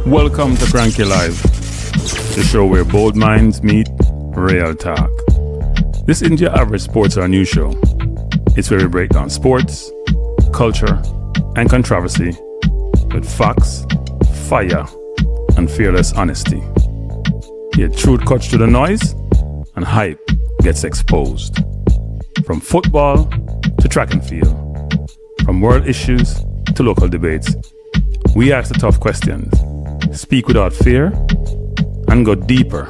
Welcome to Kranky Live, the show where bold minds meet real talk. This isn't your average sports or news show. It's where we break down sports, culture, and controversy with facts, fire, and fearless honesty. Here, truth cuts through the noise, and hype gets exposed. From football to track and field, from world issues to local debates, we ask the tough questions, speak without fear, and go deeper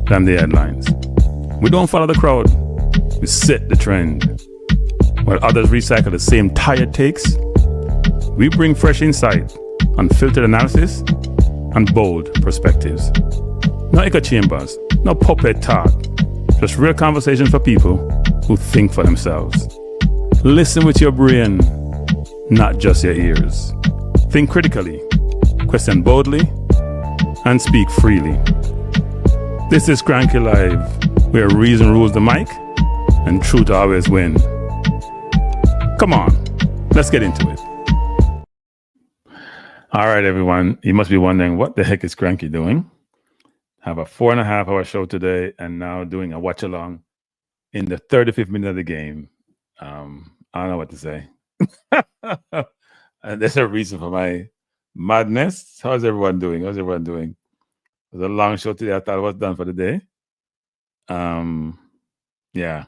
than the headlines. We don't follow the crowd, we set the trend. While others recycle the same tired takes, we bring fresh insight, unfiltered analysis, and bold perspectives. No echo chambers, no puppet talk, just real conversation for people who think for themselves. Listen with your brain, not just your ears. Think critically, question boldly, and speak freely. This is Kranky Live, where reason rules the mic and truth always win. Come on, let's get into it. All right, everyone. You must be wondering, what the heck is Kranky doing? Have a 4.5-hour show today and now doing a watch-along in the 35th minute of the game. I don't know what to say. And there's a reason for my madness. How's everyone doing? It was a long show today. I thought I was done for the day. Yeah.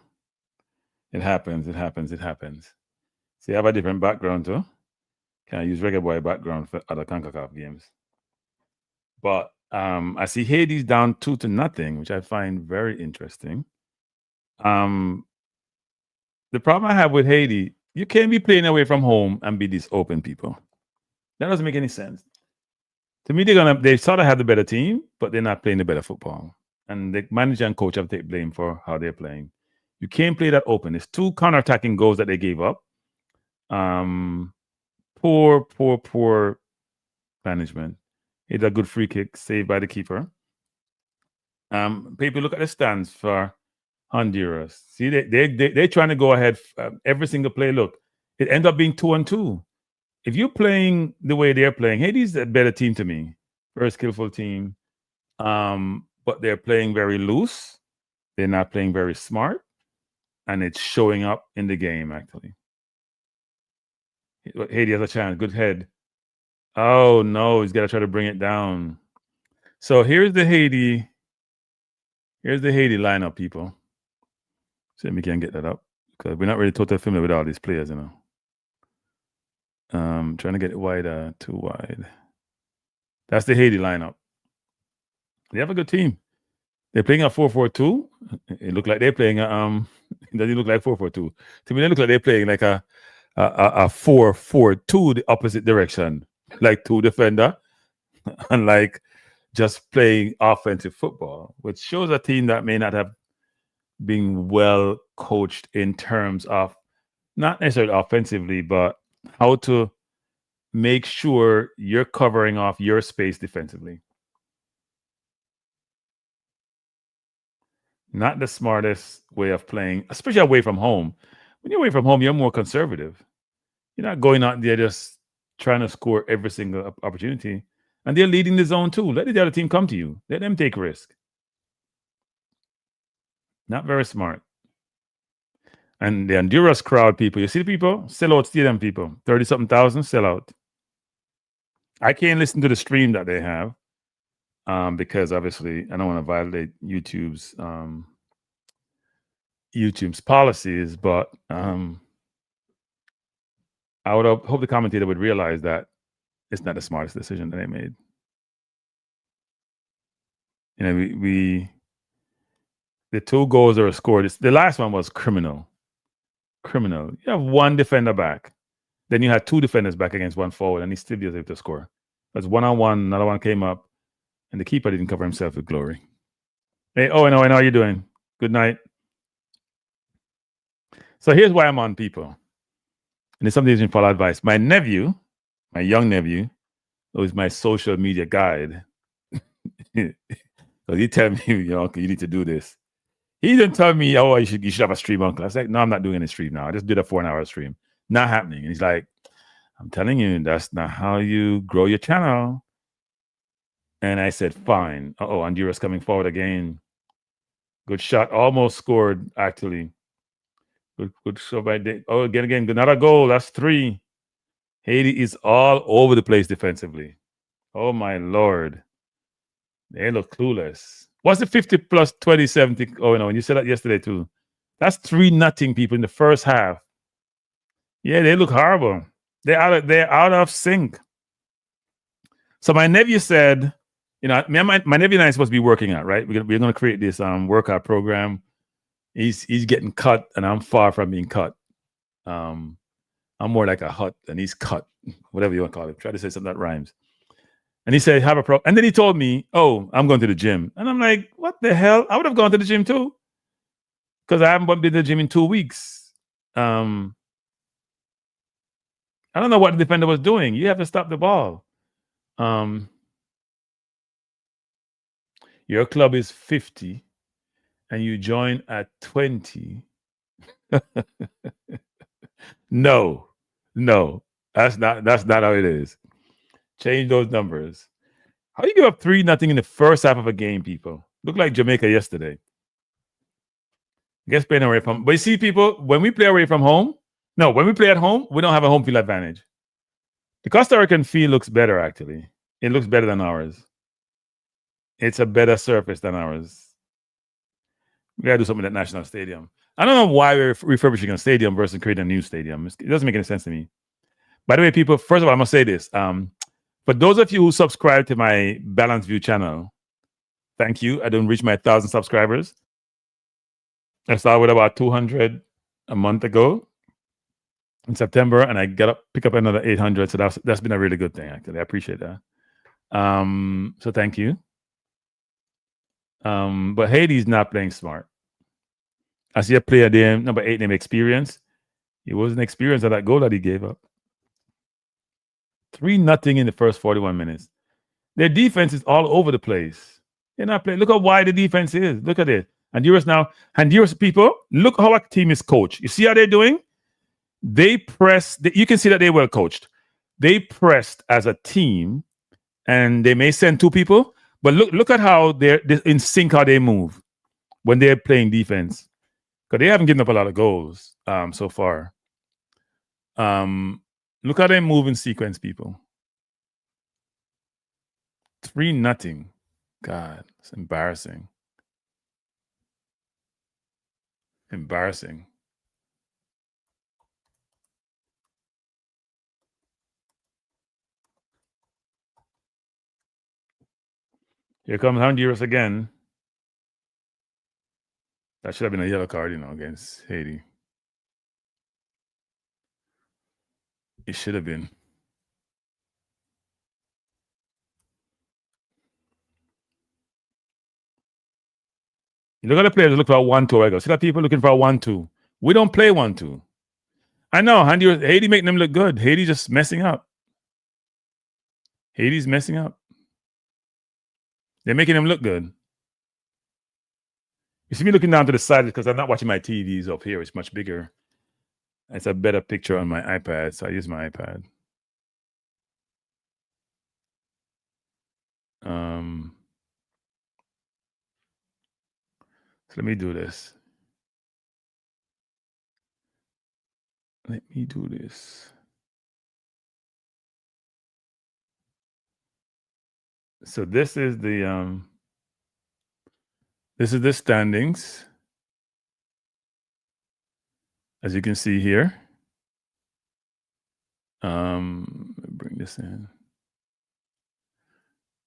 It happens. See, I have a different background too. Can I use regular boy background for other CONCACAF games? But I see Haiti's down 2-0, which I find very interesting. The problem I have with Haiti, you can't be playing away from home and be this open, people. That doesn't make any sense. To me, they sort of have the better team, but they're not playing the better football. And the manager and coach have to take blame for how they're playing. You can't play that open. It's 2 counter-attacking goals that they gave up. Poor management. It's a good free kick saved by the keeper. People look at the stands for Honduras. See, they're trying to go ahead every single play. Look, it ends up being 2-2. If you're playing the way they're playing, Haiti's a better team to me. Very skillful team. But they're playing very loose. They're not playing very smart. And it's showing up in the game, actually. Haiti has a chance. Good head. Oh, no. He's got to try to bring it down. So here's the Haiti lineup, people. See if we can get that up. Because we're not really totally familiar with all these players, you know. Trying to get it wider, too wide. That's the Haiti lineup. They have a good team. They're playing a 4-4-2. It looks like they're playing a it doesn't look like 4-4-2. To me, they look like they're playing like a 4-4-2, the opposite direction. Like 2 defender and like just playing offensive football, which shows a team that may not have been well coached in terms of not necessarily offensively, but how to make sure you're covering off your space defensively. Not the smartest way of playing, especially away from home. When you're away from home, you're more conservative. You're not going out there just trying to score every single opportunity. And they're leading the zone too. Let the other team come to you. Let them take risk. Not very smart. And the Honduras crowd, people, you see the people? Sellout stadium people. 30-something thousand sellout. I can't listen to the stream that they have because obviously I don't want to violate YouTube's policies, but I would hope the commentator would realize that it's not the smartest decision that they made. You know, the 2 goals that were scored. The last one was criminal. You have 1 defender back. Then you had 2 defenders back against 1 forward, and he still was able to score. It was 1-on-1. Another one came up, and the keeper didn't cover himself with glory. Hey, Owen, how are you doing? Good night. So here's why I'm on, people. And it's something you can follow advice. My young nephew, who is my social media guide, so he tell me, you need to do this. He didn't tell me, oh, you should have a stream, uncle. I was like, no, I'm not doing any stream now. I just did a 4-hour stream. Not happening. And he's like, I'm telling you, that's not how you grow your channel. And I said, fine. Uh-oh, Honduras coming forward again. Good shot. Almost scored, actually. Good shot by Dave. Oh, again. Another goal. That's 3. Haiti is all over the place defensively. Oh, my Lord. They look clueless. What's the 50 plus 20, 70? Oh, no, and you said that yesterday, too. That's 3-0, people, in the first half. Yeah, they look horrible. They're out of sync. So my nephew said, my nephew and I are supposed to be working out, right? We're going to create this workout program. He's getting cut, and I'm far from being cut. I'm more like a hut, and he's cut, whatever you want to call it. Try to say something that rhymes. And he said, have a problem. And then he told me, oh, I'm going to the gym. And I'm like, what the hell? I would have gone to the gym too. Because I haven't been to the gym in 2 weeks. I don't know what the defender was doing. You have to stop the ball. Your club is 50 and you join at 20. No. That's not how it is. Change those numbers. How do you give up 3-0 in the first half of a game, people? Look like Jamaica yesterday. I guess playing away from, but you see, people, when we play away from home, when we play at home, we don't have a home field advantage. The Costa Rican field looks better, actually. It looks better than ours. It's a better surface than ours. We gotta do something at National Stadium. I don't know why we're refurbishing a stadium versus creating a new stadium. It doesn't make any sense to me. By the way, people, first of all, I'm gonna say this. For those of you who subscribe to my Balanced View channel, thank you. I didn't reach my 1,000 subscribers. I started with about 200 a month ago in September, and I pick up another 800. So that's been a really good thing, actually. I appreciate that. So thank you. But Haiti's not playing smart. I see a player there, number 8 named Experience. He wasn't experienced at that goal that he gave up. 3-0 in the first 41 minutes. Their defense is all over the place. They're not playing. Look how wide the defense is. Look at it. Honduras people, look how a team is coached. You see how they're doing? They press. You can see that they're well coached. They pressed as a team, and they may send 2 people, but look at how they're in sync, how they move when they're playing defense. Because they haven't given up a lot of goals so far. Look how they move in sequence, people. 3-0. God, it's embarrassing. Embarrassing. Here comes Honduras again. That should have been a yellow card, against Haiti. It should have been. You look at the players look for a 1-2. See that people looking for a 1-2. We don't play 1-2. I know Haiti making them look good. Haiti just messing up. Haiti's messing up. They're making them look good. You see me looking down to the side because I'm not watching my TVs up here. It's much bigger. It's a better picture on my iPad, so I use my iPad. So let me do this. So this is the standings, as you can see here. Bring this in.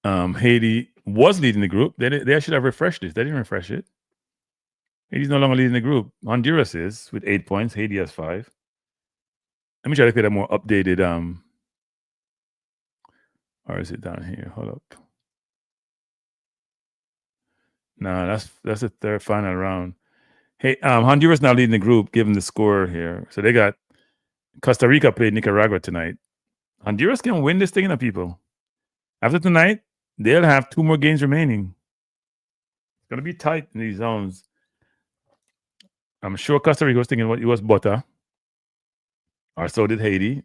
Haiti was leading the group. They should have refreshed this. They didn't refresh it. Haiti's no longer leading the group. Honduras is with 8 points. Haiti has 5. Let me try to get a more updated. Or is it down here? Hold up. No, that's the third final round. Hey, Honduras now leading the group, given the score here. So they got Costa Rica played Nicaragua tonight. Honduras can win this thing, people. After tonight, they'll have 2 more games remaining. It's going to be tight in these zones. I'm sure Costa Rica was thinking it was butter. Or so did Haiti.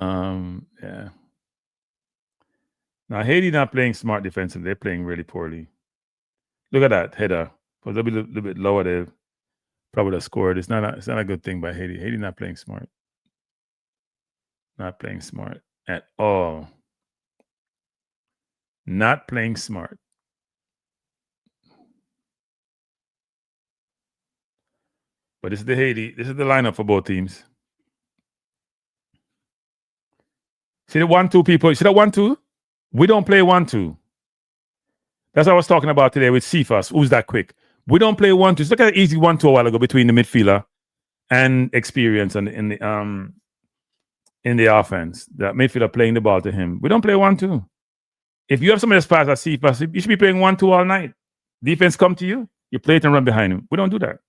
Yeah. Now, Haiti not playing smart defensive. They're playing really poorly. Look at that header. Was a little bit lower, they probably have scored. It's not a good thing by Haiti. Haiti not playing smart. Not playing smart at all. Not playing smart. But this is the Haiti. This is the lineup for both teams. See the 1-2 people? See that 1-2? We don't play 1-2. That's what I was talking about today with Cephas. Who's that quick? We don't play 1-2. Just look at an easy 1-2 a while ago between the midfielder and experience and in the offense. That midfielder playing the ball to him. We don't play 1-2. If you have somebody as fast as Cephas, you should be playing 1-2 all night. Defense come to you, you play it and run behind him. We don't do that.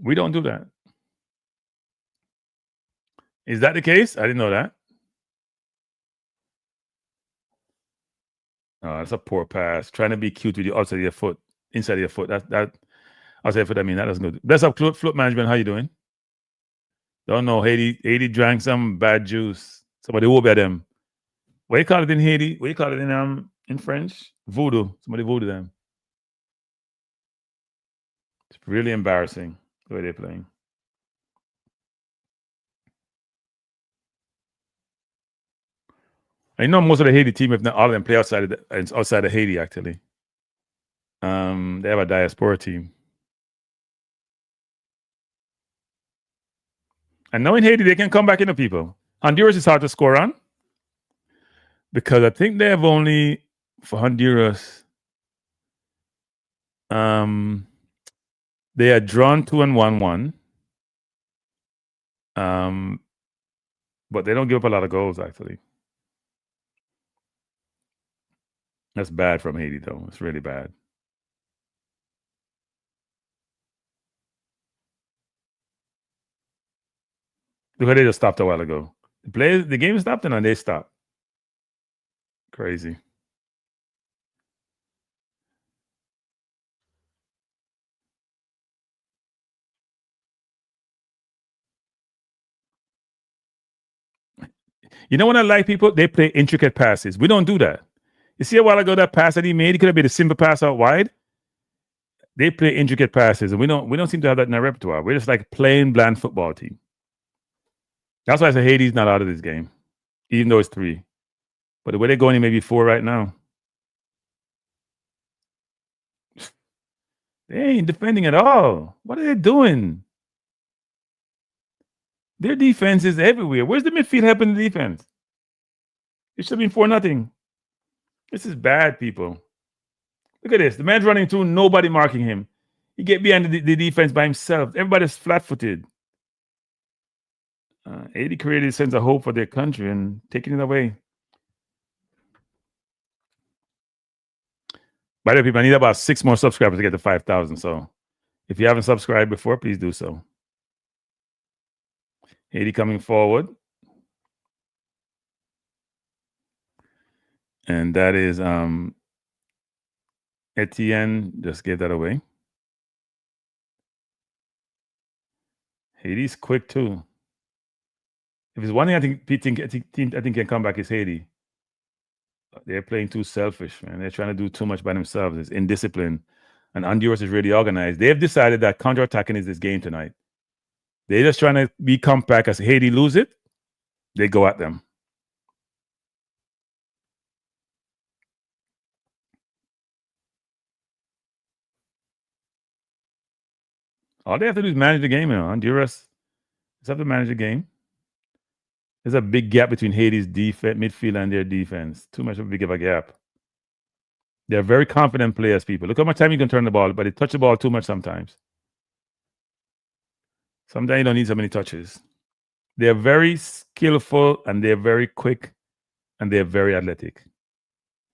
We don't do that. Is that the case? I didn't know that. Oh, that's a poor pass. Trying to be cute with you outside of your foot, inside of your foot. That outside of your foot, I mean, that doesn't good. Best of float management. How you doing? Don't know. Haiti drank some bad juice. Somebody will be them. What you call it in Haiti? What you call it in French? Voodoo. Somebody voodoo them. It's really embarrassing the way they're playing. I know most of the Haiti team, if not all of them, play outside of Haiti. Actually, they have a diaspora team, and now in Haiti they can come back into people. Honduras is hard to score on because I think they have only for Honduras. They are drawn 2-1-1. But they don't give up a lot of goals actually. That's bad from Haiti, though. It's really bad. Look how they just stopped a while ago. The game stopped and then they stopped. Crazy. You know what I like, people? They play intricate passes. We don't do that. You see a while ago that pass that he made? He could have made a simple pass out wide. They play intricate passes, and we don't seem to have that in our repertoire. We're just like plain bland football team. That's why I say Haiti's not out of this game, even though it's 3. But the way they're going, it may be 4 right now. They ain't defending at all. What are they doing? Their defense is everywhere. Where's the midfield helping the defense? It should have been 4-0. This is bad, people. Look at this. The man's running through, nobody marking him. He get behind the defense by himself. Everybody's flat-footed. Haiti created a sense of hope for their country and taking it away. By the way, people, I need about 6 more subscribers to get to 5,000. So if you haven't subscribed before, please do so. Haiti coming forward. And that is Etienne just gave that away. Haiti's quick too. If it's one thing I think can come back is Haiti. They're playing too selfish, man. They're trying to do too much by themselves. It's indiscipline. And Honduras is really organized. They've decided that counterattacking is this game tonight. They're just trying to be compact. As Haiti lose it, they go at them. All they have to do is manage the game. Honduras just have to manage the game. There's a big gap between Haiti's midfield and their defense. Too much of a big of a gap. They're very confident players, people. Look how much time you can turn the ball, but they touch the ball too much sometimes. Sometimes you don't need so many touches. They're very skillful and they're very quick and they're very athletic.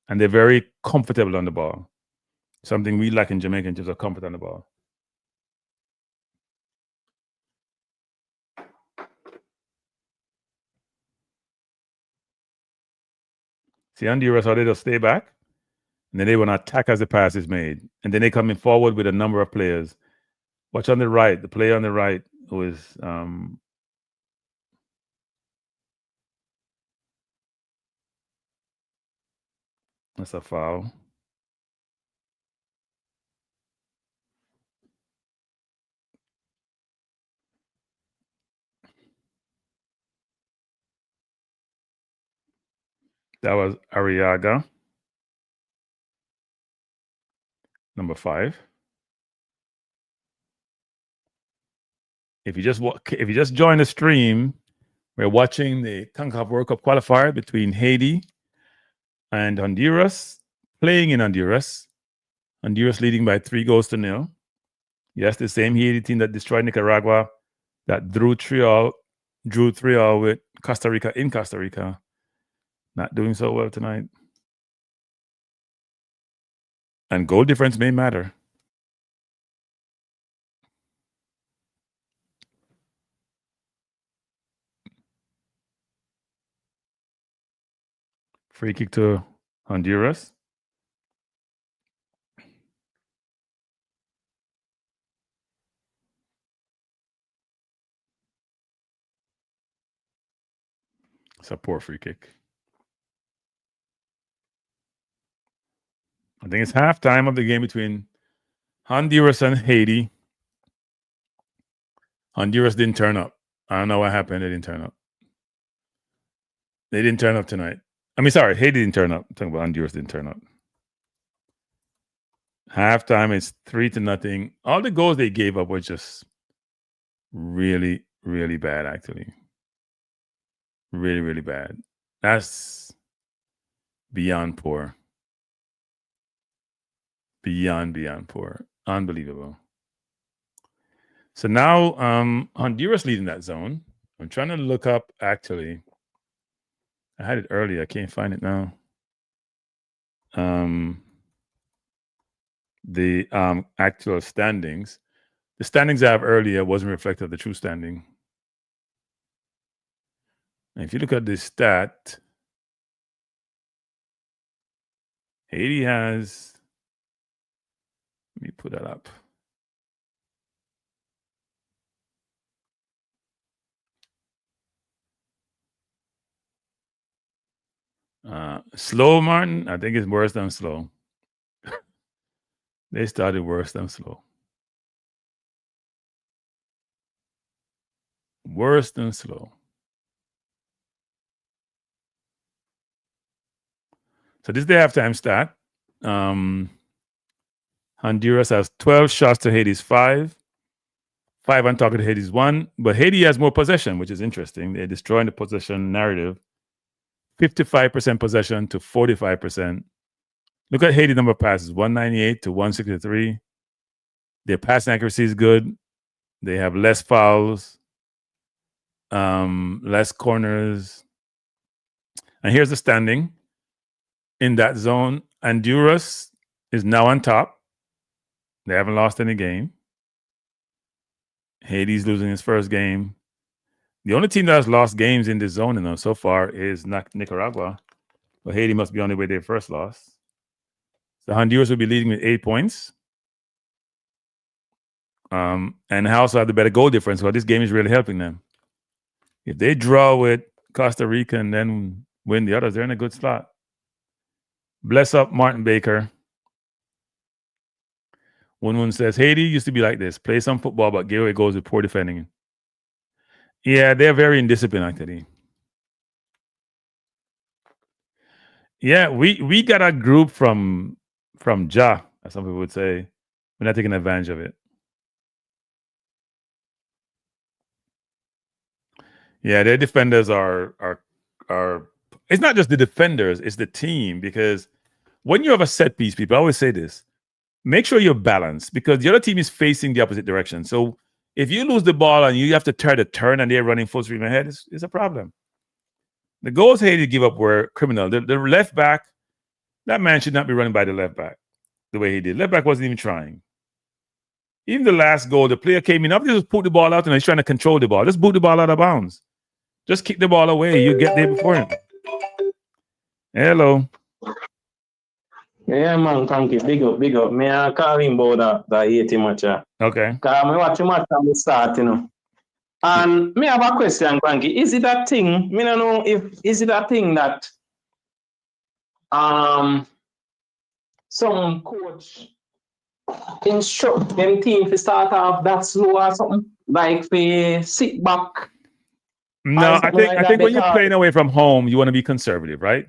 And they're very comfortable on the ball. Something we lack in Jamaica in terms of comfort on the ball. See, Honduras, how they just stay back, and then they want to attack as the pass is made. And then they come in forward with a number of players. Watch on the right, the player on the right who is That's a foul. That was Arriaga, number 5. If you just join the stream, we're watching the CONCACAF World Cup qualifier between Haiti and Honduras, playing in Honduras. Honduras leading by 3-0. Yes, the same Haiti team that destroyed Nicaragua, that drew 3-all with Costa Rica in Costa Rica. Not doing so well tonight. And goal difference may matter. Free kick to Honduras. It's a poor free kick. I think it's halftime of the game between Honduras and Haiti. Honduras didn't turn up. I don't know what happened. They didn't turn up. They didn't turn up tonight. I mean, sorry, Haiti didn't turn up. I'm talking about Honduras didn't turn up. Halftime is 3-0. All the goals they gave up were just really, really bad, actually. Really, really bad. That's beyond poor. Beyond poor. Unbelievable. So now Honduras leading that zone. I'm trying to look up, actually. I had it earlier. I can't find it now. The actual standings. The standings I have earlier wasn't reflective of the true standing. And if you look at this stat, Haiti has, let me put that up. Slow, Martin, I think it's worse than slow. They started worse than slow. Worse than slow. So this is the halftime stat. Honduras has 12 shots to Haiti's 5. 5 on target to Haiti's 1. But Haiti has more possession, which is interesting. They're destroying the possession narrative. 55% possession to 45%. Look at Haiti number of passes, 198 to 163. Their passing accuracy is good. They have less fouls, less corners. And here's the standing. In that zone, Honduras is now on top. They haven't lost any game. Haiti's losing his first game. The only team that has lost games in this zone so far is Nicaragua. But Haiti must be on the way to their first loss. So Honduras will be leading with 8 points. And they also have the better goal difference. So this game is really helping them. If they draw with Costa Rica and then win the others, they're in a good spot. Bless up Martin Baker. One says, Haiti used to be like this. Play some football, but give away goals with poor defending. Yeah, they're very indisciplined, actually. Yeah, we got a group from Ja, as some people would say. We're not taking advantage of it. Yeah, their defenders are it's not just the defenders, it's the team. Because when you have a set piece, people, I always say this, make sure you're balanced because the other team is facing the opposite direction. So if you lose the ball and you have to try to turn and they're running full stream ahead, it's a problem. The goals Haiti give up were criminal. The left back, that man should not be running by the left back the way he did. Left back wasn't even trying. Even the last goal, the player came in, up, just put the ball out and he's trying to control the ball. Just boot the ball out of bounds. Just kick the ball away. You get there before him. Hello. Yeah, man, Kranky, big up. Me I call him about that Haiti match. Okay. Because I watch the match from the start, And me have a question, Kranky. Is it that thing? Me don't know if is it a thing that some coach instruct them team to start off that slow or something, like for sit back. No, I think when you're playing away from home, you want to be conservative, right?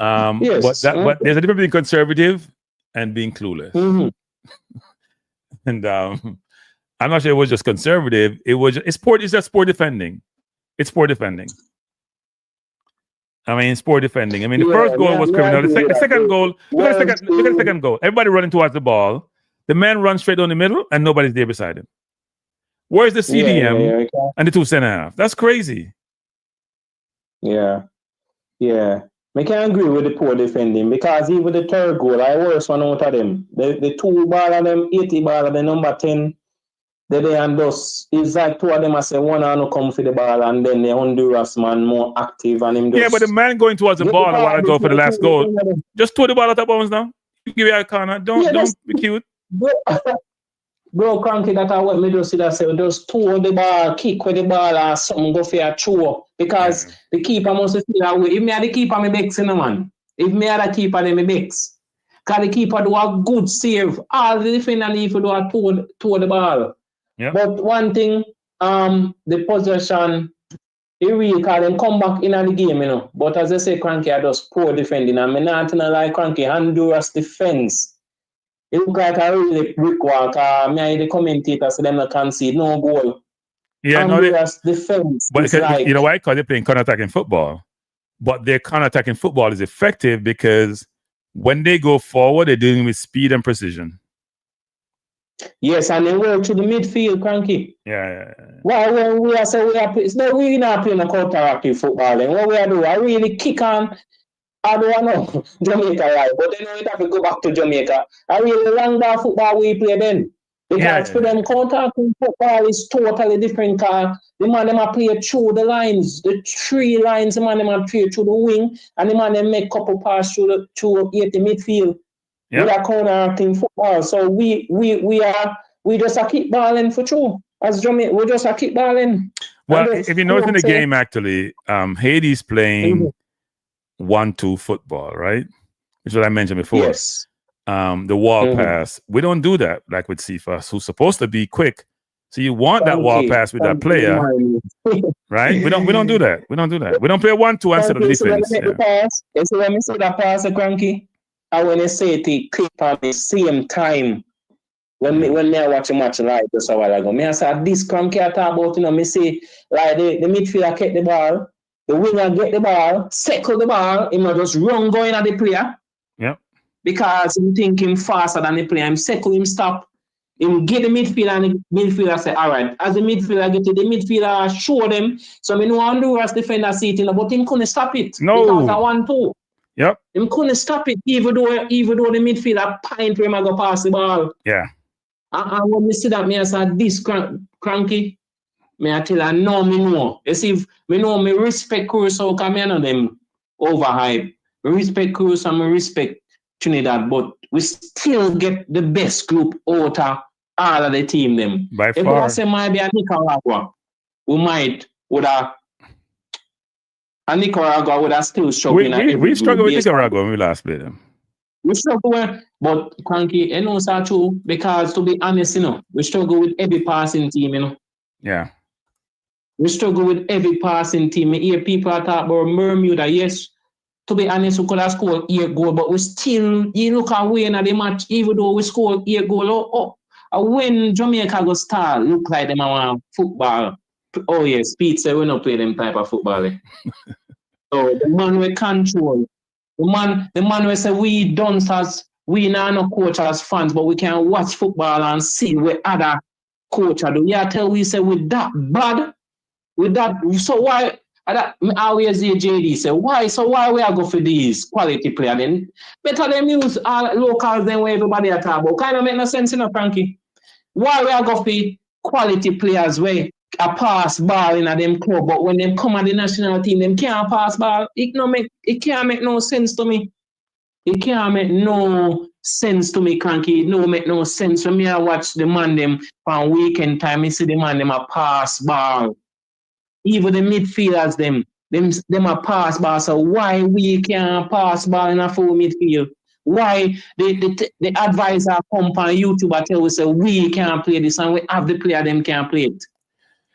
Yes. But there's a difference between conservative and being clueless. Mm-hmm. And I'm not sure it was just conservative. It's just sport defending. It's sport defending. I mean, sport defending. I mean, the first goal was criminal. The second goal, look at the second goal. Everybody running towards the ball. The man runs straight down the middle, and nobody's there beside him. Where's the CDM and the 2 center half? That's crazy. Yeah. I can't agree with the poor defending because even the third goal, I worse one out of them. The 2 ball of them, 80 ball of the number 10, they and those, it's like 2 of them I say one and come for the ball and then the Honduras man more active and him just... Yeah, but the man going towards the ball and want to go for the last goal, just throw the ball out of bounds now. You give it a corner. Don't be cute. Bro, Kranky, that I want me to see that say just throw the ball, kick with the ball or something, go for a throw. Because the keeper must feel that way. If me are the keeper, me bex in the man. If me are the keeper, then me bex. Because the keeper do a good save. All the defender need to do a throw the ball. Yep. But one thing, the possession, it really can them come back in the game, you know. But as I say, Kranky are just poor defending. And me not like Kranky, Honduras defense. It look like a really brickwork. Me the commentator so them not concede no goal. Yeah, Honduras defense. But you know why? Because they're playing counter-attacking football. But their counter-attacking football is effective because when they go forward, they're dealing with speed and precision. Yes, and they work to the midfield, Kranky. Yeah. Well, when we are saying we're not playing a counter-attacking football. And what we are doing, I really kick on. I don't know Jamaica, right? But then we have to go back to Jamaica. I really long ball football we play then. Because for them, counter-attacking football is totally different. The man them play through the lines, the 3 lines, the man them play through the wing, and the man them make couple pass through the midfield. With a counter-attacking football. So we just keep balling for true. As Jamaica, we just keep balling. Well, if you notice in the game, actually, Haiti's playing 1-2 football, right? Which is what I mentioned before. Yes. The wall pass. We don't do that like with Cephas, who's supposed to be quick. So you want that wall pass with that player, right? We don't do that. We don't play 1-2 instead of defense. So let me say that pass, Kranky. And when they say it quick at the same time, when I watch a match live just a while ago, I say this Kranky I talk about, me say like the midfielder get the ball, the winger get the ball, circle the ball, he might just run going at the player. Yep. Because he think him faster than the player, him circle, him stop, him get the midfielder, and the midfielder say, all right, as the midfielder get to the midfielder, show them. So I know Honduras defender see it, but him couldn't stop it. No. Because I 1-2. Yep. Him couldn't stop it, even though the midfielder pint where him go pass the ball. Yeah. And when me see that, me I say, this Kranky, me I tell her, no, me know. You see, me know me respect Curacao, because me know them overhype. Me respect Curacao and me respect Trinidad, but we still get the best group out of all of the team them. By if far. I say might be a Nicaragua, would have and Nicaragua would have still struggling. We struggled with Nicaragua when we last played them. We struggle, but Kranky, you know, it's true, because to be honest, you know, we struggle with every passing team, you know. Yeah. We struggle with every passing team. I hear people talk about Bermuda, yes. To be honest, we could have scored 8 goals, but we still, you look at win at the match, even though we scored 8 goals. When Jamaica go start, look like them around football. Oh yes, Pete said we don't play them type of football. So the man we control. The man we say we don't as we not no coach as fans, but we can watch football and see what other coach do. Yeah, tell we say with that bad, with that. So why? I always hear JD say why we are go for these quality players then? Better them use locals than where everybody are talking about. Kind of make no sense, you know, Kranky. Why we are go for quality players where a pass ball in a them club, but when them come at the national team, them can't pass ball. It can't make no sense to me. It can't make no sense to me, Kranky. It no make no sense. When me I watch the man them on weekend time, I see the man them a pass ball. Even the midfielders them a pass ball. So why we can't pass ball in a full midfield? why the advisor come on YouTube and tell us say we can't play this and we have the player them can't play it.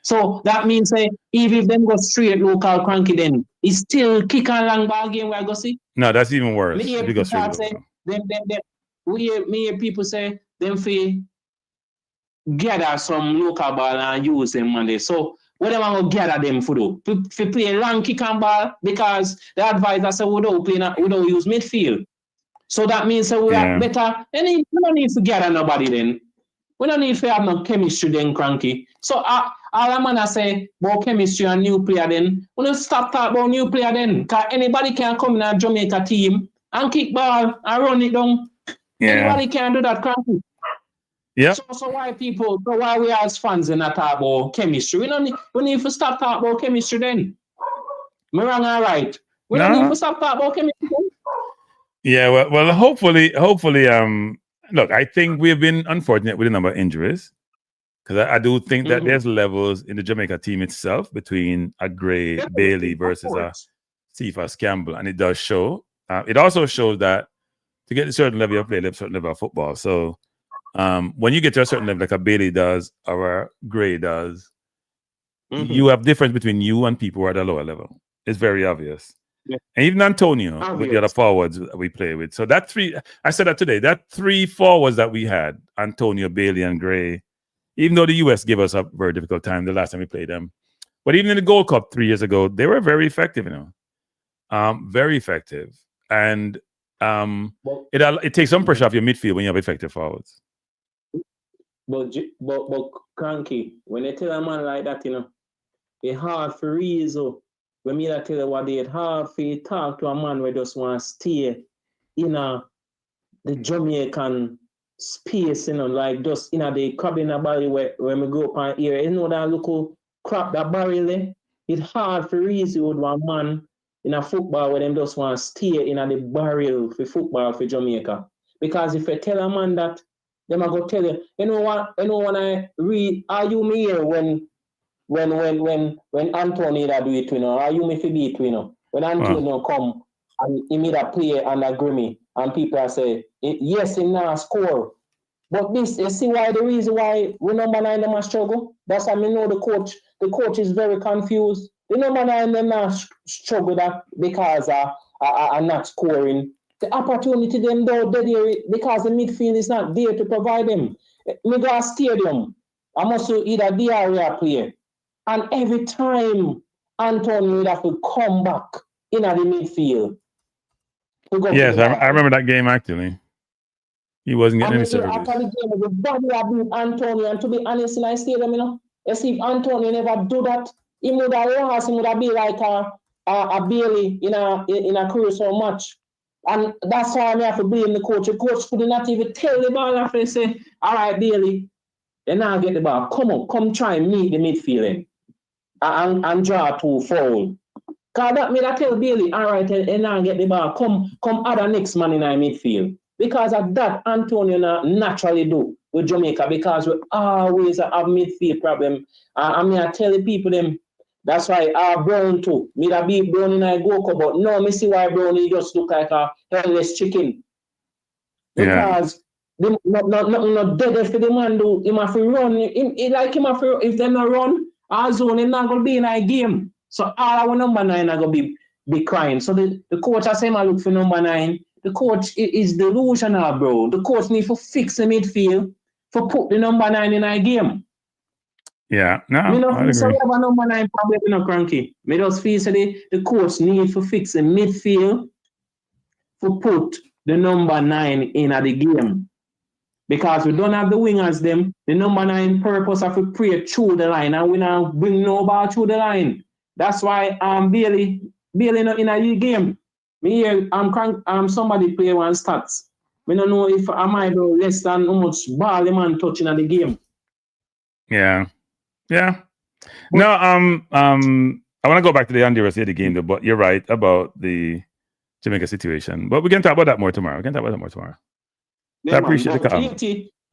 So that means even if them go straight local Kranky, then it's still kick and long ball game where I go see. No, that's even worse. Me hear people say me hear people say them feel gather some local ball and use them Monday. So what am I gonna gather them for do? For play long kick and ball because the advisor say we don't use midfield. So that means we are better. And we don't need to gather nobody then. We don't need to have no chemistry then, Kranky. So all I'm gonna say about chemistry and new player then, we don't stop talking about new player then. Because anybody can come in a Jamaica team and kick ball and run it down. Yeah. Anybody can do that, Kranky. Yeah. So why we as fans and not talk about chemistry? We need to stop talking about chemistry then. Am I wrong or right? We don't need to stop talking about chemistry then. Yeah, well, hopefully, look, I think we've been unfortunate with a number of injuries because I do think that there's levels in the Jamaica team itself between a Gray Bailey versus a Cephas Campbell, and it does show. It also shows that to get a certain level of play, a certain level of football. So when you get to a certain level, like a Bailey does or a Gray does, you have difference between you and people who are at a lower level. It's very obvious. Yeah. And even Antonio with the other forwards we play with. So that I said that today, that 3 forwards that we had, Antonio, Bailey, and Gray, even though the US gave us a very difficult time the last time we played them, but even in the Gold Cup 3 years ago, they were very effective, very effective. And it takes some pressure off your midfield when you have effective forwards. But Kranky, when they tell a man like that, it's hard for reason. When me tell you what it's hard for you talk to a man who just want to stay in the Jamaican space, like just the crab in a barrel where we go up on here. That local crap, that barrel there, it's hard for reason with one man in a football where them just want to stay in the barrel for football for Jamaica. Because if you tell a man that, them I go tell you, when I read, are you me here when Antonio that do it, or you may be it, when Antonio come and he made a play and a Grimmy, and people say, yes, he now score. But this, you see why the reason why we number 9 them struggle? That's how I know the coach is very confused. The number 9 them now struggle that because are not scoring. The opportunity them though there because the midfield is not there to provide them. Me go a stadium, I must either be a area player. And every time Antonio would have to come back in the midfield. Yes, I remember that game actually. He wasn't getting any service. After the game, everybody abused Antonio. And to be honest, in I stadium, you see if Antonio never do that, he would have lost, he would have been like a Bailey in a career so much. And that's why I have to blame the coach. The coach could not even tell the ball after and say, all right, Bailey, then now get the ball. Come try and meet the midfield and draw 2 foul. Because that made I tell Bailey, all right, and now get the ball. Come add a next man in our midfield. Because of that, Antonio naturally do with Jamaica because we always have midfield problem. I mean, I tell the people them, that's why Brown too. Me that beat Brown in a go-go, but no, me see why Brown he just look like a headless chicken. Because they not dead for the man do. He have to run. If they not run, our zone is not gonna be in a game. So all our number 9 are gonna be crying. So the coach I say I look for number 9. The coach is delusional, bro. The coach need to fix the midfield for put the number 9 in a game. Yeah, no, I agree. So we have a number 9 problem, Kranky. Me just feel the coach need to fix the midfield for put the number 9 in the game. Because we don't have the wingers them, the number 9 purpose of to pray through the line and we now bring no ball through the line. That's why Bailey not in a game. Me here, somebody play one stats. We don't know if I might do less than how much ball the man touching at the game. Yeah. No, I want to go back to the Honduras game though, but you're right about the Jamaica situation. But we can talk about that more tomorrow. Yeah, I appreciate the call.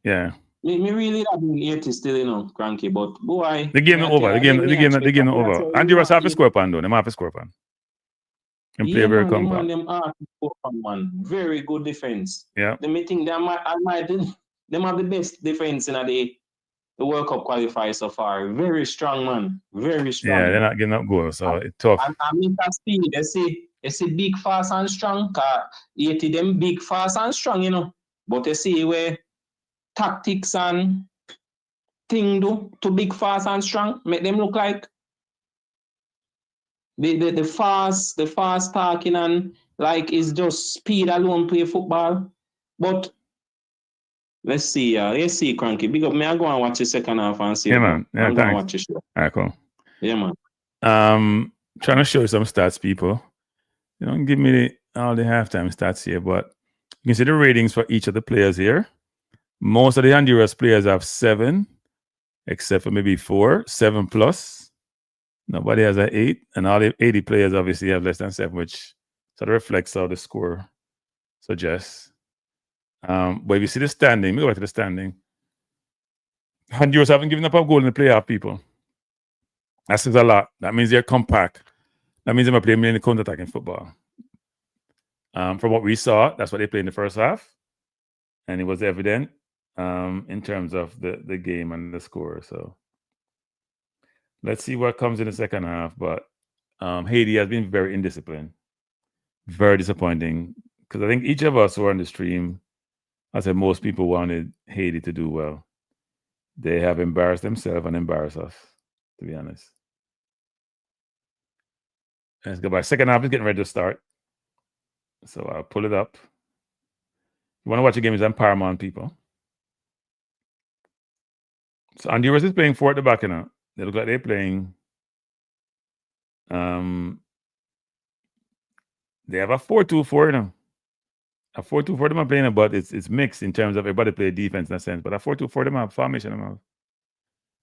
Yeah. Me really have been 80 still, Kranky, but boy. The game not over. The game not over. Honduras have a score pan though. They have a score pan. Can play very compact. Them are man. Very good defense. Yeah. Them me think them have the best defense in the World Cup qualifier so far. Very strong, man. Very strong. Yeah, they're not getting up goals, so it's tough. And Mr. Speed, they see big, fast, and strong. Haiti them big, fast, and strong, you know. But you see where tactics and thing do to big, fast, and strong, make them look like the fast talking and like it's just speed alone play football. But let's see, Kranky. Big up me. I go and watch the second half and see. Yeah, man. Yeah, I'm gonna watch the show. All right, cool. Yeah, man. Trying to show you some stats, people. You don't give me all the halftime stats here, but you can see the ratings for each of the players here. Most of the Honduras players have 7, except for maybe 4, 7 plus. Nobody has an 8, and all the 80 players obviously have less than 7, which sort of reflects how the score suggests. But if you see the standing, we go back to the standing. Honduras haven't given up a goal in the playoff, people. That says a lot. That means they're compact. That means they're playing mainly counter-attacking football. From what we saw, that's what they played in the first half. And it was evident in terms of the game and the score. So let's see what comes in the second half. But Haiti has been very indisciplined. Very disappointing. Because I think each of us who are on the stream, I said most people wanted Haiti to do well. They have embarrassed themselves and embarrassed us, to be honest. Let's go back. Second half is getting ready to start. So I'll pull it up. You want to watch the game, is on Paramount, people. So Honduras is playing 4 at the back, you know. They look like they're playing. They have a 4-2-4, you know. A 4-2-4 them are playing, but it's mixed in terms of everybody play defense in a sense. But a 4-2-4 them have formation them have.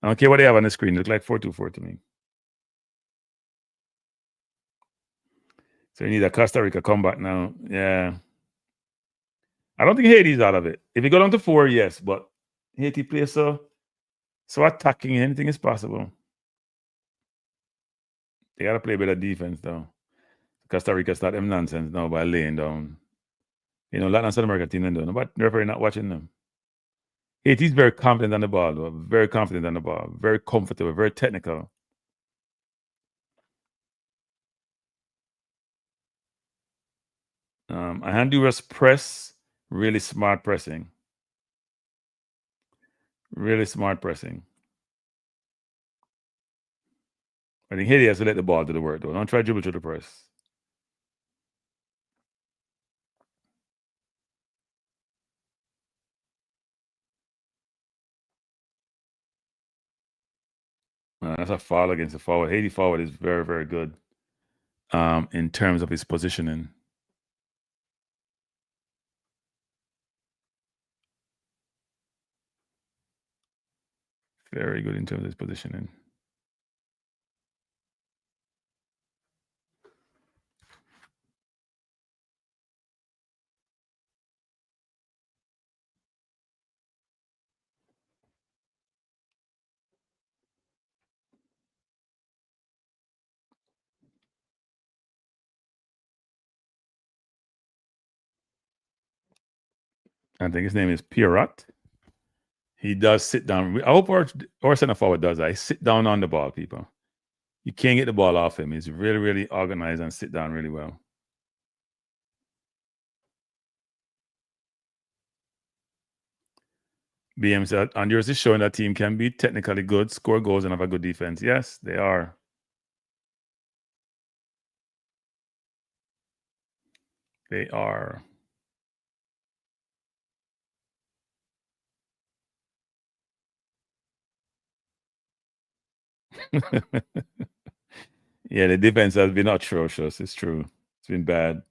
I don't care what they have on the screen. It looks like 4-2-4 to me. So you need a Costa Rica comeback now. Yeah. I don't think Haiti's out of it. If you go down to 4, yes, but Haiti plays so attacking, anything is possible. They got to play better defense, though. Costa Rica start them nonsense now by laying down. You know, Latin and South America team, though. But referee not watching them. Haiti's very confident on the ball, though. Very confident on the ball. Very comfortable, very technical. And Honduras press, really smart pressing. Really smart pressing. I think Haiti has to let the ball do the work, though. Don't try to dribble through the press. That's a foul against the forward. Haiti forward is very, very good in terms of his positioning. Very good in terms of his positioning. I think his name is Pierrot. He does sit down. I hope our center forward does that. He sit down on the ball, people. You can't get the ball off him. He's really, really organized and sit down really well. BM said, Honduras is showing that team can be technically good, score goals, and have a good defense. Yes, they are. They are. Yeah, the defense has been atrocious. It's true. It's been bad.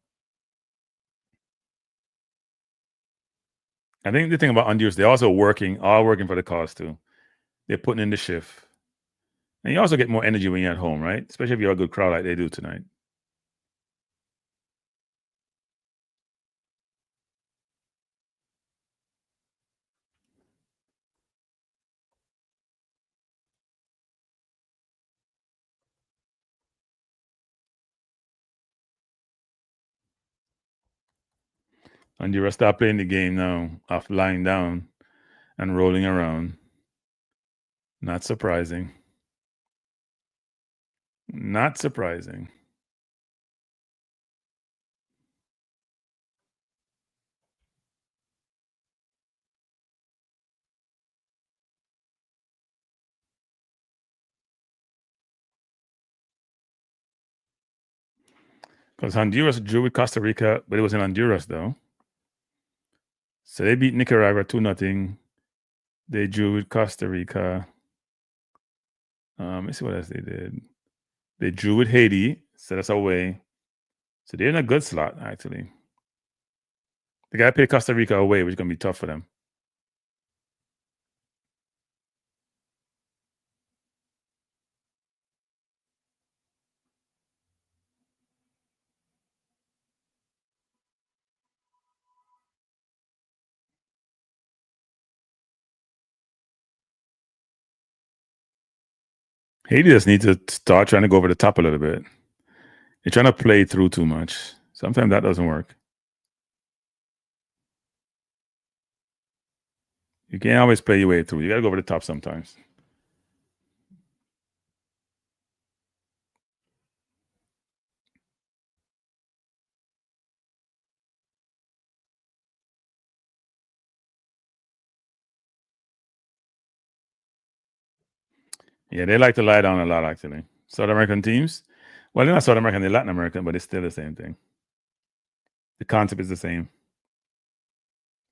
I think the thing about Honduras, they're also working for the cause too. They're putting in the shift. And you also get more energy when you're at home, right? Especially if you're a good crowd like they do tonight. Honduras start playing the game now of lying down and rolling around. Not surprising. Not surprising. Because Honduras drew with Costa Rica, but it was in Honduras though. So they beat Nicaragua 2-0. They drew with Costa Rica. Let's see what else they did. They drew with Haiti, so that's away. So they're in a good slot, actually. They got to play Costa Rica away, which is going to be tough for them. Haiti just needs to start trying to go over the top a little bit. They're trying to play through too much. Sometimes that doesn't work. You can't always play your way through. You got to go over the top sometimes. Yeah, they like to lie down a lot, actually. South American teams, well, they're not South American, they're Latin American, but it's still the same thing. The concept is the same.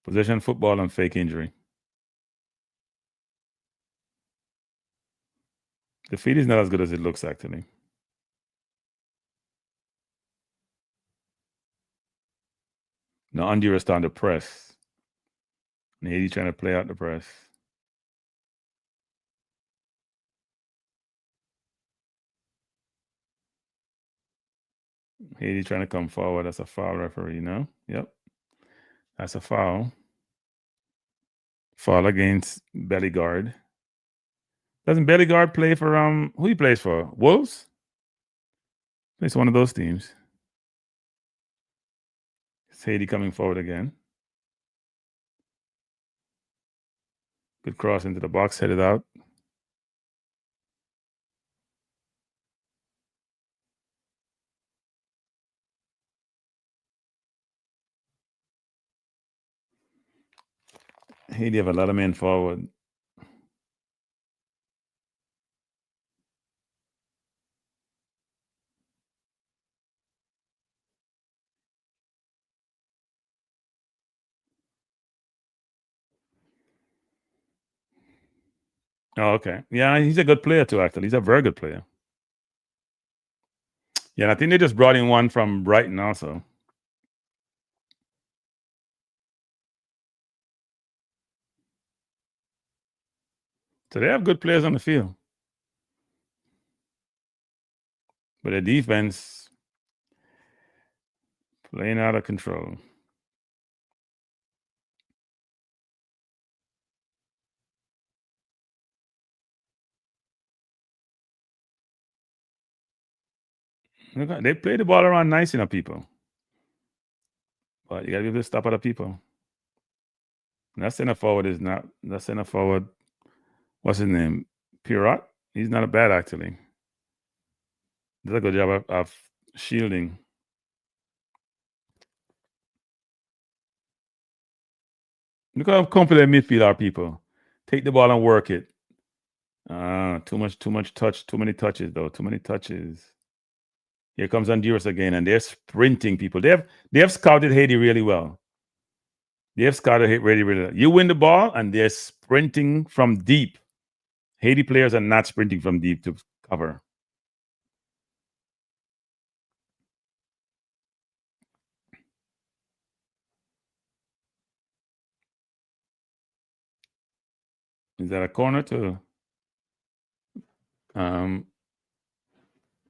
Possession football and fake injury. The feed is not as good as it looks, actually. Now Honduras starting to press. And Haiti trying to play out the press. Haiti trying to come forward. That's a foul, referee, no? Yep. That's a foul. Foul against Bellegarde. Doesn't Bellegarde play for who he plays for? Wolves? Plays for one of those teams. It's Haiti coming forward again. Good cross into the box, headed out. Haiti have a lot of men forward. Oh, okay. Yeah, he's a good player too, actually. He's a very good player. Yeah, and I think they just brought in one from Brighton also. So they have good players on the field. But the defense playing out of control. They play the ball around nice enough, people. But you got to be able to stop other people. And that center forward is not, that center forward, what's his name? Pirot? He's not bad, actually. Does a good job of shielding. Look how confident midfield are, people. Take the ball and work it. Too much touch, too many touches, though. Too many touches. Here comes Honduras again, and they're sprinting, people. They have scouted Haiti really well. They have scouted Haiti really, really well. You win the ball, and they're sprinting from deep. Haiti players are not sprinting from deep to cover. Is that a corner to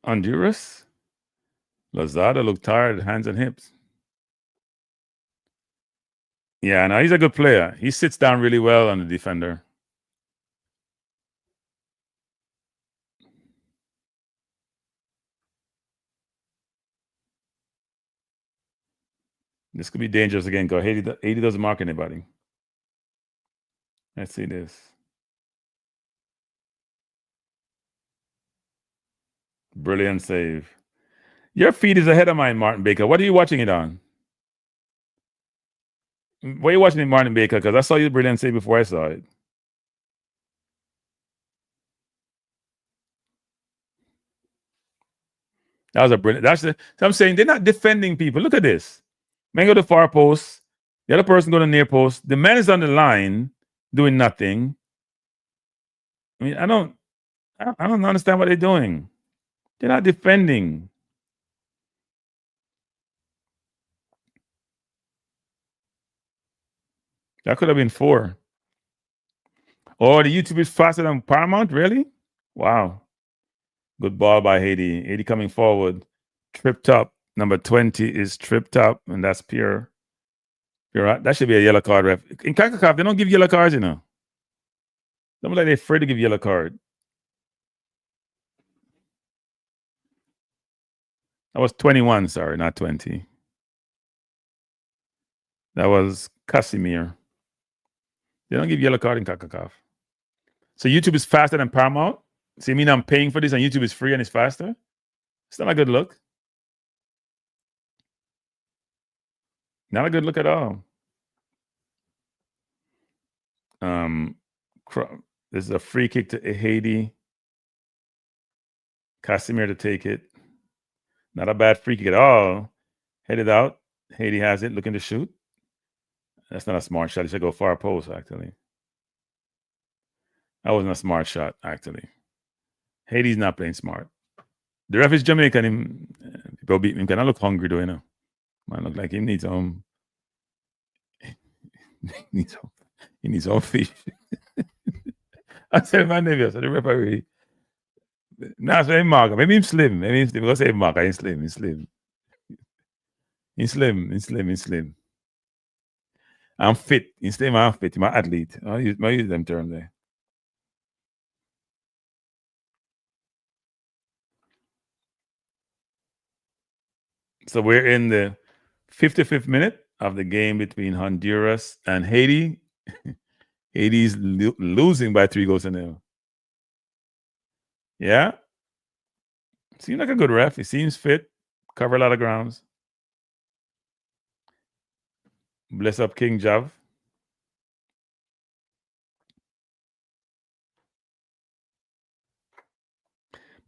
Honduras? Lazada looked tired, hands and hips. Yeah, no, he's a good player. He sits down really well on the defender. This could be dangerous again because Haiti doesn't mark anybody. Let's see this. Brilliant save. Your feed is ahead of mine, Martin Baker. What are you watching it on? Why are you watching it, Martin Baker? Because I saw you brilliant save before I saw it. That was a brilliant. So I'm saying they're not defending people. Look at this. Man go to far post. The other person go to near post. The man is on the line doing nothing. I mean, I don't understand what they're doing. They're not defending. That could have been 4. Oh, the YouTube is faster than Paramount? Really? Wow. Good ball by Haiti. Haiti coming forward. Tripped up. Number 20 is tripped up, and that's pure. That should be a yellow card, ref. In CONCACAF, they don't give yellow cards, you know. Something like they're afraid to give yellow card. That was 21, sorry, not 20. That was Casimir. They don't give yellow card in CONCACAF. So YouTube is faster than Paramount? So you mean I'm paying for this and YouTube is free and it's faster? It's not a good look. Not a good look at all. This is a free kick to Haiti. Casimir to take it. Not a bad free kick at all. Headed out. Haiti has it, looking to shoot. That's not a smart shot. He should go far post, actually. That wasn't a smart shot, actually. Haiti's not playing smart. The ref is Jamaican. People beat him. Kind of look hungry, though, you know. Man, look like he needs he needs some fish. I said, man, maybe the referee. Nah, so him marker. Maybe he's slim. Maybe he's slim. Because say marker, he's slim. He's slim. He's slim. He's slim. He's slim. I'm fit. He's slim. I'm fit. I'm an athlete. I use them terms there. So we're in the 55th minute of the game between Honduras and Haiti. Haiti's losing by 3-0. Yeah. Seems like a good ref. He seems fit. Cover a lot of grounds. Bless up King Jav.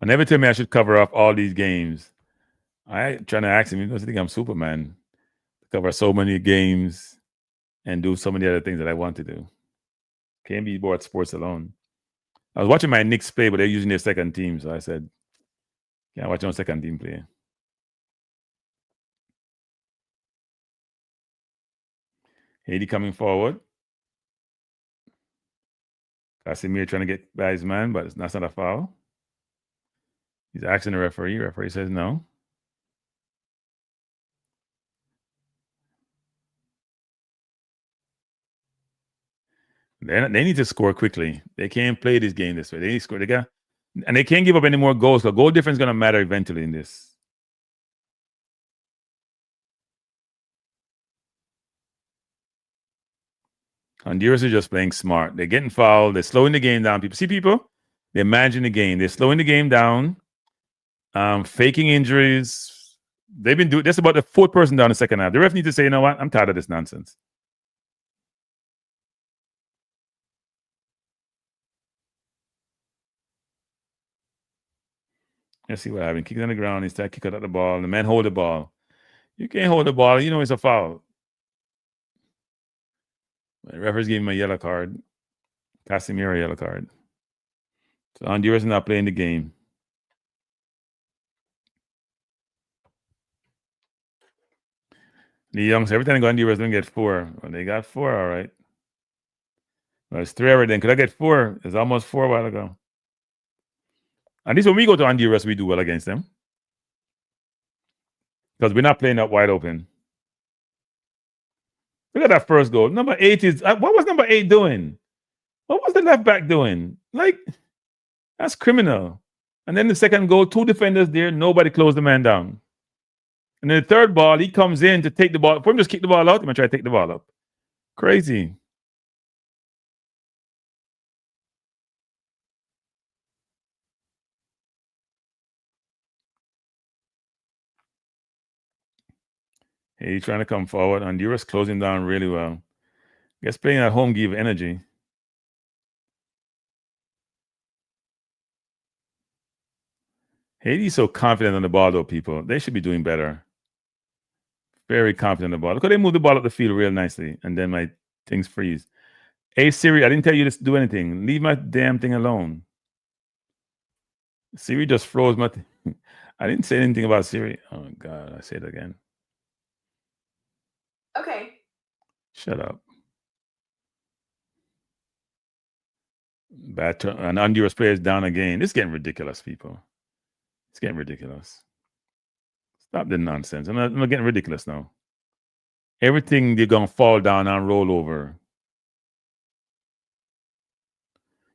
And never tell me I should cover up all these games. I trying to ask him, he doesn't think I'm Superman. Cover so many games and do so many other things that I want to do. Can't be bored sports alone. I was watching my Knicks play, but they're using their second team. So I said, yeah, watch on second team play. Haiti coming forward. Casimir trying to get by his man, but that's not a foul. He's asking the referee. Referee says no. They need to score quickly. They can't play this game this way. They need to score. And they can't give up any more goals. The goal difference is going to matter eventually in this. Honduras is just playing smart. They're getting fouled. They're slowing the game down. People? They're managing the game. They're slowing the game down. Faking injuries. They've been doing this about the 4th person down the second half. The ref needs to say, you know what? I'm tired of this nonsense. Let's see what happened. Kick it on the ground. He's trying to kick out the ball. The man hold the ball. You can't hold the ball. You know it's a foul. The referees gave him a yellow card. Casimir a yellow card. So Honduras is not playing the game. The Youngs, every time they go Honduras, don't get 4. Well, they got 4, all right. Well, it's 3 every then. Could I get 4? It's almost 4 a while ago. And this when we go to Honduras, we do well against them. Because we're not playing that wide open. Look at that first goal. Number 8 is... What was number 8 doing? What was the left back doing? Like, that's criminal. And then the second goal, 2 defenders there. Nobody closed the man down. And then the third ball, he comes in to take the ball. For him, just kick the ball out. He might try to take the ball up. Crazy. Haiti trying to come forward. Honduras closing down really well. Guess playing at home give energy. Haiti's so confident on the ball, though, people. They should be doing better. Very confident on the ball. Look how they move the ball up the field real nicely. And then my things freeze. Hey, Siri, I didn't tell you to do anything. Leave my damn thing alone. Siri just froze my I didn't say anything about Siri. Oh, God. I say it again. Okay. Shut up. Bad turn. And Honduras players down again. This is getting ridiculous, people. It's getting ridiculous. Stop the nonsense. I'm not getting ridiculous now. Everything they're going to fall down and roll over.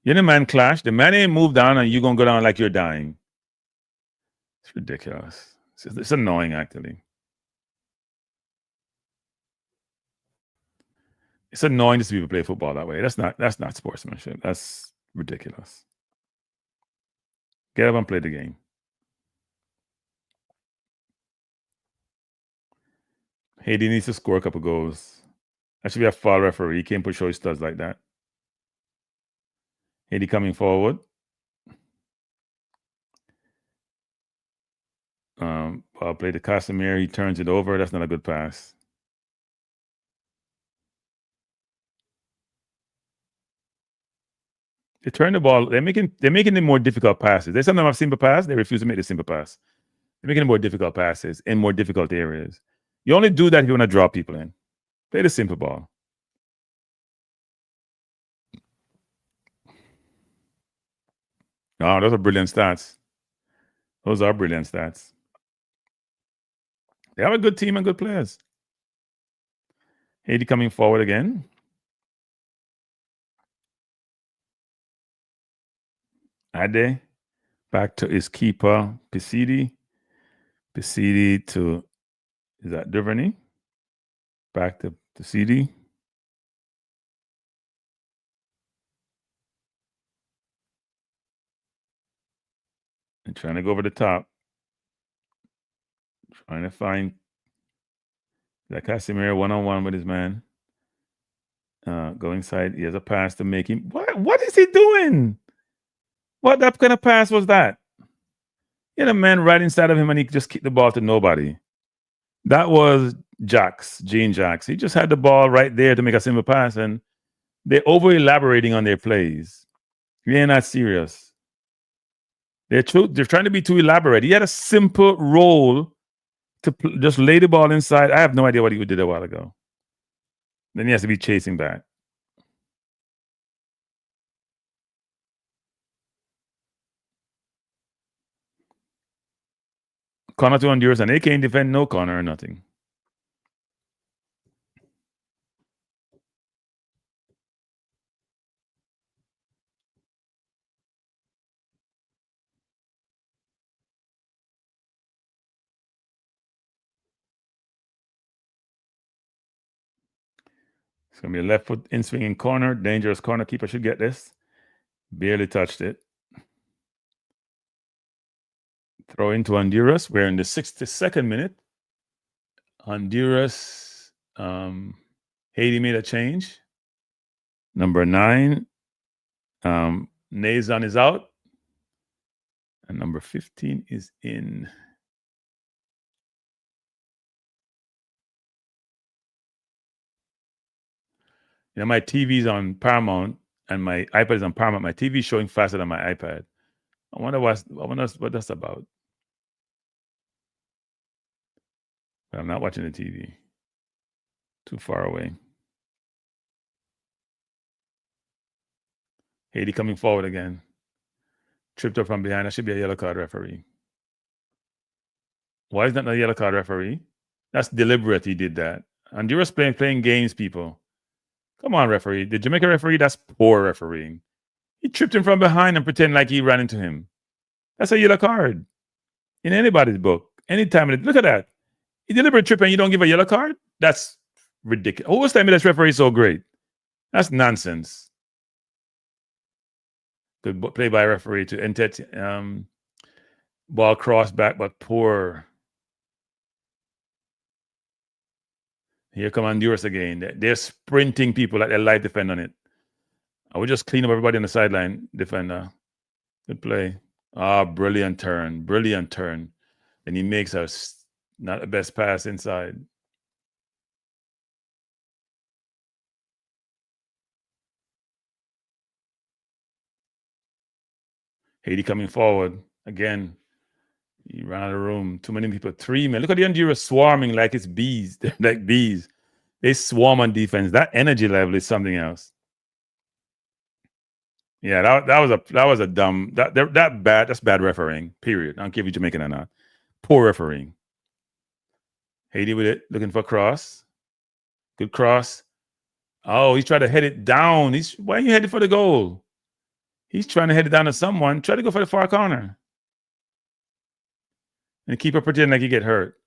You know, man clash. The man ain't moved down and you're going to go down like you're dying. It's ridiculous. It's annoying, actually. It's annoying to see people play football that way. That's not sportsmanship. That's ridiculous. Get up and play the game. Haiti needs to score a couple goals. That should be a foul referee. He can't push his studs like that. Haiti coming forward. I'll play the Casimir. He turns it over. That's not a good pass. They turn the ball. They're making the more difficult passes. There's sometimes I've simple pass. They refuse to make the simple pass. They're making the more difficult passes in more difficult areas. You only do that if you want to draw people in. Play the simple ball. Oh, those are brilliant stats. Those are brilliant stats. They have a good team and good players. Haiti coming forward again. Ade. Back to his keeper, Pisidi. Pisidi to, is that Duvernay? Back to Pisidi. And trying to go over the top. Trying to find that Casimir one-on-one with his man. Go inside. He has a pass to make him. What is he doing? What kind of pass was that? He had a man right inside of him and he just kicked the ball to nobody. That was Gene Jacks. He just had the ball right there to make a simple pass, and they're over-elaborating on their plays. They're not serious. They're trying to be too elaborate. He had a simple roll to just lay the ball inside. I have no idea what he did a while ago. Then he has to be chasing back. Corner to Honduras, and they can't defend no corner or nothing. It's going to be a left foot in swinging corner. Dangerous corner. Keeper should get this. Barely touched it. Throw into Honduras. We're in the 62nd minute. Honduras. Haiti made a change. Number 9. Nazan is out. And number 15 is in. You know, my TV's on Paramount and my iPad is on Paramount. My TV is showing faster than my iPad. I wonder what that's about. But I'm not watching the TV. Too far away. Haiti coming forward again. Tripped up from behind. That should be a yellow card referee. Why is that not a yellow card referee? That's deliberate. He did that. Honduras playing games, people. Come on, referee. The Jamaica referee, that's poor refereeing. He tripped him from behind and pretended like he ran into him. That's a yellow card. In anybody's book. Anytime. Look at that. You deliberate trip and you don't give a yellow card? That's ridiculous. Who was telling me this referee so great? That's nonsense. Good play by referee to Entet. Ball crossed back, but poor. Here come Honduras again. They're sprinting people like they're live defend on it. I would just clean up everybody on the sideline, defender. Good play. Brilliant turn. Brilliant turn. And he makes us not the best pass inside. Haiti coming forward. Again, he ran out of room. Too many people. 3 men. Look at the Honduras swarming like it's bees. They're like bees. They swarm on defense. That energy level is something else. Yeah, that was a dumb that's bad refereeing. Period. I don't care if you're Jamaican or not. Poor refereeing. Haiti with it, looking for cross. Good cross. Oh, he's trying to head it down. Why are you heading for the goal? He's trying to head it down to someone. Try to go for the far corner. And keep her pretending like you get hurt.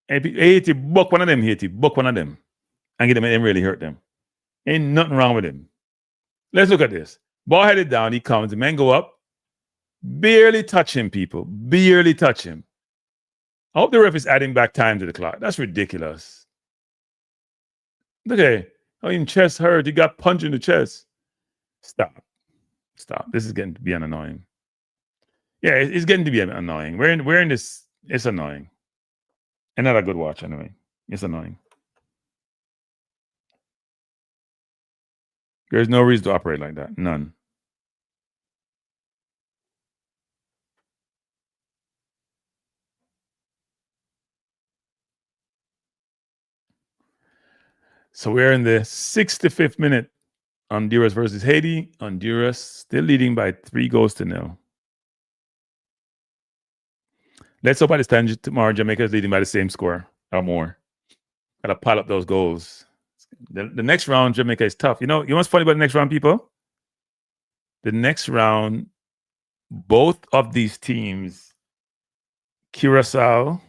Haiti, book one of them, Haiti. Book one of them. And get them and really hurt them. Ain't nothing wrong with him. Let's look at this. Ball headed down. He comes. The men go up. Barely touch him, people. Barely touch him. I hope the ref is adding back time to the clock. That's ridiculous. Look at it. Oh, in chest hurt. He got punched in the chest. Stop. This is getting to be annoying. Yeah, it's getting to be annoying. We're in this. It's annoying. And not a good watch anyway. It's annoying. There's no reason to operate like that. None. So we're in the 65th minute. Honduras versus Haiti. Honduras still leading by 3-0. Let's hope by this time tomorrow Jamaica is leading by the same score or more. Gotta pile up those goals. The next round, Jamaica is tough. You know what's funny about the next round, people? The next round, both of these teams, Curacao.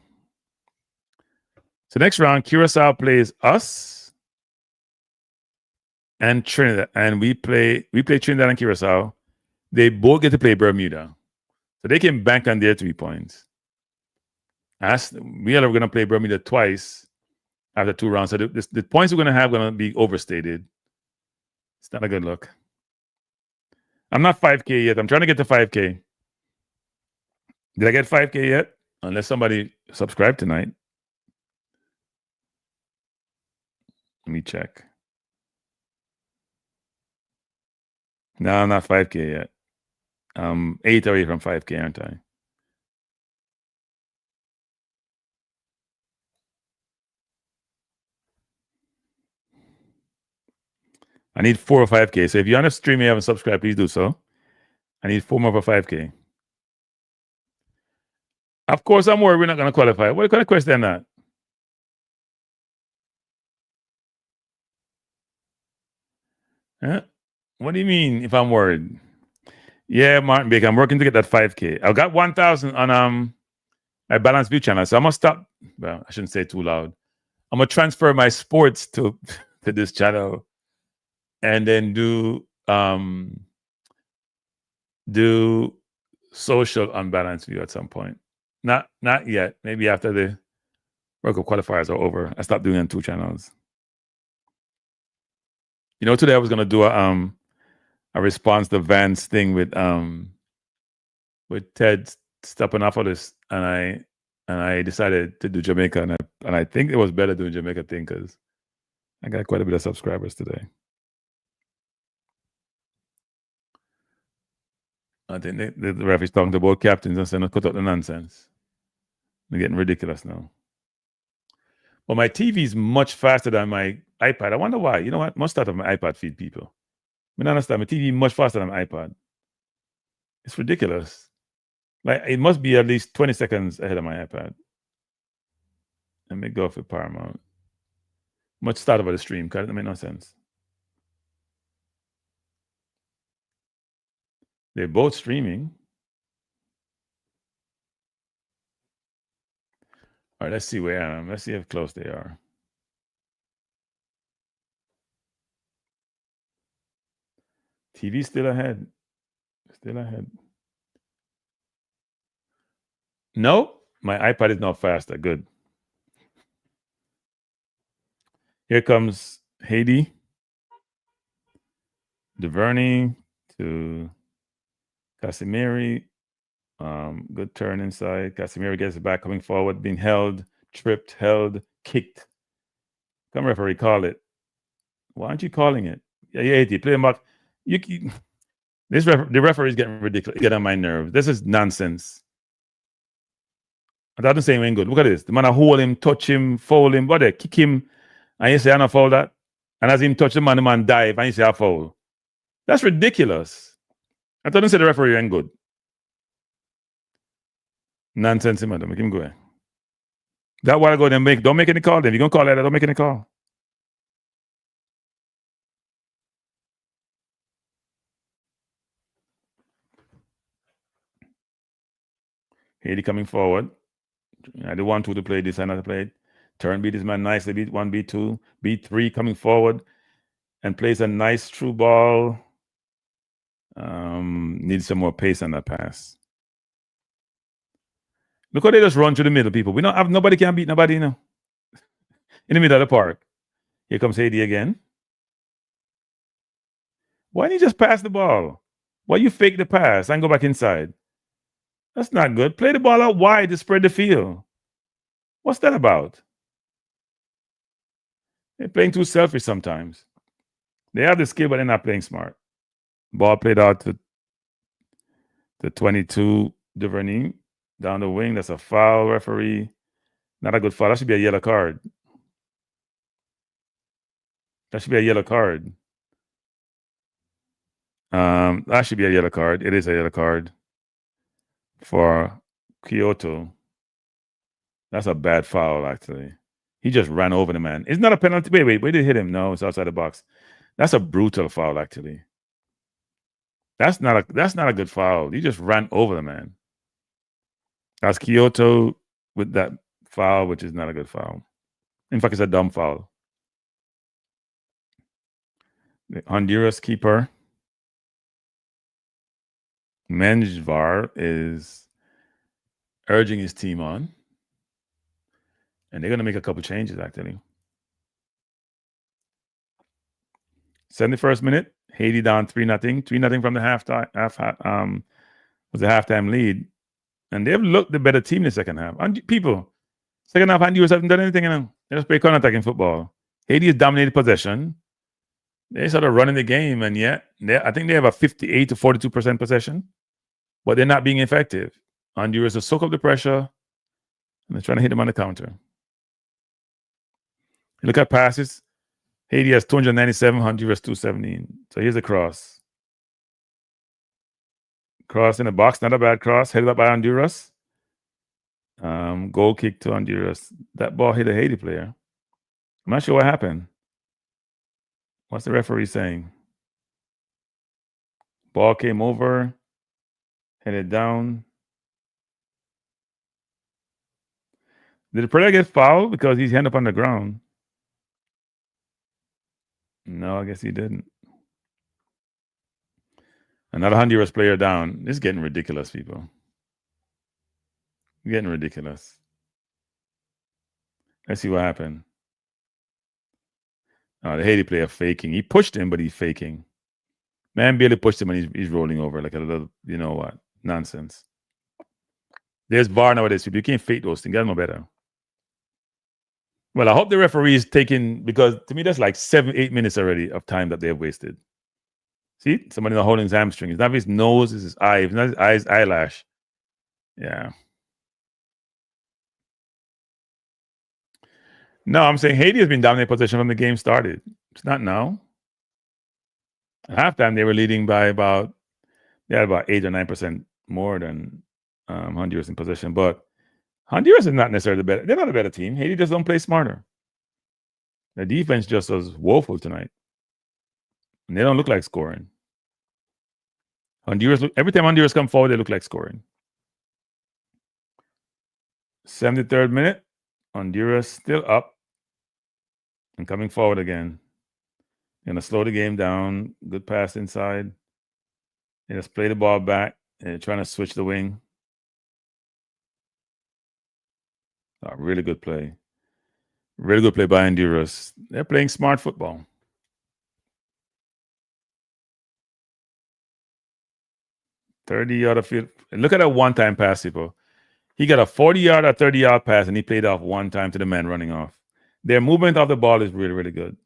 So next round, Curacao plays us and Trinidad, and we play Trinidad and Curacao. They both get to play Bermuda, so they can bank on their 3 points. We are going to play Bermuda twice after 2 rounds. So the points we're going to have are going to be overstated. It's not a good look. I'm not 5K yet. I'm trying to get to 5K. Did I get 5K yet? Unless somebody subscribed tonight. Let me check. No, I'm not 5K yet. I'm 8 away from 5K, aren't I? I need 4 or 5K. So if you're on the stream and you haven't subscribed, please do so. I need 4 more for 5K. Of course, I'm worried we're not going to qualify. What kind of question is that? Huh? What do you mean if I'm worried? Yeah, Martin Baker, I'm working to get that 5K. I've got 1,000 on my Balance View channel, so I'm going to stop. Well, I shouldn't say it too loud. I'm going to transfer my sports to this channel and then do social on Balance View at some point. Not yet. Maybe after the World Cup qualifiers are over. I stopped doing it on 2 channels. Today I was gonna do a response to Van's thing with Ted Stephanopoulos, and I decided to do Jamaica, and I think it was better doing Jamaica thing because I got quite a bit of subscribers today. I think the ref is talking to both captains and saying, cut out the nonsense. They're getting ridiculous now. Well, my TV is much faster than my iPad. I wonder why. You know what? Must start with my iPad feed, people. I don't understand. My TV is much faster than my iPad. It's ridiculous. Like, it must be at least 20 seconds ahead of my iPad. Let me go for Paramount. Much start over the stream, because it make no sense. They're both streaming. All right, let's see where let's see how close they are. TV still ahead. Still ahead. No, my iPad is not faster. Good. Here comes Haiti. Duvernay to Casimiri. Good turn inside. Casimiri gets it back, coming forward, being held, tripped, held, kicked. Come, referee, call it. Why aren't you calling it? Yeah, Haiti, play him back. The referee is getting ridiculous. Get on my nerves. This is nonsense. That's the same ain't good. Look at this. The man hold him, touch him, foul him, what kick him, and you say I not foul that. And as him touch the man dive, and you say I foul. That's ridiculous. I thought him say the referee ain't good. Nonsense, man. Don't make him go ahead. That while ago, don't make any call. Then you're gonna call that, don't make any call. Haiti coming forward. I do want to play this, I not to play it. Turn beat this man nicely, beat 1, beat 2, beat 3, coming forward and plays a nice true ball. Needs some more pace on that pass. Look how they just run through the middle, people. We don't have nobody can beat nobody, in the middle of the park. Here comes Haiti again. Why didn't you just pass the ball? Why you fake the pass and go back inside? That's not good. Play the ball out wide to spread the field. What's that about? They're playing too selfish sometimes. They have the skill, but they're not playing smart. Ball played out to 22, Duvernay. Down the wing, that's a foul, referee. Not a good foul. That should be a yellow card. That should be a yellow card. That should be a yellow card. It is a yellow card for Kyoto. That's a bad foul, actually. He just ran over the man. It's not a penalty. Wait, where did he hit him? No, it's outside the box. That's a brutal foul, actually. That's not a good foul. He just ran over the man. That's Kyoto with that foul, which is not a good foul. In fact, it's a dumb foul. The Honduras keeper, Menjvar, is urging his team on. And they're going to make a couple changes, actually. 71st minute, Haiti down 3-0. 3-0 from the halftime. Was a halftime lead. And they've looked the better team in the second half. And people, second half, Honduras haven't done anything. They just play counter-attacking football. Haiti has dominated possession. They started running the game, and yet I think they have a 58 to 42% possession, but they're not being effective. Honduras will soak up the pressure, and they're trying to hit them on the counter. You look at passes. Haiti has 297, Honduras 217. So here's a cross. Cross in the box, not a bad cross, headed up by Honduras. Goal kick to Honduras. That ball hit a Haiti player. I'm not sure what happened. What's the referee saying? Ball came over, headed down. Did the player get fouled because he's hand up on the ground? No, I guess he didn't. Another Honduras player down. This is getting ridiculous, people. Getting ridiculous. Let's see what happened. Oh, the Haiti player faking. He pushed him, but he's faking. Man barely pushed him, and he's rolling over like a little, you know what? Nonsense. There's VAR nowadays, people. You can't fake those things. Get no better. Well, I hope the referee is taking, because to me, that's like 7-8 minutes already of time that they have wasted. See, somebody not holding his hamstring. It's not his nose, it's his eye. It's not his eyes, eyelash. Yeah. No, I'm saying Haiti has been dominating possession from the game started. It's not now. At halftime, they were leading by about 8 or 9% more than Honduras in possession. But Honduras is not necessarily better. They're not a better team. Haiti just don't play smarter. The defense just was woeful tonight. And they don't look like scoring. Every time Honduras come forward, they look like scoring. 73rd minute, Honduras still up and coming forward again. Going to slow the game down. Good pass inside. They just play the ball back. And trying to switch the wing. Really good play. Really good play by Honduras. They're playing smart football. .30-yard of field. Look at that one-time pass, people. He got a 40-yard or 30-yard pass, and he played off one time to the man running off. Their movement of the ball is really, really good.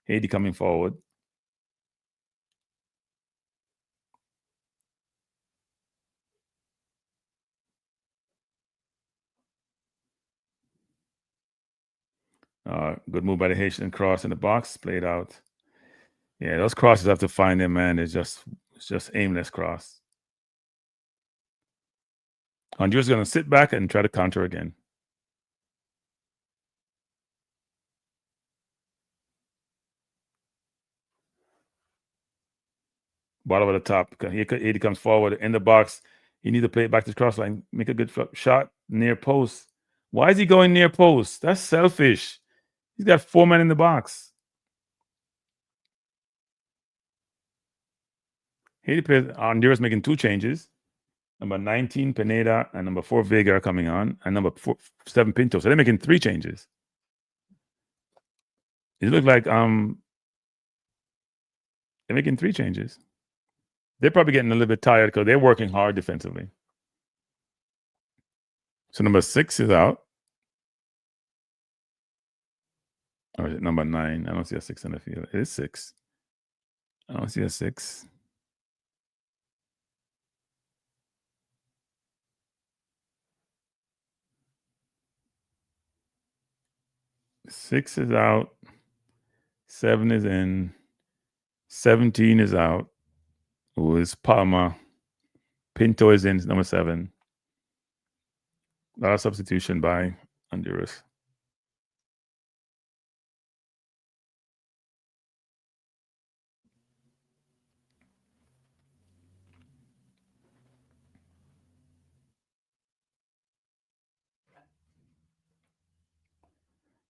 Haiti coming forward. Good move by the Haitian cross in the box. Played out. Yeah, those crosses have to find them, man. It's just aimless cross. Honduras is going to sit back and try to counter again. Ball over the top. Haiti comes forward in the box. You need to play it back to the cross line. Make a good shot near post. Why is he going near post? That's selfish. He's got 4 men in the box. Haiti plays. Honduras making 2 changes. Number 19, Pineda, and number 4, Vega are coming on, and number 7, Pinto. So they're making 3 changes. It looks like they're making 3 changes. They're probably getting a little bit tired because they're working hard defensively. So number 6 is out. Or is it number 9? I don't see a 6 on the field. It is 6. I don't see a 6. Six is out. 7 is in. 17 is out. Who is Palma? Pinto is in, number 7. A lot of substitution by Honduras.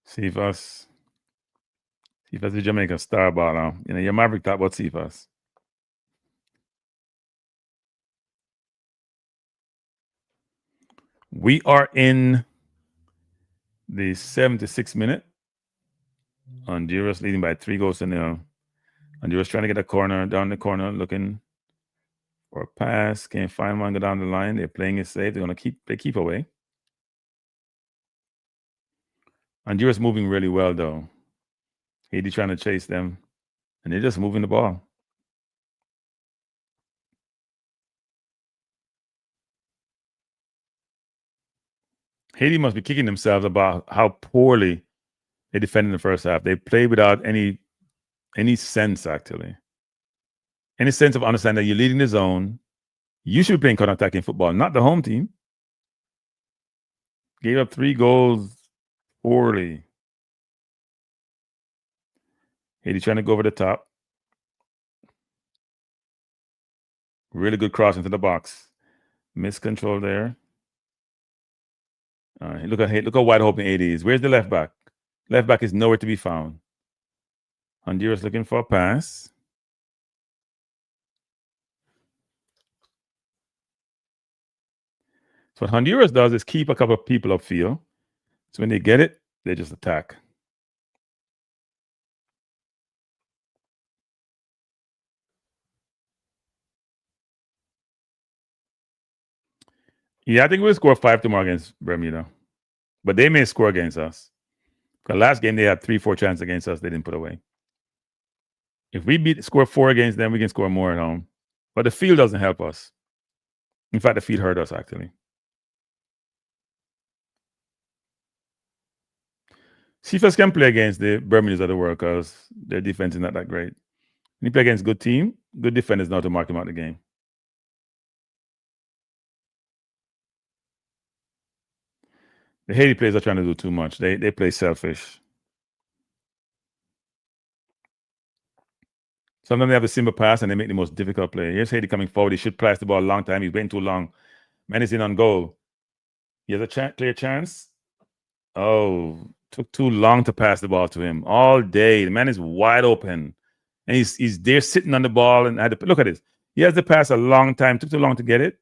Cephas. Cephas is Jamaica star baller. You know, your Maverick talk about Cephas. We are in the 76th minute. Honduras leading by 3 goals to 0. Honduras trying to get a corner, down the corner, looking for a pass. Can't find one, go down the line. They're playing it safe. They're going to keep away. Honduras moving really well, though. Haiti trying to chase them, and they're just moving the ball. Haiti must be kicking themselves about how poorly they defended in the first half. They played without any sense, actually. Any sense of understanding that you're leading the zone. You should be playing counter-attacking football, not the home team. Gave up 3 goals poorly. Haiti trying to go over the top. Really good cross into the box. Miscontrol there. Look how wide open Haiti is. Where's the left back? Left back is nowhere to be found. Honduras looking for a pass. So what Honduras does is keep a couple of people upfield. So when they get it, they just attack. Yeah, I think we'll score 5 tomorrow against Bermuda. But they may score against us. The last game, they had 3-4 chances against us. They didn't put away. If we score 4 against them, we can score more at home. But the field doesn't help us. In fact, the field hurt us, actually. Cephas can play against the Bermudas of the world because their defense is not that great. When you play against a good team, good defenders know to mark him out the game. The Haiti players are trying to do too much. They play selfish. Sometimes they have a simple pass and they make the most difficult play. Here's Haiti coming forward. He should pass the ball a long time. He's waiting too long. Man is in on goal. He has a clear chance. Oh, took too long to pass the ball to him. All day. The man is wide open. And he's there sitting on the ball and had to look at this. He has to pass a long time. Took too long to get it.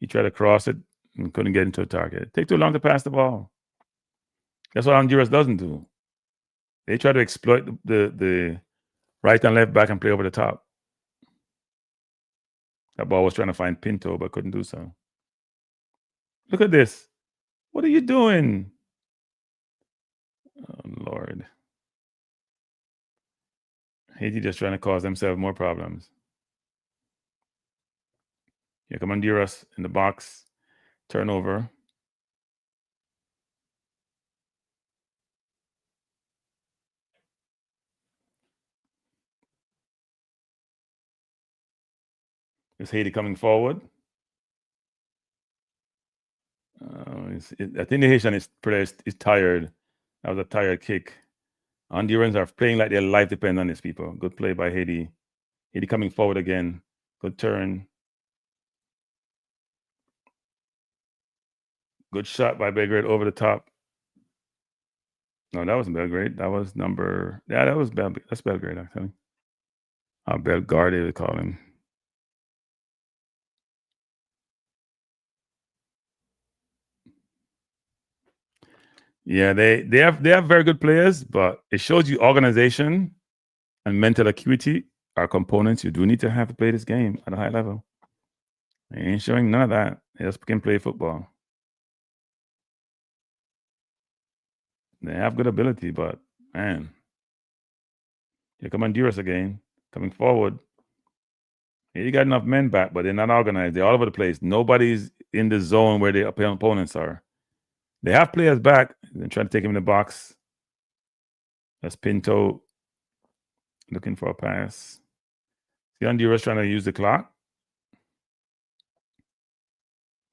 He tried to cross it and couldn't get into a target. Take too long to pass the ball. That's what Honduras doesn't do. They try to exploit the right and left back and play over the top. That ball was trying to find Pinto, but couldn't do so. Look at this. What are you doing? Oh, Lord. Haiti just trying to cause themselves more problems. Here come Honduras in the box. Turnover. Is Haiti coming forward? I think the Haitian is tired. That was a tired kick. Hondurans are playing like their life depends on these people. Good play by Haiti. Haiti coming forward again. Good turn. Good shot by Belgrade over the top. No, that wasn't Belgrade. That was that was Belgrade. That's Belgrade, actually. Belgrade, we call him. Yeah, they have very good players, but it shows you organization and mental acuity are components you do need to have to play this game at a high level. They ain't showing none of that. They just can play football. They have good ability, but man, here come Honduras again, coming forward. You got enough men back, but they're not organized. They're all over the place. Nobody's in the zone where the opponents are. They have players back. They're trying to take him in the box. That's Pinto looking for a pass. See Honduras trying to use the clock.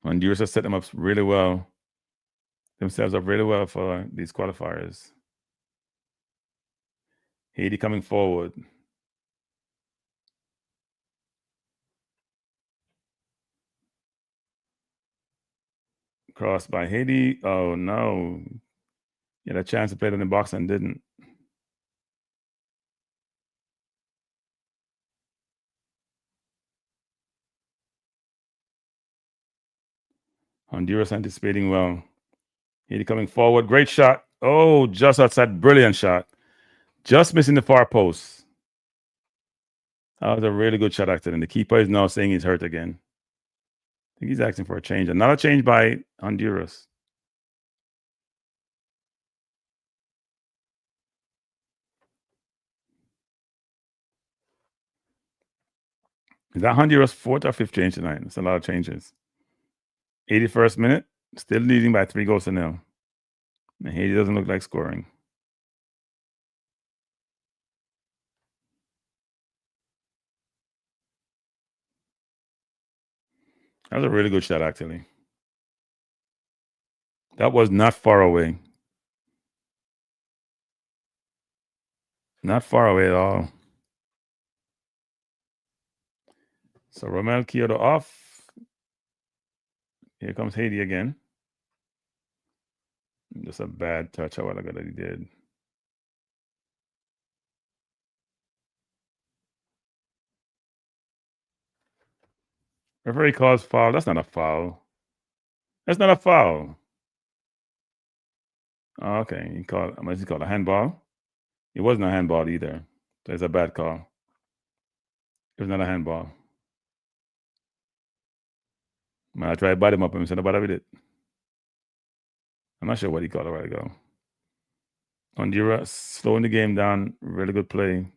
Honduras has set them up really well. Themselves up really well for these qualifiers. Haiti coming forward. Crossed by Haiti. Oh no. He had a chance to play it in the box and didn't. Honduras anticipating well. Haiti coming forward. Great shot. Oh, just outside. Brilliant shot. Just missing the far post. That was a really good shot, actually. And the keeper is now saying he's hurt again. I think he's asking for a change. Another change by Honduras. Is that Honduras' fourth or fifth change tonight? It's a lot of changes. 81st minute. Still leading by 3-0. And Haiti doesn't look like scoring. That was a really good shot, actually. That was not far away. Not far away at all. So Romel Kyoto off. Here comes Haiti again. Just a bad touch. How I got that he did. Referee calls foul. That's not a foul. That's not a foul. Oh, okay. He called a handball? It wasn't a handball either. So it's a bad call. It was not a handball. I tried to bite him up and said nobody with it. I'm not sure what he called a while ago. Honduras slowing the game down. Really good play.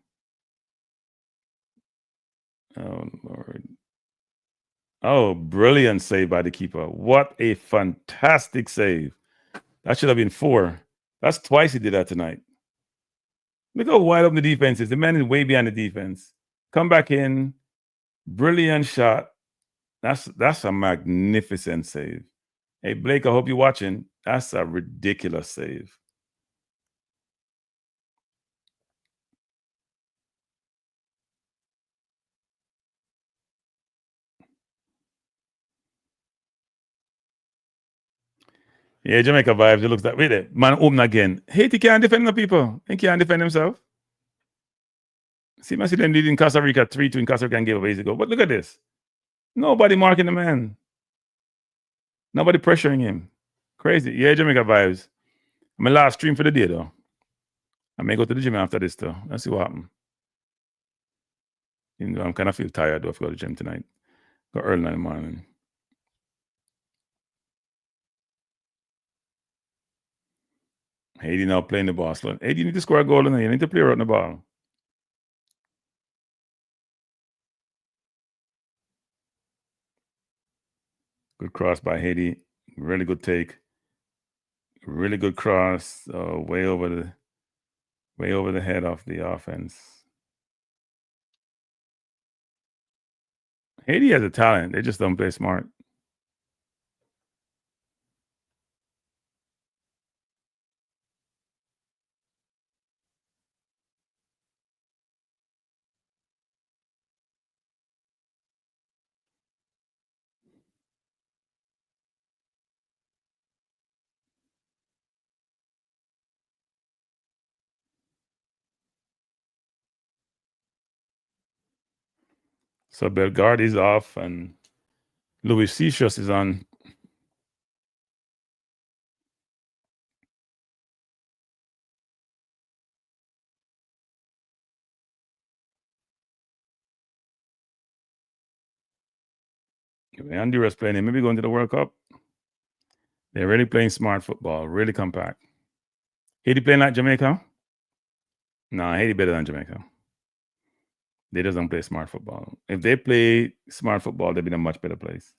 Oh, Lord. Oh, brilliant save by the keeper. What a fantastic save. That should have been 4. That's twice he did that tonight. Look how wide open the defense is. The man is way behind the defense. Come back in. Brilliant shot. That's a magnificent save. Hey, Blake, I hope you're watching. That's a ridiculous save. Yeah, Jamaica vibes. It looks that way there. Man, open again. Haiti can't defend the people. He can't defend himself. See, I see them leading Costa Rica 3-2 in Costa Rica and gave a ways ago. But look at this. Nobody marking the man. Nobody pressuring him. Crazy. Yeah, Jamaica vibes. My last stream for the day, though. I may go to the gym after this, though. Let's see what happens. You know, I'm kind of feel tired, though, if I go to the gym tonight. Go early in the morning. Haiti now playing the ball. So, Haiti, you need to score a goal in there. You need to play around the ball. Good cross by Haiti. Really good take. Really good cross. Way over the head of the offense. Haiti has a talent. They just don't play smart. So Bellegarde is off and Louis Sicios is on. Honduras playing. They maybe going to the World Cup. They're really playing smart football, really compact. Haiti playing like Jamaica? Nah, Haiti better than Jamaica. They just don't play smart football. If they play smart football, they'd be in a much better place.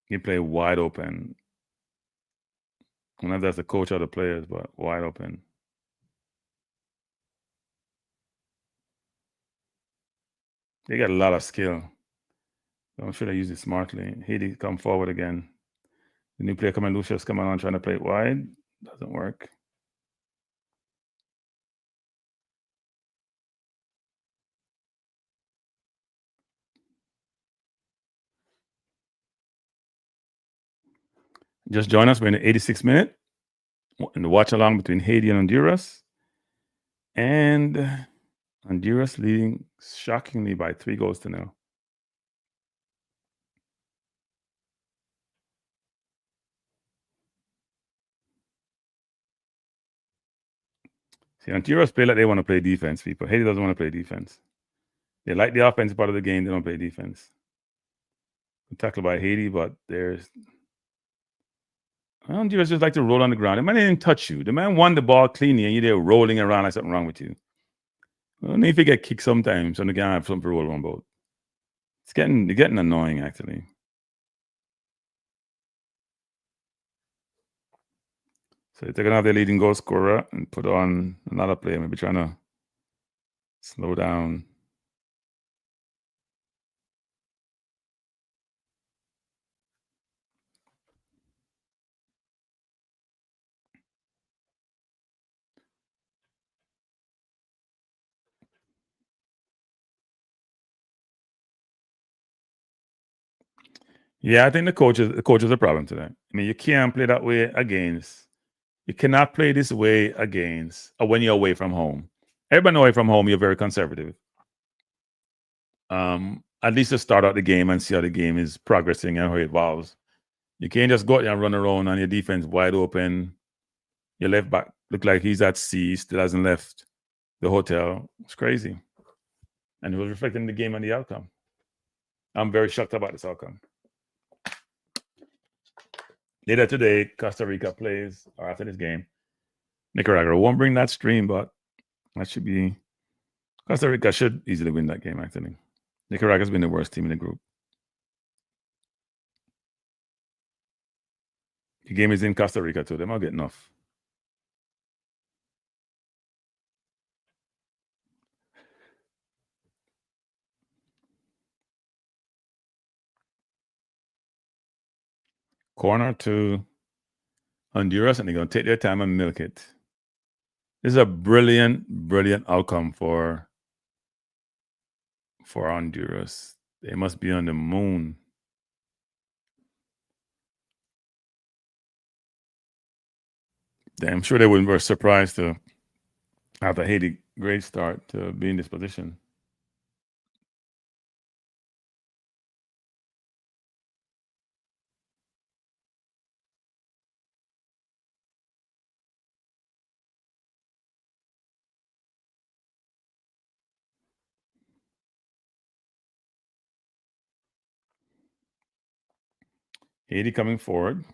You play wide open. I don't know if that's the coach or the players, but wide open. They got a lot of skill. I'm sure they use it smartly. Haiti come forward again. The new player coming, Lucius coming on trying to play it wide. Doesn't work. Just join us. We're in the 86th minute in the watch along between Haiti and Honduras. And Honduras leading shockingly by 3-0. See, Honduras play like they want to play defense, people. Haiti doesn't want to play defense. They like the offensive part of the game. They don't play defense. Tackled by Haiti, but there's... Honduras just like to roll on the ground. The man didn't touch you. The man won the ball cleanly, and you're there rolling around like something wrong with you. Well, if you get kicked sometimes, and the guy have something to roll on both. It's getting annoying, actually. So they're taking out their leading goal scorer and put on another player, maybe trying to slow down. Yeah, I think the coach is a problem today. I mean, you can't play that way against. You cannot play this way against when you're away from home. Everybody away from home, you're very conservative. At least to start out the game and see how the game is progressing and how it evolves. You can't just go out there and run around on your defense wide open. Your left back look like he's at sea, still hasn't left the hotel. It's crazy. And it was reflecting the game and the outcome. I'm very shocked about this outcome. Later today, Costa Rica plays, or after this game, Nicaragua won't bring that stream, but that should be... Costa Rica should easily win that game, actually. Nicaragua's been the worst team in the group. The game is in Costa Rica, too. They might get enough. Corner to Honduras, and they're going to take their time and milk it. This is a brilliant, brilliant outcome for Honduras. They must be on the moon. I'm sure they were surprised to have a Haiti great start to be in this position. Haiti coming forward.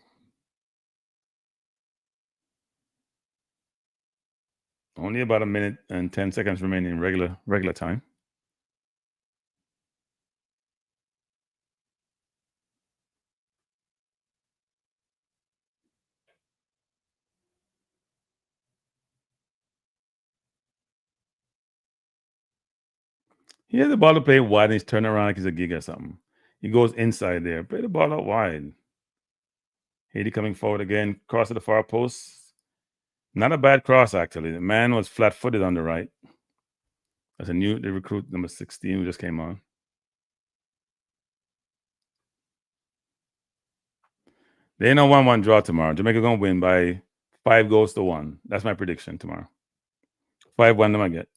Only about a minute and 10 seconds remaining in regular time. He has the ball to play wide and he's turning around like he's a gig or something. He goes inside there. Play the ball out wide. Haiti coming forward again. Cross to the far post. Not a bad cross, actually. The man was flat-footed on the right. That's the recruit number 16 who just came on. They ain't no 1-1 draw tomorrow. Jamaica going to win by 5-1. That's my prediction tomorrow. 5-1 them I get.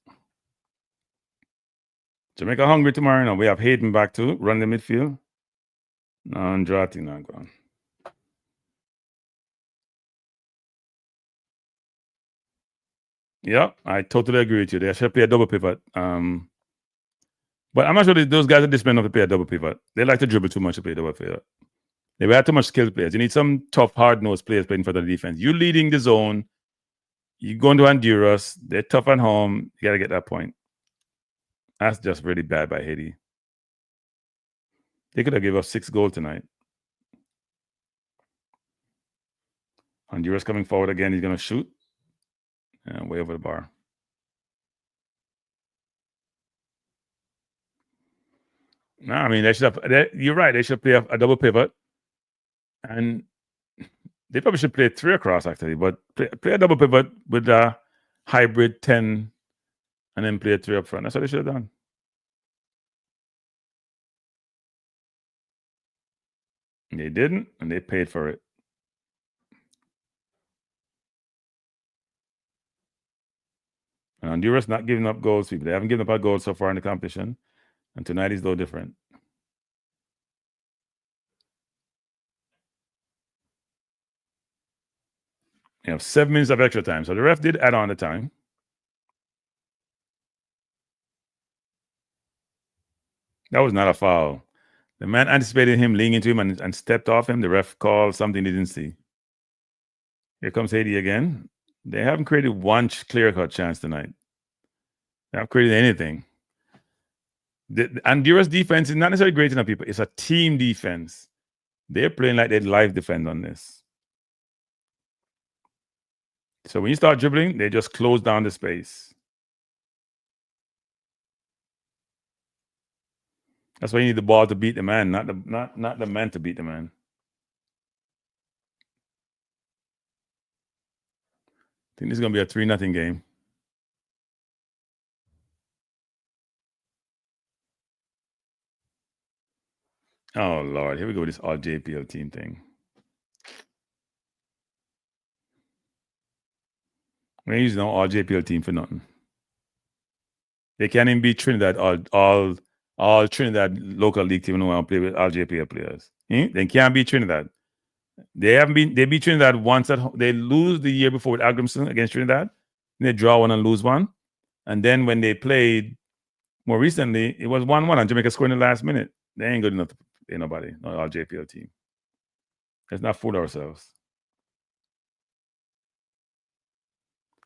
Jamaica hungry tomorrow. Now we have Hayden back too, run the midfield. No, draw thing not gone. Yeah, I totally agree with you. They should play a double pivot. But I'm not sure those guys are disciplined enough to play a double pivot. They like to dribble too much to play a double pivot. They have too much skilled players. You need some tough, hard-nosed players playing for the defense. You leading the zone. You going to Honduras. They're tough at home. You got to get that point. That's just really bad by Haiti. They could have given up 6 goals tonight. Honduras coming forward again. He's going to shoot. And way over the bar. No, I mean, you're right. They should play a double pivot. And they probably should play 3 across, actually. But play a double pivot with a hybrid 10 and then play a 3 up front. That's what they should have done. They didn't, and they paid for it. And Honduras not giving up goals, people. They haven't given up a goal so far in the competition. And tonight is no different. You have 7 minutes of extra time. So the ref did add on the time. That was not a foul. The man anticipated him, leaning into him and stepped off him. The ref called something he didn't see. Here comes Haiti again. They haven't created one clear-cut chance tonight. They haven't created anything. The Honduras defense is not necessarily great enough, people. It's a team defense. They're playing like they live defend on this. So when you start dribbling, they just close down the space. That's why you need the ball to beat the man, not the man to beat the man. I think this is going to be a 3-0 game. Oh, Lord. Here we go with this all JPL team thing. We ain't using no all JPL team for nothing. They can't even beat Trinidad, all Trinidad local league team who want to play with all JPL players. They can't beat Trinidad. They beat Trinidad once at home. They lose the year before with Agrimson against Trinidad. They draw one and lose one. And then when they played more recently, it was 1-1 and Jamaica scored in the last minute. They ain't good enough to play nobody, not our JPL team. Let's not fool ourselves.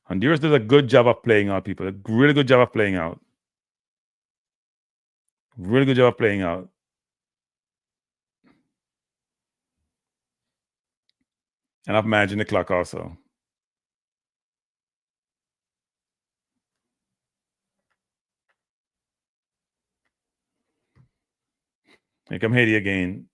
Honduras does a good job of playing out, people. A really good job of playing out. Really good job of playing out. And I've managed the clock also. Here come Haiti again.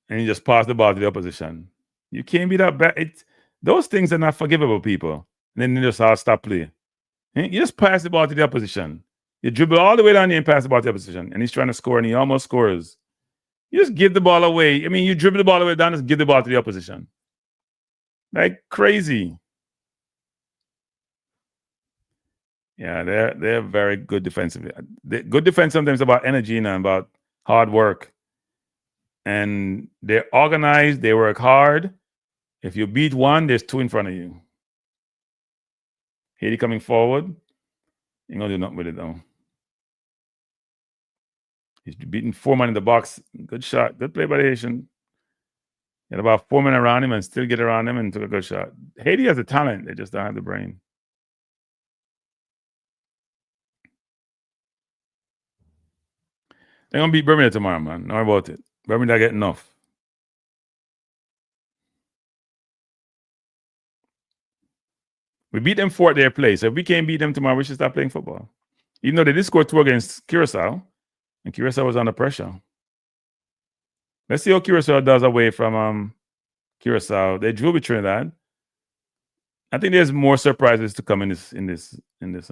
And you just pass the ball to the opposition. You can't be that bad. Those things are not forgivable, people. And then they just all stop play. You just pass the ball to the opposition. You dribble all the way down there and pass the ball to the opposition. And he's trying to score and he almost scores. You just give the ball away. I mean, you dribble the ball away down, just give the ball to the opposition. like crazy. Yeah, they're very good defensively. Good defense sometimes about energy and about hard work. And they're organized, they work hard. If you beat one, there's two in front of you. Haiti coming forward. Ain't gonna do nothing with it though. He's beating 4 men in the box. Good shot. Good play by the Haitian. Had about 4 men around him and still get around him and took a good shot. Haiti has the talent. They just don't have the brain. They're going to beat Birmingham tomorrow, man. Don't worry about it. Birmingham get enough. We beat them 4 at their place. So if we can't beat them tomorrow, we should start playing football. Even though they did score 2 against Curacao, and Curacao was under pressure. Let's see how Curacao does away from Curacao. They drew with Trinidad. I think there's more surprises to come in this. There's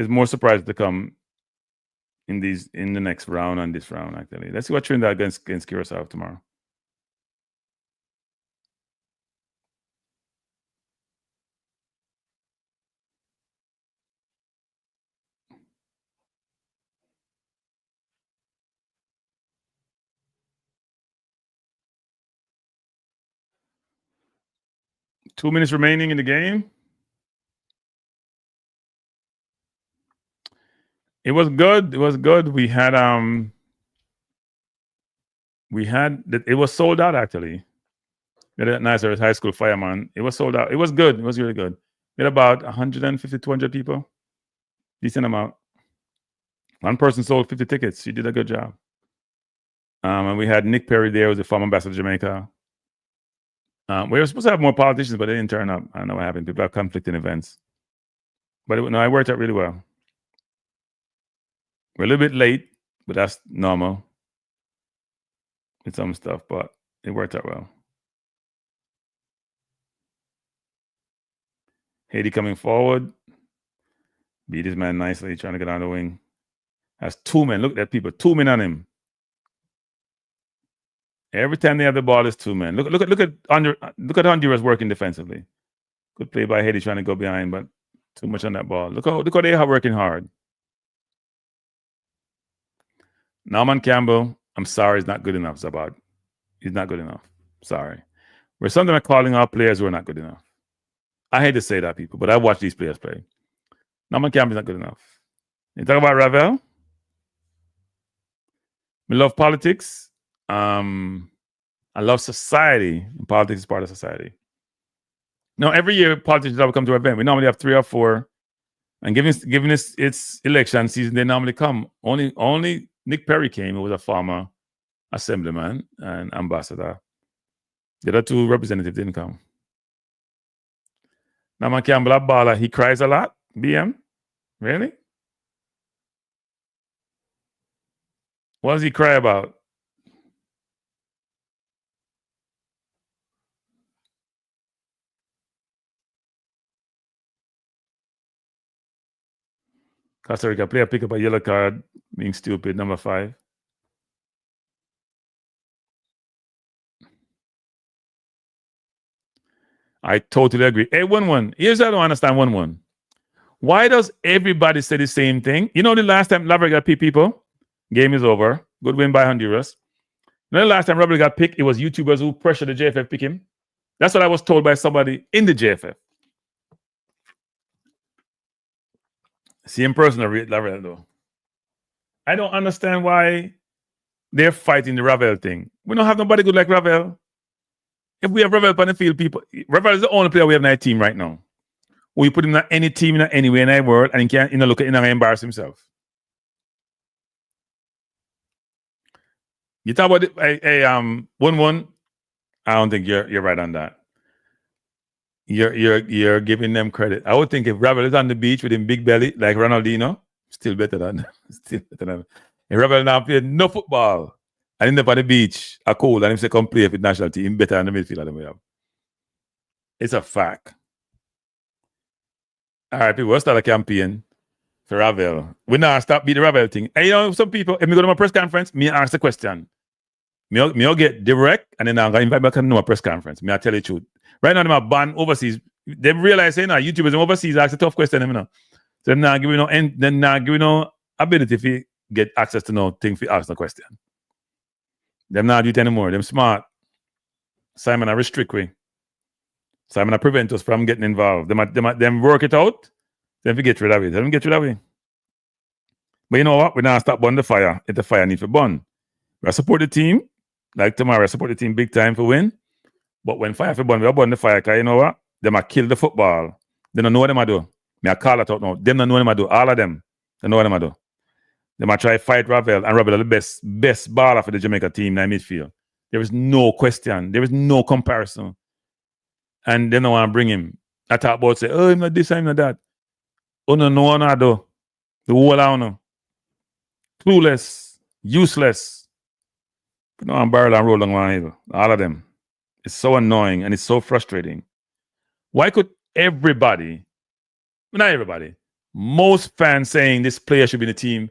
more surprises to come in the next round and this round. Actually, let's see what Trinidad against Curacao tomorrow. Two minutes remaining in the game. It was good. It was good. It was sold out actually. We had a nice high school fireman. It was sold out. It was good. It was really good. We had about 150, 200 people. Decent amount. One person sold 50 tickets. She did a good job. And we had Nick Perry there, who was the former ambassador to Jamaica. We were supposed to have more politicians, but they didn't turn up. I don't know what happened. People have conflicting events. But it worked out really well. We're a little bit late, but that's normal with some stuff, but it worked out well. Haiti coming forward. Beat his man nicely, trying to get on the wing. Has 2 men. Look at that, people. 2 men on him. Every time they have the ball, it's 2 men. Look at Honduras working defensively. Good play by Haiti trying to go behind, but too much on that ball. Look how they are working hard. Norman Campbell, I'm sorry, is not good enough, Zabad. He's not good enough. Sorry. We're sometimes calling our players who are not good enough. I hate to say that, people, but I watch these players play. Norman Campbell is not good enough. You talk about Ravel? We love politics. I love society. Politics is part of society. Now, every year, politicians will come to our event. We normally have 3 or 4. And given it's election season, they normally come. Only Nick Perry came, who was a former assemblyman and ambassador. The other 2 representatives didn't come. Now, my Campbell Abala, he cries a lot. BM? Really? What does he cry about? Costa Rica player pick up a yellow card, being stupid, number 5. I totally agree. Hey, 1-1. Here's what I don't understand 1-1. Why does everybody say the same thing? You know, the last time Laverne got picked, people, game is over. Good win by Honduras. You know, the last time Robert got picked, it was YouTubers who pressured the JFF pick him. That's what I was told by somebody in the JFF. See him personally, Lavelle, though. I don't understand why they're fighting the Ravel thing. We don't have nobody good like Ravel. If we have Ravel on the field, people, Ravel is the only player we have in our team right now. We put him in any team anywhere in the world, and he can't, look at him and embarrass himself. You talk about 1-1. I don't think you're right on that. You're giving them credit. I would think if Ravel is on the beach with him big belly like Ronaldinho, still better than. If Ravel now played no football and end up on the beach, a cold, and him say come play with national team, better than the midfielder than we have. It's a fact. All right, people, we'll start a campaign for Ravel. We now stop beat the Ravel thing. And you know, some people, if we go to my press conference, me ask the question. Me get direct, and then I'm gonna invite back to a press conference. Me I tell you the truth. Right now, them ban overseas. They realize saying YouTubers overseas ask a tough question, you know. So them not giving no ability to get access to no thing for ask the question. Them not do it anymore. Them smart. Simon I restrict we. Simon I prevent us from getting involved. Them work it out. Then we get rid of it. Them get rid of it. But you know what? We now stop burn the fire. If the fire need to burn. We support the team. Like tomorrow, I support the team big time for win. But when fire for burn, we burn the fire. Because you know what? Them a kill the football. They don't know what them I do. Me I call it out now. Them don't know what them I do. All of them. They know what them I do. They might try fight Ravel, and Ravel are the best baller for the Jamaica team in midfield. There is no question. There is no comparison. And they don't want to bring him. I talk about say, oh, I'm not this, I'm not that. Oh no, no one I do. The whole I know. Clueless, useless. But no, I'm barrel and roll on one hill. All of them. It's so annoying and it's so frustrating. Why could everybody, not everybody, most fans saying this player should be in the team,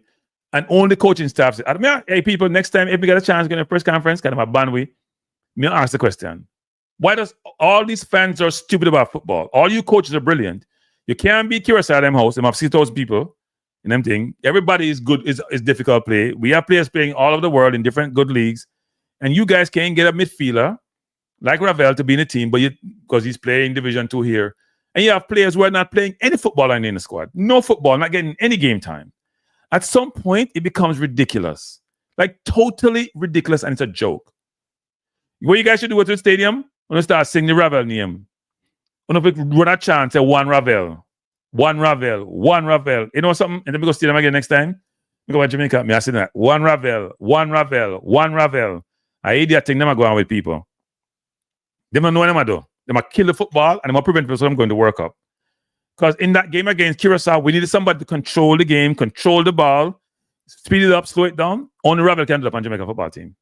and only coaching staff say, hey people, next time if we get a chance to get a press conference, kind of a bandwidth, me ask the question. Why does all these fans are stupid about football? All you coaches are brilliant. You can't be curious at them house, them have 6,000 people and them thing. Everybody is good, is difficult play. We have players playing all over the world in different good leagues. And you guys can't get a midfielder like Ravel to be in the team, but because he's playing Division 2 here. And you have players who are not playing any football in the squad. No football, not getting any game time. At some point, it becomes ridiculous. Like totally ridiculous, and it's a joke. What you guys should do at the stadium, when you start singing the Ravel name. When you run a chant, say one Ravel. One Ravel. One Ravel. You know something? And then we go stadium again next time. We go to Jamaica. I say that. One Ravel. One Ravel. One Ravel. I idiot thing them go on with people. They don't know what they do. They might kill the football and they might prevent people from going to World Cup. Because in that game against Curacao, we needed somebody to control the game, control the ball, speed it up, slow it down. Only Ravel can do that on Jamaica football team.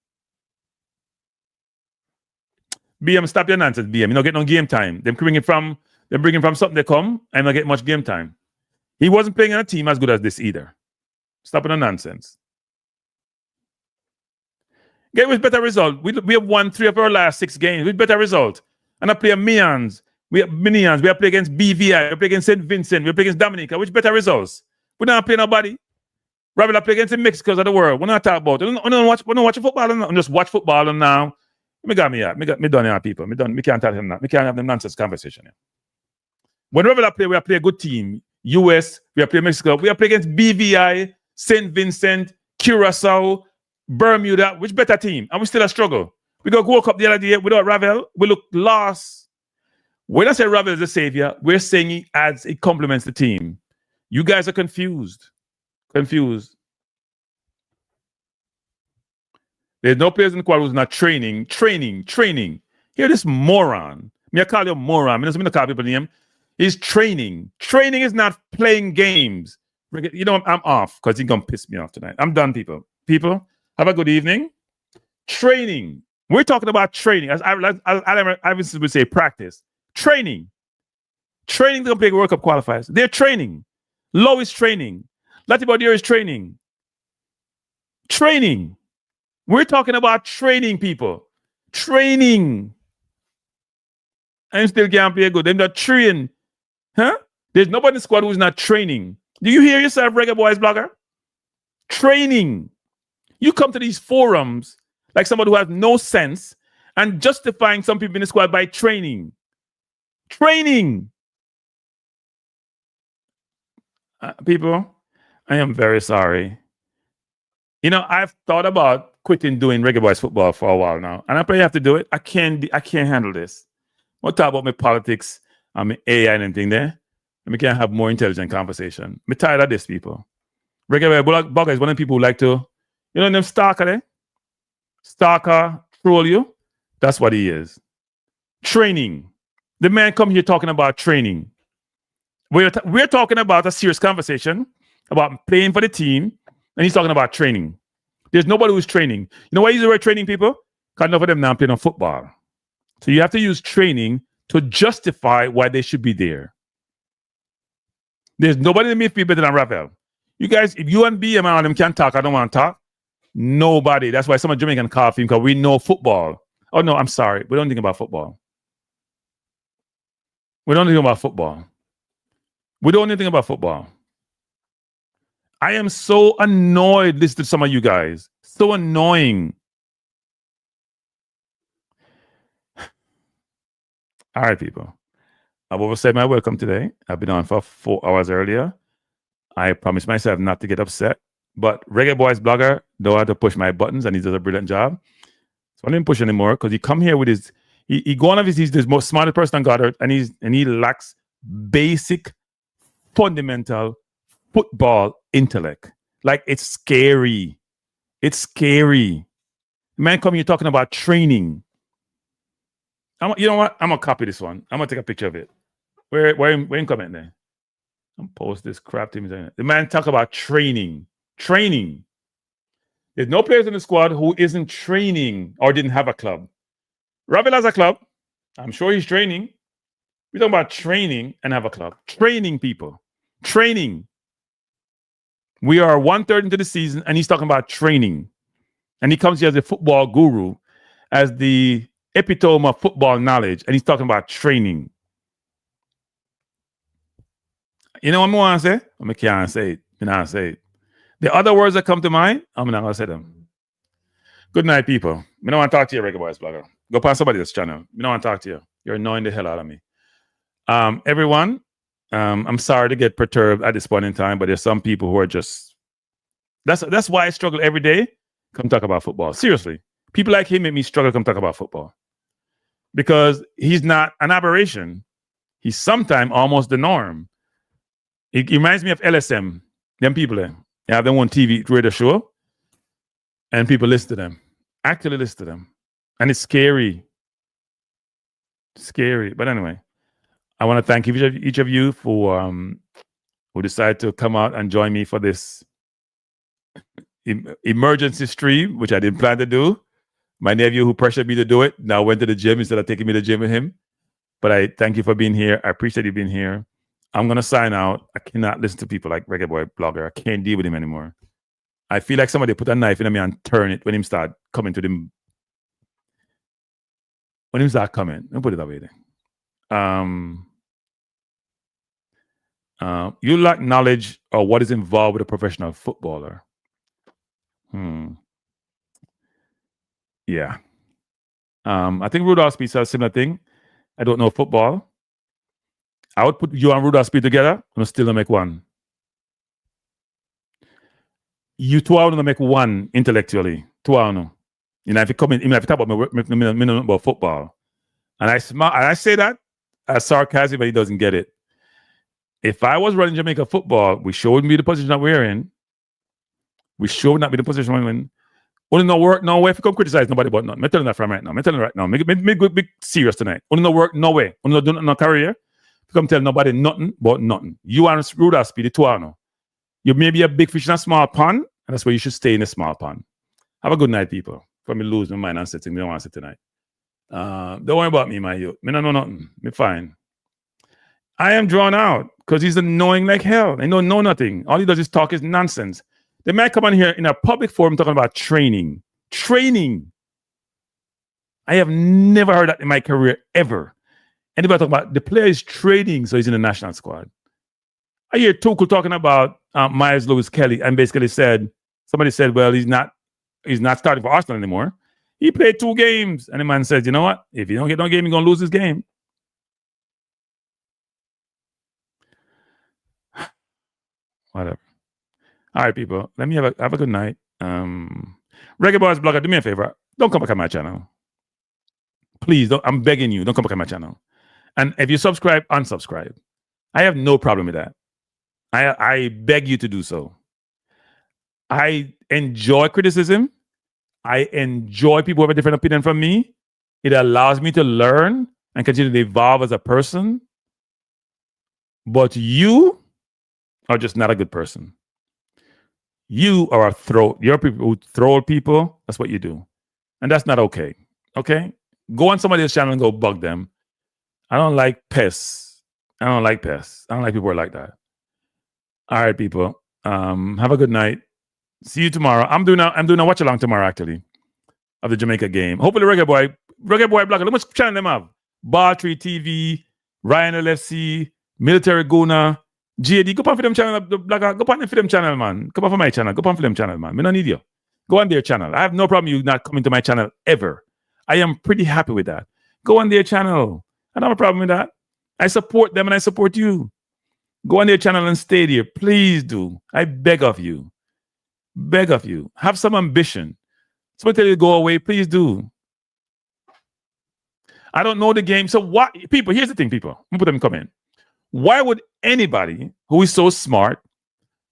BM, stop your nonsense, BM. You don't get no game time. They're bringing from something they come and not get much game time. He wasn't playing on a team as good as this either. Stop the nonsense. Get with better result. We have won 3 of our last 6 games with better result. And I play Minions. We have Minions. We have played against BVI. We play against St. Vincent. We play against Dominica. Which better results? We don't play nobody. Rather than play against the Mexicans of the world. We're not talking about it. We don't watch football. And just watch football and now. Me got me out. Me done here, people. Me done. Me can't tell him that. Me can't have them nonsense conversation here. Whenever I play, we play a good team. US, we play Mexico. We play against BVI, St. Vincent, Curacao, Bermuda. Which better team? And we still a struggle. We got World Cup the other day without Ravel. We look lost. When I say Ravel is a savior, we're saying it complements the team. You guys are confused. Confused. There's no players in the squad who's not training. Hear this moron. Me I call you a moron. Me not call people name. He's training. Training is not playing games. You know, I'm off because he's going to piss me off tonight. I'm done, people. People, have a good evening. Training. We're talking about training. As I would say, practice. Training. Training to play World Cup qualifiers. They're training. Low is training. Latibodir is training. Training. We're talking about training, people. Training. And still can't play good. They're not training. Huh? There's nobody in the squad who's not training. Do you hear yourself, Reggae Boys blogger? Training. You come to these forums like somebody who has no sense and justifying some people in the squad by training. Training. People, I am very sorry. You know, I've thought about quitting doing Reggae Boys football for a while now, and I probably have to do it. I can't handle this. We'll talk about my politics and my AI and anything there, and we can have more intelligent conversation. I'm tired of this, people. Reggae Boy blogger is one of the people who like to, you know, them stalker there? Stalker, troll you. That's what he is. Training. The man come here talking about training. We're talking about a serious conversation about playing for the team, and he's talking about training. There's nobody who's training. You know why he's already training people? Because enough of them now playing on football. So you have to use training to justify why they should be there. There's nobody in the midfield better than Ravel. You guys, if you and BM and all them can't talk, I don't want to talk. Nobody. That's why some of Jamaican coffee, because we know football. Oh no, I'm sorry. We don't think about football. We don't think about football. We don't think about football. I am so annoyed listening to some of you guys. So annoying. All right, people. I've overstayed my welcome today. I've been on for 4 hours earlier. I promised myself not to get upset. But Reggae Boys blogger know how to push my buttons, and he does a brilliant job. So I didn't push anymore because he come here with his he go on of he's the most smartest person on God earth, and he lacks basic fundamental football intellect. Like it's scary. It's scary. Man, come here talking about training. You know what? I'm gonna copy this one. I'm gonna take a picture of it. Where in comment there? I'm post this crap to me. The man talk about training. Training. There's no players in the squad who isn't training or didn't have a club. Ravel has a club. I'm sure he's training. We're talking about training and have a club. Training people. Training. We are 1/3 into the season, and he's talking about training. And he comes here as a football guru, as the epitome of football knowledge, and he's talking about training. You know what I want to say? I can't say it. I can't say it. The other words that come to mind, I'm not going to say them. Good night, people. I don't want to talk to you, Reggae Boys blogger. Go past somebody else's channel. I don't want to talk to you. You're annoying the hell out of me. Everyone, I'm sorry to get perturbed at this point in time, but there's some people who are just... That's why I struggle every day. Come talk about football. Seriously. People like him make me struggle to come talk about football. Because he's not an aberration. He's sometimes almost the norm. It reminds me of LSM. Them people there. They have their own TV radio show. And people listen to them. Actually listen to them. And it's scary. Scary. But anyway, I want to thank each of you for who decided to come out and join me for this emergency stream, which I didn't plan to do. My nephew who pressured me to do it now went to the gym instead of taking me to the gym with him. But I thank you for being here. I appreciate you being here. I'm going to sign out. I cannot listen to people like Reggae Boy blogger. I can't deal with him anymore. I feel like somebody put a knife in me and turn it when him start coming to them. When him start coming. Don't put it that way there. You lack knowledge of what is involved with a professional footballer. Yeah. I think Rudolph Speed says a similar thing. I don't know football. I would put you and Rudolph Speed together and still don't make one. You two are going to make one intellectually. Two are no. You know, if you come in, even if you talk about football, and I say that as sarcasm, but he doesn't get it. If I was running Jamaica football, we sure wouldn't be the position that we're in. We sure would not be the position we're in. Only no work, no way. If you come criticize nobody but nothing. I'm telling that from right now. I'm telling you right now. Make be serious tonight. Only no work, no way. Only no do nothing no career. You come tell nobody nothing but nothing. You and Rudolph Speed, the two are no. You may be a big fish in a small pond, and that's where you should stay in a small pond. Have a good night, people. For me lose my mind and sitting, me don't want to sit tonight. Don't worry about me, my youth. Me don't know nothing. Me fine. I am drawn out because he's annoying like hell. I don't know nothing. All he does is talk is nonsense. They might come on here in a public forum talking about training. Training. I have never heard that in my career ever. Anybody talking about the player is training, so he's in the national squad. I hear Tuchel talking about Myers Lewis Kelly and basically somebody said, well, he's not starting for Arsenal anymore. He played 2 games. And the man says, you know what? If you don't get no game, you're going to lose this game. Whatever. All right, people. Let me have a good night. Reggae Boys blogger, do me a favor. Don't come back on my channel. Please, I'm begging you. Don't come back on my channel. And if you subscribe, unsubscribe. I have no problem with that. I beg you to do so. I enjoy criticism. I enjoy people who have a different opinion from me. It allows me to learn and continue to evolve as a person. But you are just not a good person. You are a throat. You're people who troll people. That's what you do. And that's not okay. Okay? Go on somebody else's channel and go bug them. I don't like pests. I don't like pests. I don't like people who are like that. All right, people. Have a good night. See you tomorrow. I'm doing a watch along tomorrow actually of the Jamaica game. Hopefully Reggae Boy Blogger. Look much channel them have. Bartree TV, Ryan LFC, Military Guna, JD. Go on for them channel, the blogger. Go on for them channel, man. Come on for my channel. Go on for them channel, man. Me don't need you. Go on their channel. I have no problem you not coming to my channel ever. I am pretty happy with that. Go on their channel. I don't have a problem with that. I support them and I support you. Go on their channel and stay there. Please do. I beg of you. Beg of you. Have some ambition. Somebody tell you to go away, please do. I don't know the game. So what people, here's the thing, people. I'm gonna put them in comment. Why would anybody who is so smart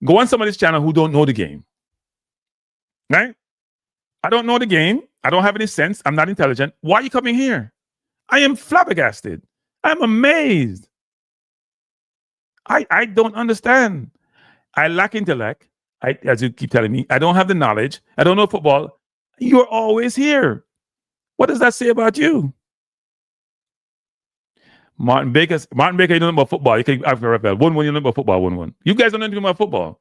go on somebody's channel who don't know the game? Right? I don't know the game. I don't have any sense. I'm not intelligent. Why are you coming here? I am flabbergasted. I'm amazed. I don't understand. I lack intellect. As you keep telling me, I don't have the knowledge. I don't know football. You're always here. What does that say about you? Martin Baker, you don't know about football. You can have a 1-1, you know about football, 1-1. You guys don't know anything about football.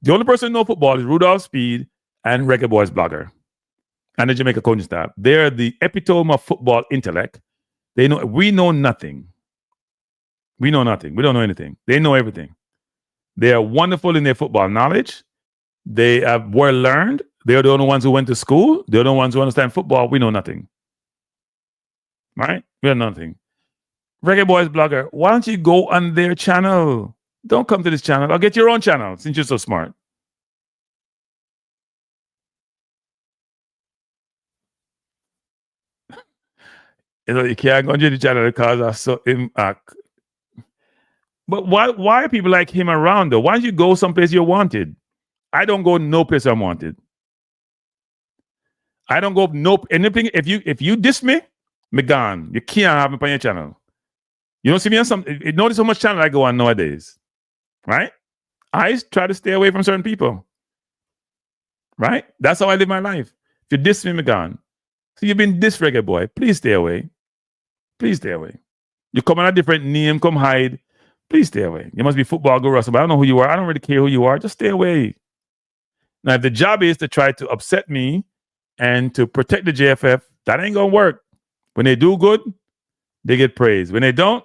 The only person who knows football is Rudolph Speed and Reggae Boys Blogger and the Jamaica coaching staff. They're the epitome of football intellect. They know we know nothing. We know nothing. We don't know anything. They know everything. They are wonderful in their football knowledge. They have well learned. They're the only ones who went to school. They're the ones who understand football. We know nothing. Right? We know nothing. Reggae Boys Blogger, why don't you go on their channel? Don't come to this channel. I'll get your own channel since you're so smart. You can't go to the channel because I saw him act. But why are people like him around though? Why don't you go someplace you're wanted? I don't go no place I'm wanted. I don't go no anything. If you diss me gone. You can't have me on your channel. You don't see me on some. Notice how much channel I go on nowadays, right? I try to stay away from certain people, right? That's how I live my life. If you diss me gone. So you've been diss Reggae Boy. Please stay away. Please stay away. You come on a different name, come hide. Please stay away. You must be football guru, but I don't know who you are. I don't really care who you are. Just stay away. Now, if the job is to try to upset me and to protect the JFF, that ain't gonna work. When they do good, they get praise. When they don't,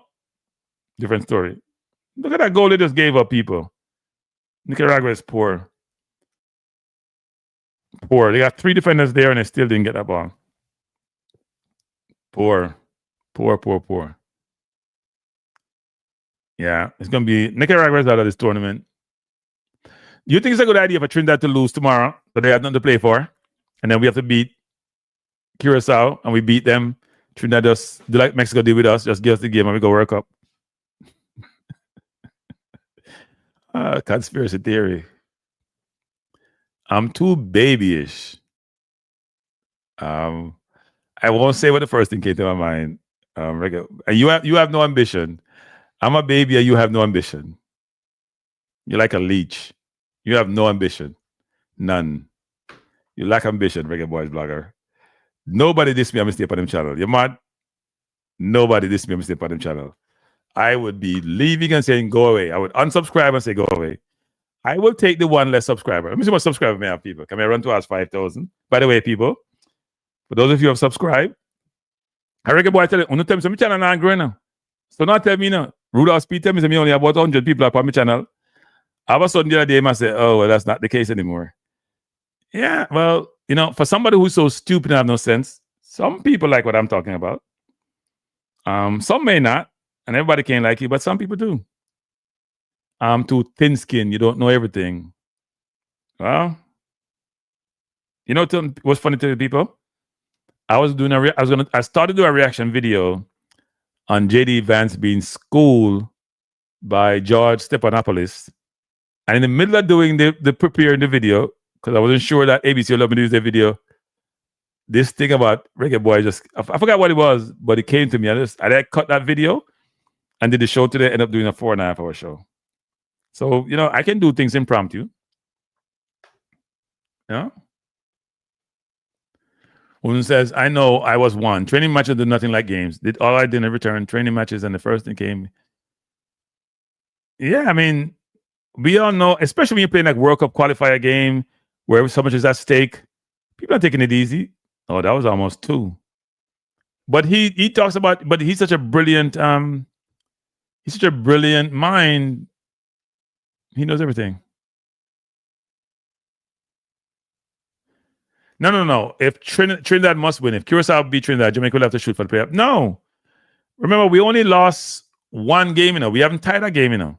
different story. Look at that goal they just gave up, people. Nicaragua is poor. Poor. They got 3 defenders there and they still didn't get that ball. Poor. Poor. Yeah, it's going to be Nicaragua's out of this tournament. You think it's a good idea for Trinidad to lose tomorrow, so they have nothing to play for, and then we have to beat Curacao, and we beat them. Trinidad just do like Mexico did with us, just give us the game and we go World Cup. Conspiracy theory. I'm too babyish. I won't say what the first thing came to my mind. You have no ambition. I'm a baby and you have no ambition. You're like a leech. You have no ambition. None. You lack ambition, Reggae Boys Blogger. Nobody diss me, I'm stay on them channel. You're mad? Nobody diss me, I'm stay on them channel. I would be leaving and saying, go away. I would unsubscribe and say, go away. I will take the one less subscriber. Let me see what subscriber may have, people. Can I run to us 5,000? By the way, people, for those of you who have subscribed, I Reggae Boy tell you, on the time, so my channel not growing now. So not tell me now. Rudolph Speed tell me say me only about 100 people up on my channel. All of a sudden the other day I say, oh, well, that's not the case anymore. Yeah, well, you know, for somebody who's so stupid and have no sense, some people like what I'm talking about. Some may not, and everybody can't like you, but some people do. I'm too thin-skinned. You don't know everything. Well, you know what's funny to the people? I started to do a reaction video on JD Vance being schooled by George Stephanopoulos. And in the middle of doing the preparing the video, because I wasn't sure that ABC would let me use the video, this thing about Reggae Boy I forgot what it was, but it came to me. I cut that video and did the show today, ended up doing a 4.5 hour show. So, you know, I can do things impromptu. Yeah. One says, I know I was one. Training matches do nothing like games. Did all I did in return, training matches, and the first thing came. Yeah, I mean, we all know, especially when you're playing like World Cup qualifier game where so much is at stake. People are taking it easy. Oh, that was almost 2. But he talks about, but he's such a brilliant mind. He knows everything. No. If Trinidad must win, if Curacao beat Trinidad, Jamaica will have to shoot for the playoff. No. Remember, we only lost 1 game, We haven't tied a game,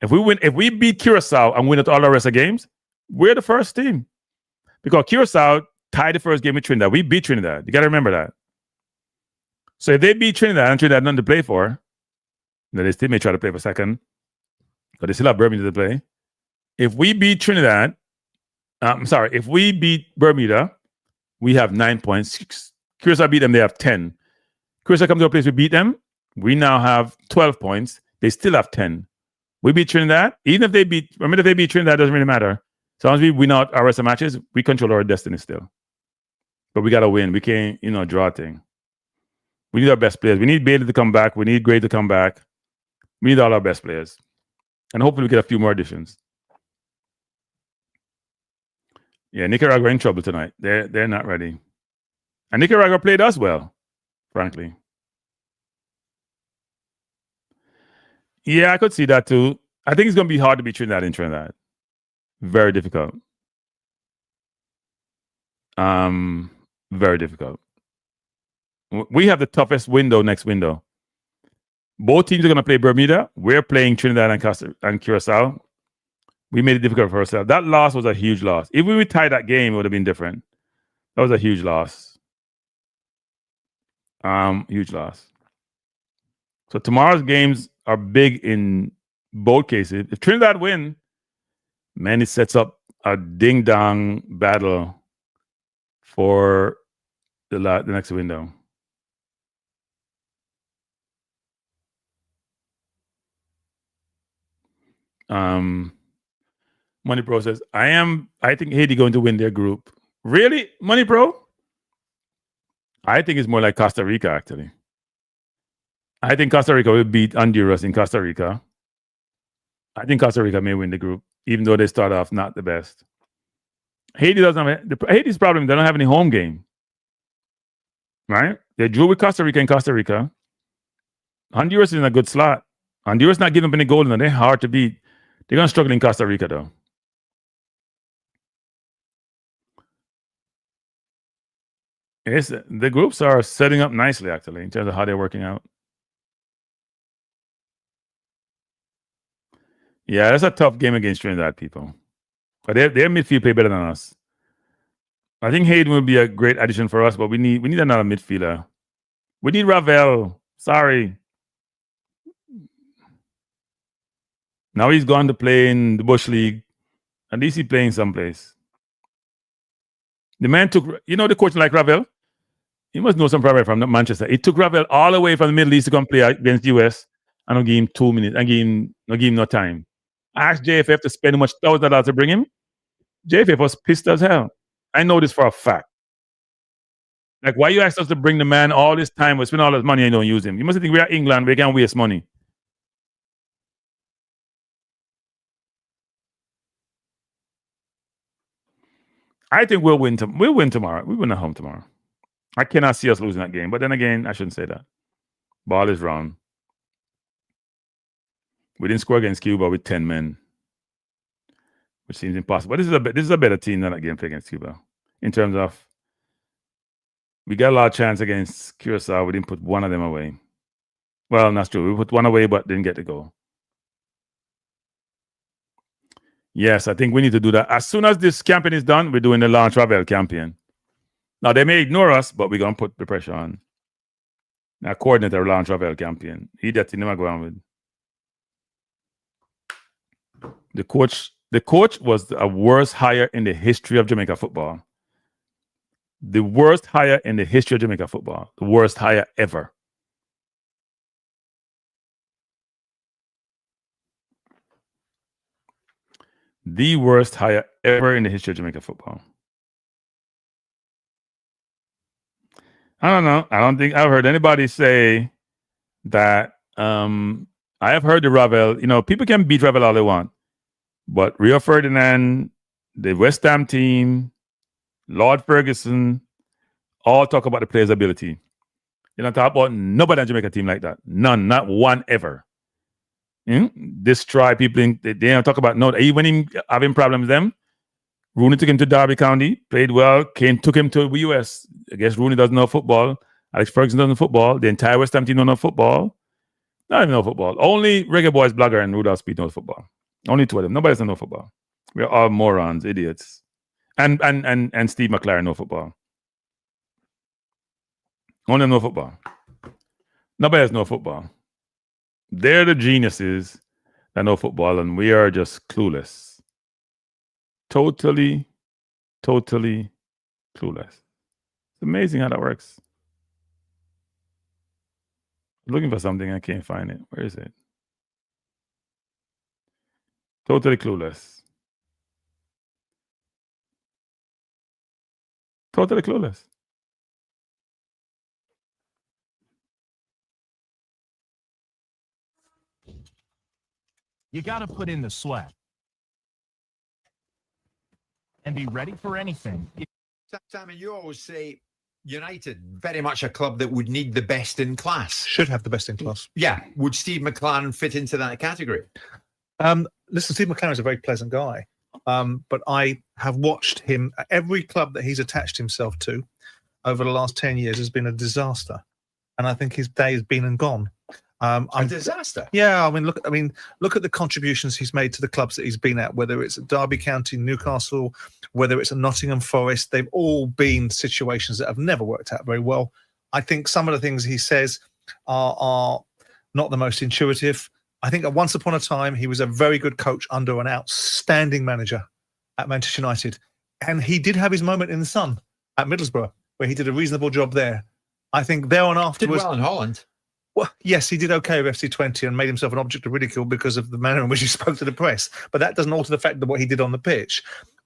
If we beat Curacao and win at all the rest of games, we're the first team. Because Curacao tied the first game with Trinidad. We beat Trinidad. You got to remember that. So if they beat Trinidad and Trinidad nothing to play for, then they still may try to play for second. But they still have Bermuda to play. If we beat Trinidad, if we beat Bermuda, we have 9 points. Curacao beat them, they have 10. Curacao come to a place we beat them, we now have 12 points. They still have 10. We beat Trinidad. Even if they beat Trinidad, it doesn't really matter. As long as we win out our rest of matches, we control our destiny still. But we got to win. We can't, draw a thing. We need our best players. We need Bailey to come back. We need Gray to come back. We need all our best players. And hopefully we get a few more additions. Yeah, Nicaragua in trouble tonight. They're not ready. And Nicaragua played us well, frankly. Yeah, I could see that too. I think it's going to be hard to beat Trinidad in Trinidad. Very difficult. Very difficult. We have the toughest next window. Both teams are going to play Bermuda. We're playing Trinidad and Curacao. We made it difficult for ourselves. That loss was a huge loss. If we would tie that game, it would have been different. That was a huge loss. Huge loss. So tomorrow's games are big in both cases. If Trinidad win, man, it sets up a ding-dong battle for the next window. Money Pro says, I think Haiti going to win their group. Really? Money Pro? I think it's more like Costa Rica, actually. I think Costa Rica will beat Honduras in Costa Rica. I think Costa Rica may win the group, even though they start off not the best. Haiti doesn't have Haiti's problem, they don't have any home game. Right? They drew with Costa Rica in Costa Rica. Honduras is in a good slot. Honduras not giving up any gold, and they're hard to beat. They're going to struggle in Costa Rica, though. The groups are setting up nicely, actually, in terms of how they're working out. Yeah, that's a tough game against Trinidad, people. But their midfield play better than us. I think Hayden will be a great addition for us, but we need another midfielder. We need Ravel. Sorry. Now he's gone to play in the Bush League. At least he's playing someplace. The man took, the coach like Ravel? He must know some problem from Manchester. He took Ravel all the way from the Middle East to come play against the US. I don't give him 2 minutes. I give him no time. I asked JFF to spend how much $1,000 to bring him. JFF was pissed as hell. I know this for a fact. Like, why you asked us to bring the man all this time, we spend all this money and don't use him? You must think we are England, we can't waste money. I think we'll win tomorrow. We win at home tomorrow. I cannot see us losing that game. But then again, I shouldn't say that. Ball is wrong. We didn't score against Cuba with 10 men, which seems impossible. But this is a better team than that game against Cuba. In terms of, we got a lot of chance against Curacao. We didn't put one of them away. Well, that's true. We put one away, but didn't get the goal. Yes, I think we need to do that. As soon as this campaign is done, we're doing the launch Ravel campaign. Now, they may ignore us, but we're going to put the pressure on. Now, coordinate our launch Ravel campaign. He that never go on with. The coach was a worst hire in the history of Jamaica football. The worst hire in the history of Jamaica football. The worst hire ever. The worst hire ever in the history of Jamaica football. I don't know. I don't think I've heard anybody say that. I have heard the Ravel, people can beat Ravel all they want. But Rio Ferdinand the West Ham team, Lord Ferguson, all talk about the players' ability. You don't talk about nobody in Jamaica team like that. None, not one ever. Destroy people. They don't talk about no. Even him having problems, them. Rooney took him to Derby County, played well. Kane took him to the US. I guess Rooney doesn't know football. Alex Ferguson doesn't know football. The entire West Ham team don't know football. Not even know football. Only Reggae Boys Blogger and Rudolph Speed knows football. Only two of them. Nobody else knows football. We're all morons, idiots. And Steve McLaren know football. Only know football. Nobody else know football. They're the geniuses that know football, and we are just clueless. Totally clueless. It's amazing how that works. I'm looking for something, I can't find it. Where is it? Totally clueless. Totally clueless. You got to put in the sweat and be ready for anything. Simon, you always say United, very much a club that would need the best in class. Should have the best in class. Yeah. Would Steve McLaren fit into that category? Listen, Steve McLaren is a very pleasant guy, but I have watched him. Every club that he's attached himself to over the last 10 years has been a disaster. And I think his day has been and gone. A disaster. Yeah, look at the contributions he's made to the clubs that he's been at, whether it's at Derby County, Newcastle, whether it's at Nottingham Forest. They've all been situations that have never worked out very well. I think some of the things he says are not the most intuitive. I think that once upon a time, he was a very good coach under an outstanding manager at Manchester United. And he did have his moment in the sun at Middlesbrough, where he did a reasonable job there. I think there on afterwards... Did well in Holland. Well, yes, he did okay with FC20 and made himself an object of ridicule because of the manner in which he spoke to the press. But that doesn't alter the fact that what he did on the pitch.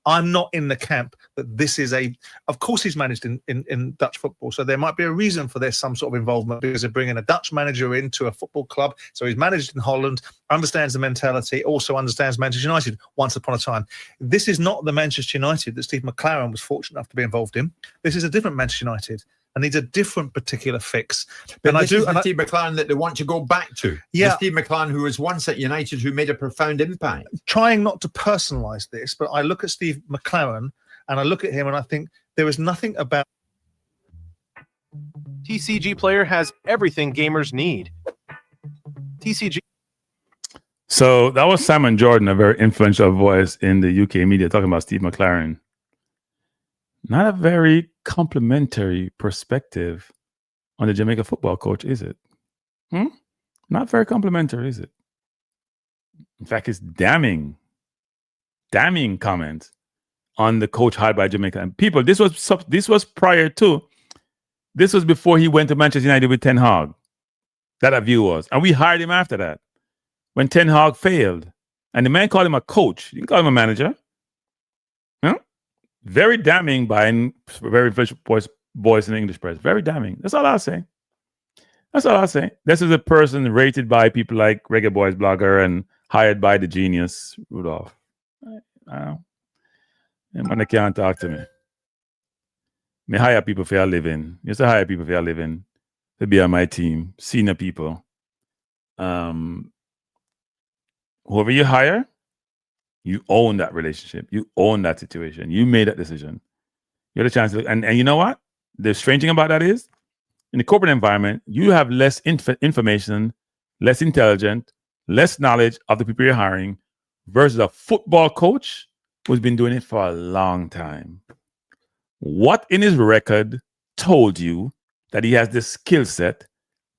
I'm not in the camp that this is of course he's managed in Dutch football, so there might be a reason for there's some sort of involvement because of bringing a Dutch manager into a football club. So he's managed in Holland, understands the mentality, also understands Manchester United once upon a time. This is not the Manchester United that Steve McLaren was fortunate enough to be involved in. This is a different Manchester United. And needs a different particular fix. But this is the Steve McLaren that they want to go back to. Yeah. The Steve McLaren who was once at United, who made a profound impact. Trying not to personalise this, but I look at Steve McLaren and I look at him and I think there is nothing about... TCG Player has everything gamers need. TCG. So that was Simon Jordan, a very influential voice in the UK media, talking about Steve McLaren. Not a very complimentary perspective on the Jamaica football coach, is it? Not very complimentary, is it? In fact, it's damning comment on the coach hired by Jamaica. And people, this was prior to, this was before he went to Manchester United with Ten Hag. That view was. And we hired him after that, when Ten Hag failed. And the man called him a coach. You can call him a manager. Very damning by very influential voice in the English press. Very damning. That's all I'll say. This is a person rated by people like Reggae Boys Blogger and hired by the genius Rudolph. Man, they can't talk to me. Me hire people for a living. Used to hire people for a living to be on my team. Senior people. Whoever you hire, you own that relationship. You own that situation. You made that decision. You had a chance to look. And you know what? The strange thing about that is, in the corporate environment, you have less information, less intelligent, less knowledge of the people you're hiring versus a football coach who's been doing it for a long time. What in his record told you that he has the skill set,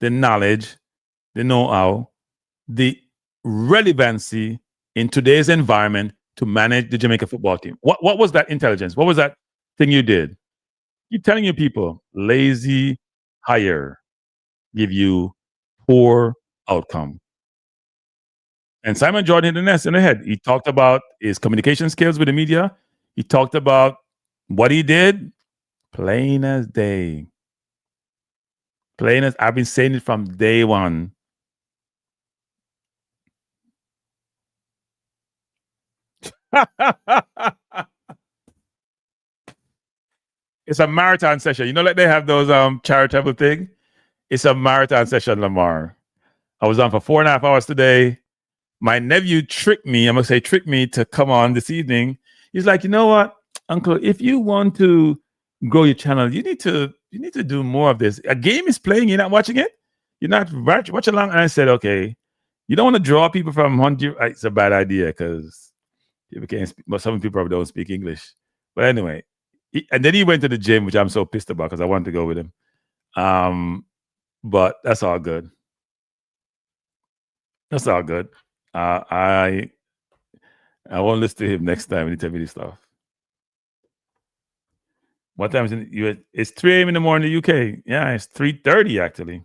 the knowledge, the know-how, the relevancy in today's environment to manage the Jamaica football team? What was that intelligence? What was that thing you did? Keep telling your people, lazy hire give you poor outcome. And Simon Jordan hit the nest in the head. He talked about his communication skills with the media. He talked about what he did. Plain as day. Plain as I've been saying it from day one. It's a marathon session. You know, like they have those charitable thing. It's a marathon session, Lamar. I was on for 4.5 hours today. My nephew tricked me. I'm gonna say tricked me to come on this evening. He's like, you know what, Uncle? If you want to grow your channel, you need to do more of this. A game is playing. You're not watching it. You're not watching along. And I said, okay. You don't want to draw people from Honduras. It's a bad idea because people can't speak. But some people probably don't speak English. But anyway, and then he went to the gym, which I'm so pissed about because I wanted to go with him. But that's all good. That's all good. I won't listen to him next time when he tell me this stuff. What time is it in the US? It's 3 a.m. in the morning in the UK. Yeah, it's 3:30 actually.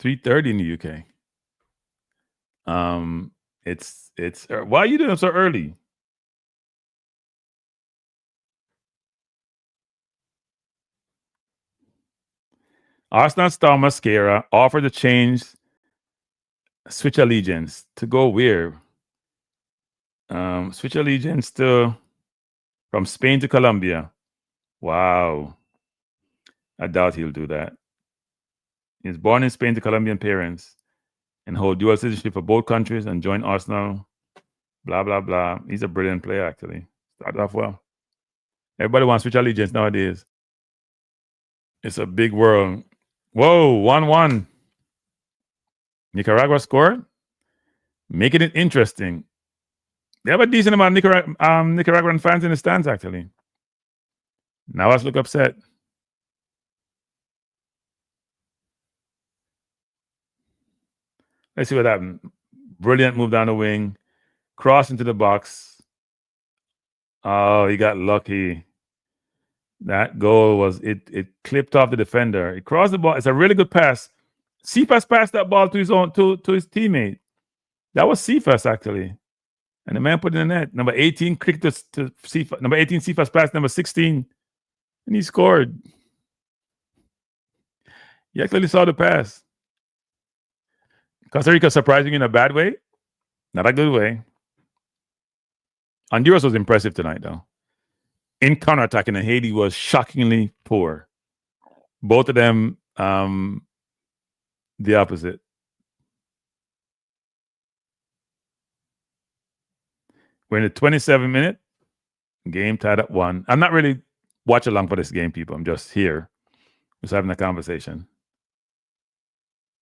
3:30 in the UK. It's why are you doing so early? Arsenal star Mascara offered to switch allegiance to go where? Switch allegiance from Spain to Colombia. Wow. I doubt he'll do that. He's born in Spain to Colombian parents and hold dual citizenship for both countries and join Arsenal. Blah, blah, blah. He's a brilliant player, actually. Started off well. Everybody wants to switch allegiance nowadays. It's a big world. Whoa, 1-1. Nicaragua scored, making it interesting. They have a decent amount of Nicaraguan fans in the stands, actually. Now let's look upset. Let's see what happened. Brilliant move down the wing. Cross into the box. Oh, he got lucky. That goal was, it clipped off the defender. It crossed the ball. It's a really good pass. Cephas passed that ball to his teammate. That was Cephas, actually. And the man put it in the net. Number 18 kicked to Cephas. Number 18 Cephas passed number 16. And he scored. You actually saw the pass. Costa Rica surprising in a bad way. Not a good way. Honduras was impressive tonight, though. In counterattacking, and Haiti was shockingly poor. Both of them, the opposite. We're in the 27th minute. Game tied at 1. I'm not really watching along for this game, people. I'm just here. Just having a conversation.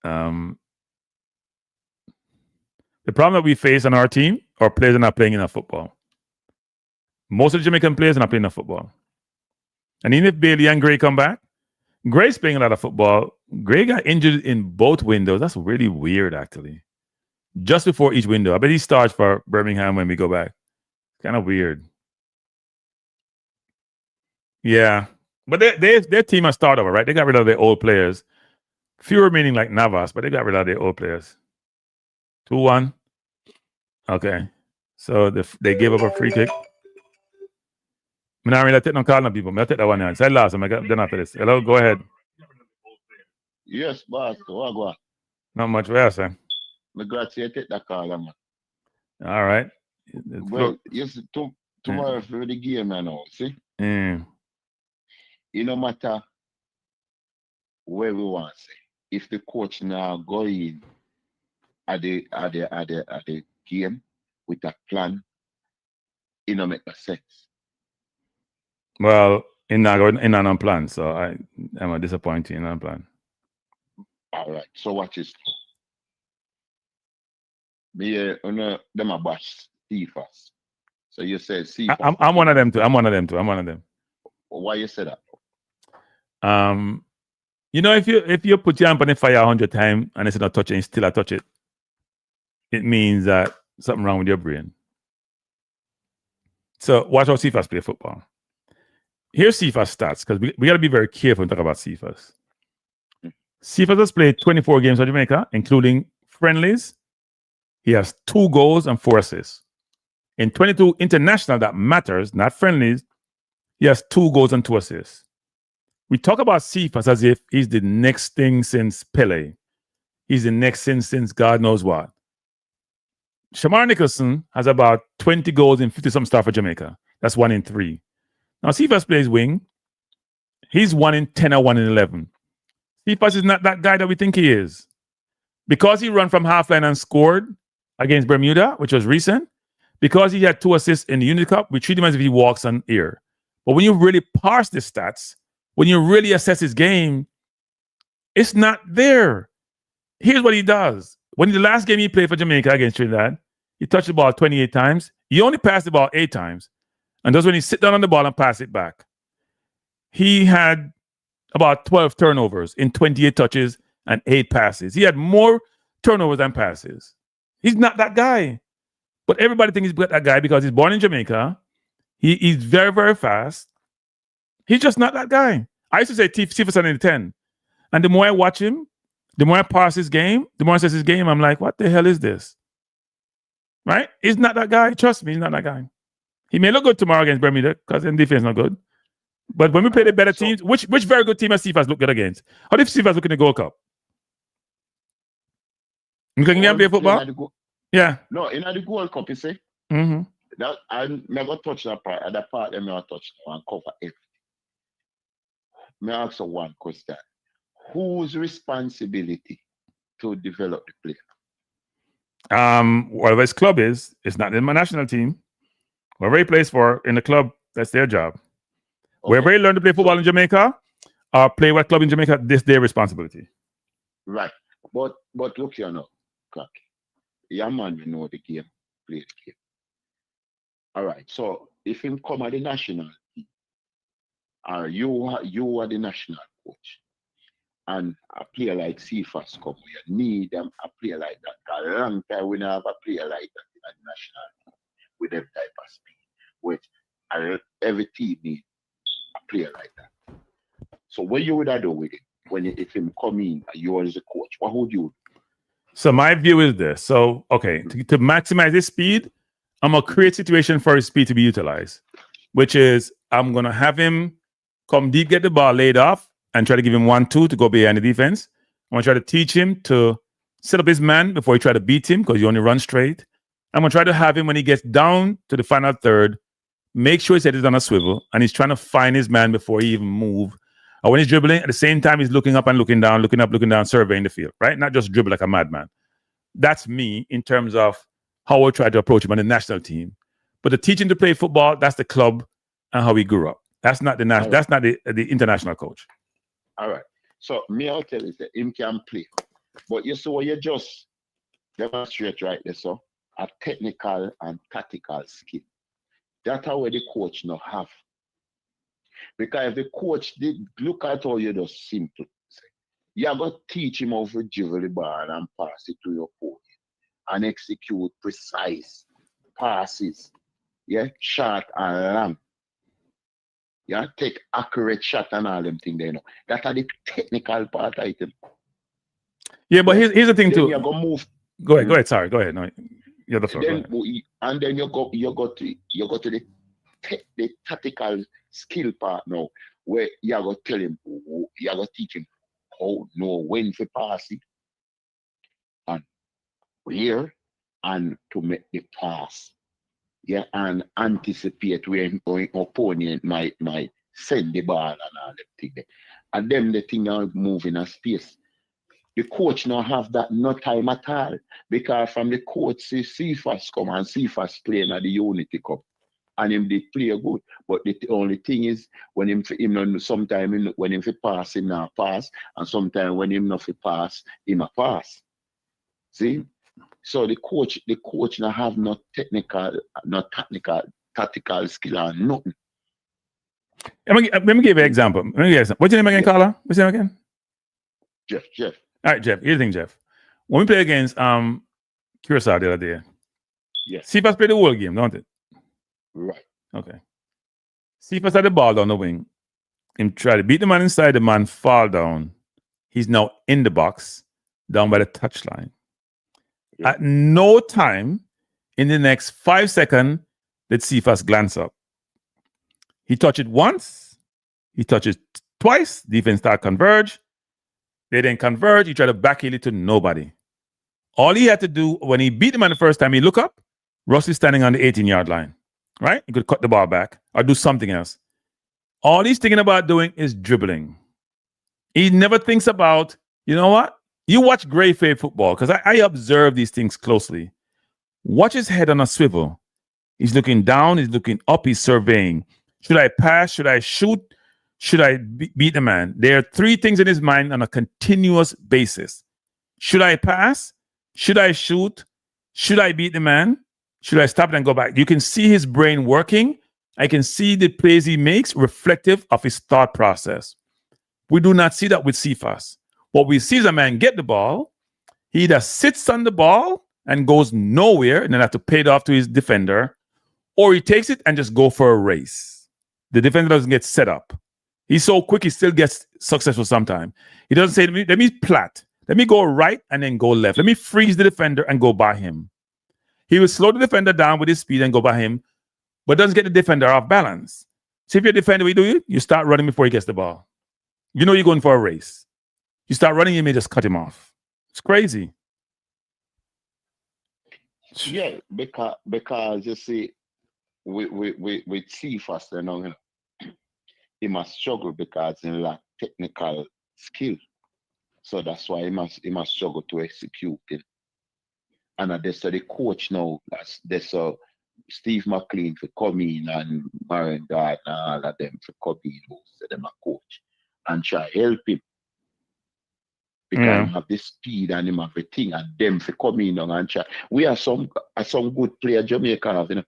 The problem that we face on our team, our players are not playing enough football. Most of the Jamaican players are not playing enough football. And even if Bailey and Gray come back, Gray's playing a lot of football. Gray got injured in both windows. That's really weird, actually. Just before each window. I bet he starts for Birmingham when we go back. Kind of weird. Yeah. But their team has started over, right? They got rid of their old players. Few remaining like Navas, but they got rid of their old players. 2-1. Okay. So they gave up a free kick. I'm not really taking no call on people. I'll take that one now. Say last time. I got done after this. Hello, go ahead. Yes, boss. Wagwa. Not much where, sir. Me glad you take that call, man. All right. Well, yes, tomorrow for the game, I know. See? Mm. It no matter where we want to say. If the coach now go in at the game with a plan, it no make no sense. Well, in a plan, so I'm a disappointing in a plan. All right. So watch this. Me, them a bash Cephas. So you said Cephas. I'm one of them too. I'm one of them. Why you say that? You know, if you put your hand on the fire 100 times and it's not touching, still I touch it, it means that something wrong with your brain. So watch how Cephas play football. Here's Cephas stats, because we got to be very careful when we talk about Cephas. Cephas has played 24 games for Jamaica, including friendlies. He has 2 goals and 4 assists. In 22 international, that matters, not friendlies, he has 2 goals and 2 assists. We talk about Cephas as if he's the next thing since Pele. He's the next thing since God knows what. Shamar Nicholson has about 20 goals in 50-something stars for Jamaica. That's 1 in 3. Now, Cephas plays wing. He's 1 in 10 or 1 in 11. Cephas is not that guy that we think he is. Because he ran from half line and scored against Bermuda, which was recent, because he had 2 assists in the Unity Cup, we treat him as if he walks on air. But when you really parse the stats, when you really assess his game, it's not there. Here's what he does. When the last game he played for Jamaica against Trinidad, he touched the ball 28 times. He only passed the ball 8 times. And that's when he sit down on the ball and pass it back. He had about 12 turnovers in 28 touches and 8 passes. He had more turnovers than passes. He's not that guy. But everybody thinks he's that guy because he's born in Jamaica. He's very, very fast. He's just not that guy. I used to say Cephas in the 10. And the more I watch him, the more I parse his game, the more I assess his game, I'm like, what the hell is this? Right? He's not that guy. Trust me, he's not that guy. He may look good tomorrow against Bermuda because the defense is not good. But when we play the better teams, which very good team has Cephas look good against? How did Cephas look in the Gold Cup? You can play football? Yeah. No, in the Gold Cup, you see? Mm-hmm. That I never touch that part. At that part, I never touch and cover everything. May I ask you one question? Whose responsibility to develop the player? Whatever his club is, it's not in my national team. Wherever he plays for in the club, that's their job. Okay. Wherever he learn to play football in Jamaica, or play what club in Jamaica, this their responsibility. Right. But look here now, Kranky. Your man will know the game, play the game. All right. So if him come at the national team, or you are the national coach, and a player like Cephas come, you need them a player like that. A long time we don't have a player like that in the national team with them type of speed, which every team needs a player like that. So what you would have do with it if him come in and you as a coach? What would you do? So my view is this. So okay, to maximize his speed, I'm gonna create a situation for his speed to be utilized, which is I'm gonna have him come deep, get the ball laid off, and try to give him 1-2 to go behind the defense. I'm gonna try to teach him to set up his man before he try to beat him because you only run straight. I'm gonna try to have him when he gets down to the final third, make sure his head is on a swivel and he's trying to find his man before he even move. Or when he's dribbling, at the same time he's looking up and looking down, looking up, looking down, surveying the field, right? Not just dribble like a madman. That's me in terms of how I try to approach him on the national team. But the teaching to play football, that's the club and how he grew up. That's not the national. That's not the international coach. All right. So me, I'll tell you that him can play, but you see what you just demonstrate right there, so a technical and tactical skill. That's how the coach now have. Because if the coach did look at how you just simple, you have to teach him how to dribble the ball and pass it to your opponent and execute precise passes, yeah, short and long. Yeah, take accurate shot and all them things there. That are the technical part item. Yeah, but here's the thing then too. You go move. Go ahead. Sorry, go ahead. No, you're the floor. And then you go to the tactical skill part now, where you are going to tell him, you are going to teach him how know when to pass it and where and to make the pass. Yeah, and anticipate when opponent might send the ball and all that thing there. And then the thing are moving in space. The coach now have that no time at all. Because from the coach see Cephas come and Cephas playing at the Unity Cup. And him did play good. But the only thing is when him sometimes when him pass, him not pass, and sometimes when him not pass, him a pass. See? So the coach now have no tactical skill or nothing. Let me give you an example. What's your name again, Carla? What's your name again? Jeff. All right, Jeff. Here's the thing, Jeff. When we play against Curacao the other day, yes. Cephas played the whole game, don't it? Right. Okay. Cephas had the ball down the wing. Him try to beat the man inside, the man fall down. He's now in the box, down by the touchline. Yeah. At no time in the next 5 seconds did Cephas glance up. He touched it once, he touched it twice, defense start converge. They didn't converge, he tried to backheel it to nobody. All he had to do when he beat the man the first time, he look up, Russ is standing on the 18-yard line, right? He could cut the ball back or do something else. All he's thinking about doing is dribbling. He never thinks about, you know what? You watch Grey Fair football, because I observe these things closely. Watch his head on a swivel. He's looking down, he's looking up, he's surveying. Should I pass? Should I shoot? Should I beat the man? There are three things in his mind on a continuous basis. Should I pass? Should I shoot? Should I beat the man? Should I stop and go back? You can see his brain working. I can see the plays he makes reflective of his thought process. We do not see that with Cephas. What we see is a man get the ball. He either sits on the ball and goes nowhere and then have to pay it off to his defender, or he takes it and just go for a race. The defender doesn't get set up. He's so quick, he still gets successful sometimes. He doesn't say, let me plat. Let me go right and then go left. Let me freeze the defender and go by him. He will slow the defender down with his speed and go by him, but doesn't get the defender off balance. So if you're a defender, what do? You start running before he gets the ball. You know you're going for a race. You start running, you may just cut him off. It's crazy. Yeah, because you see, with Cephas, you know, he must struggle because he lack technical skill. So that's why he must struggle to execute it. And that's the coach now. That's Steve McLean for come in and Marion Gardner and all of them for come in, who said them a coach and try help him. Because he have the speed and him have the thing and them for come in and try. We are some good player Jamaica have, you know,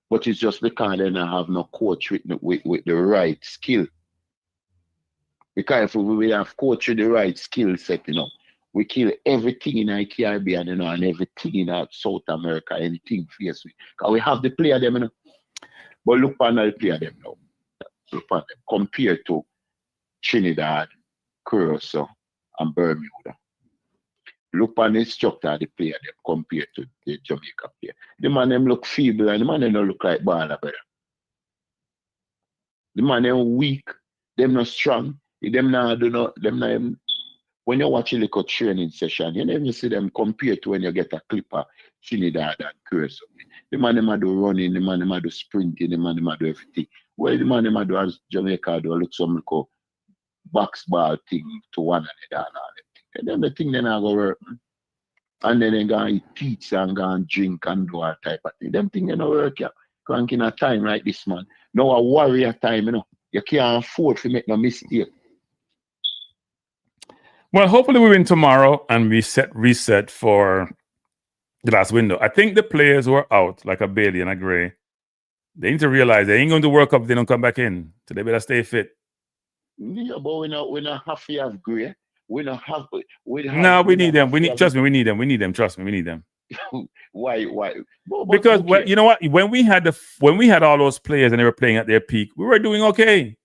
but it's just because they don't have no coach with the right skill. Because if we have coach with the right skill set, you know, we kill everything in the Caribbean, you know, and everything in South America, anything fierce. Because we have the player them, you know. But look on the player them now. Look on them compared to Trinidad, Curacao, and Bermuda. Look on the instructor of the player them compared to the Jamaica player. The man them look feeble and the man them don't look like baller, brother. The man them weak, them not strong, them not do not, them not. When you watch a little training session, you never see them compared to when you get a clipper, Trinidad and Curacao. The man them do running, the man them do sprinting, the man them do everything. Well, the man them do as Jamaica do look some little box ball thing to one another and all that. And then the thing then I go work. And then they go and eat pizza and go and drink and do all type of thing. Them thing they don't work, yeah. Cranky in a time like this, man. Now a warrior time, you know. You can't afford to make no mistake. Well, hopefully we win tomorrow and we reset for the last window. I think the players who are out, like a Bailey and a Gray, they need to realize they ain't going to work up if they don't come back in. So they better stay fit. Yeah, but we not have to have Gray. We don't have. No, we need them. Trust me, we need them. We need them. Trust me, we need them. Why? Because you know what? When we had all those players and they were playing at their peak, we were doing okay.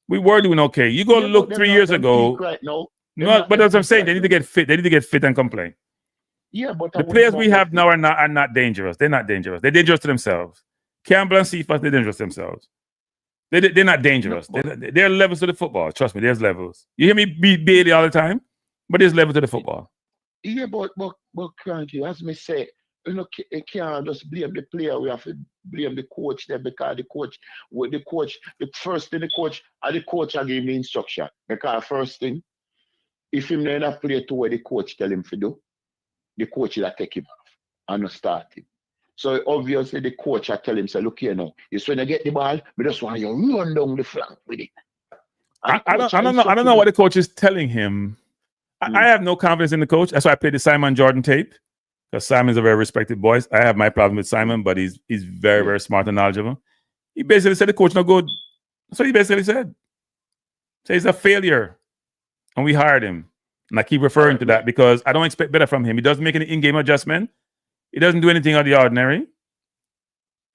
We were doing okay. You go look 3 years ago. Right now. No, but that's what I'm saying. They need to get fit. They need to get fit and come play. Yeah, but the players we have now are not dangerous. They're not dangerous. They're dangerous to themselves. Campbell and Cephas, they're dangerous to themselves. They're not dangerous. No, there are levels to the football. Trust me, there's levels. You hear me beat Bailey all the time, but there's levels to the football. Yeah, but Kranky, as me say, you know, you can't just blame the player. We have to blame the coach there because the first thing the coach I give him the instruction. Because first thing, if him not play to where the coach tell him to do, the coach will take him off and not start him. So obviously the coach I tell him, say, look here now, you when you get the ball, we just want you run down the flank with it. I don't know what the coach is telling him. I have no confidence in the coach. That's why I played the Simon Jordan tape. Because Simon's a very respected voice. I have my problem with Simon, but he's very, very smart and knowledgeable. He basically said the coach not good. That's what he basically said. So he's a failure. And we hired him. And I keep referring to that because I don't expect better from him. He doesn't make any in-game adjustment. He doesn't do anything out of the ordinary.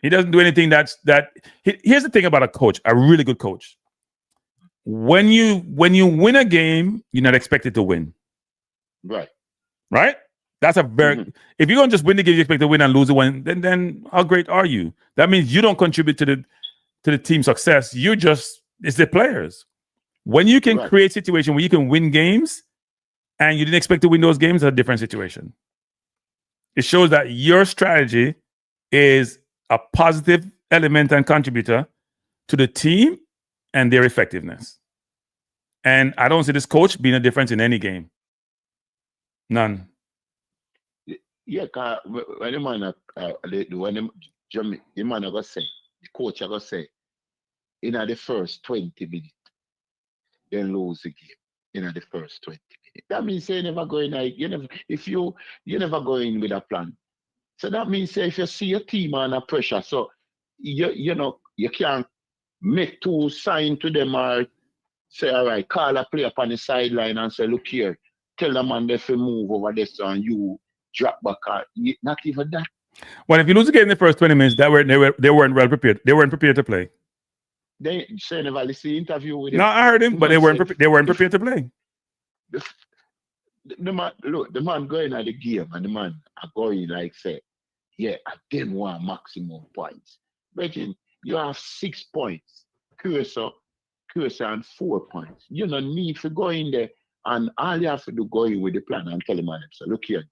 He doesn't do anything here's the thing about a coach, a really good coach. When you win a game, you're not expected to win. Right? That's a very if you're gonna just win the game, you expect to win and lose the one, then how great are you? That means you don't contribute to the team's success. It's the players. When you can create a situation where you can win games and you didn't expect to win those games, it's a different situation. It shows that your strategy is a positive element and contributor to the team and their effectiveness. And I don't see this coach being a difference in any game. None. Yeah, cause when the man, the man gonna say, the coach gonna say, in the first 20 minutes, then lose the game. In the first 20 minutes. That means you never go in. You never go in with a plan. So that means if you see your team under pressure, so you can't make two sign to them or say, all right, call a player up on the sideline and say, look here, tell the man if you move over this and you drop back. Not even that. Well, if you lose the game in the first 20 minutes, they weren't well prepared. They weren't prepared to play. They say never listen to the interview with him. No, I heard him, but they weren't prepared to play. The man, look, the man going at the game and the man are going like say, yeah, I didn't want maximum points. But you have 6 points. Cursor and 4 points. You don't need to go in there and all you have to do go in with the plan and tell him, so look here,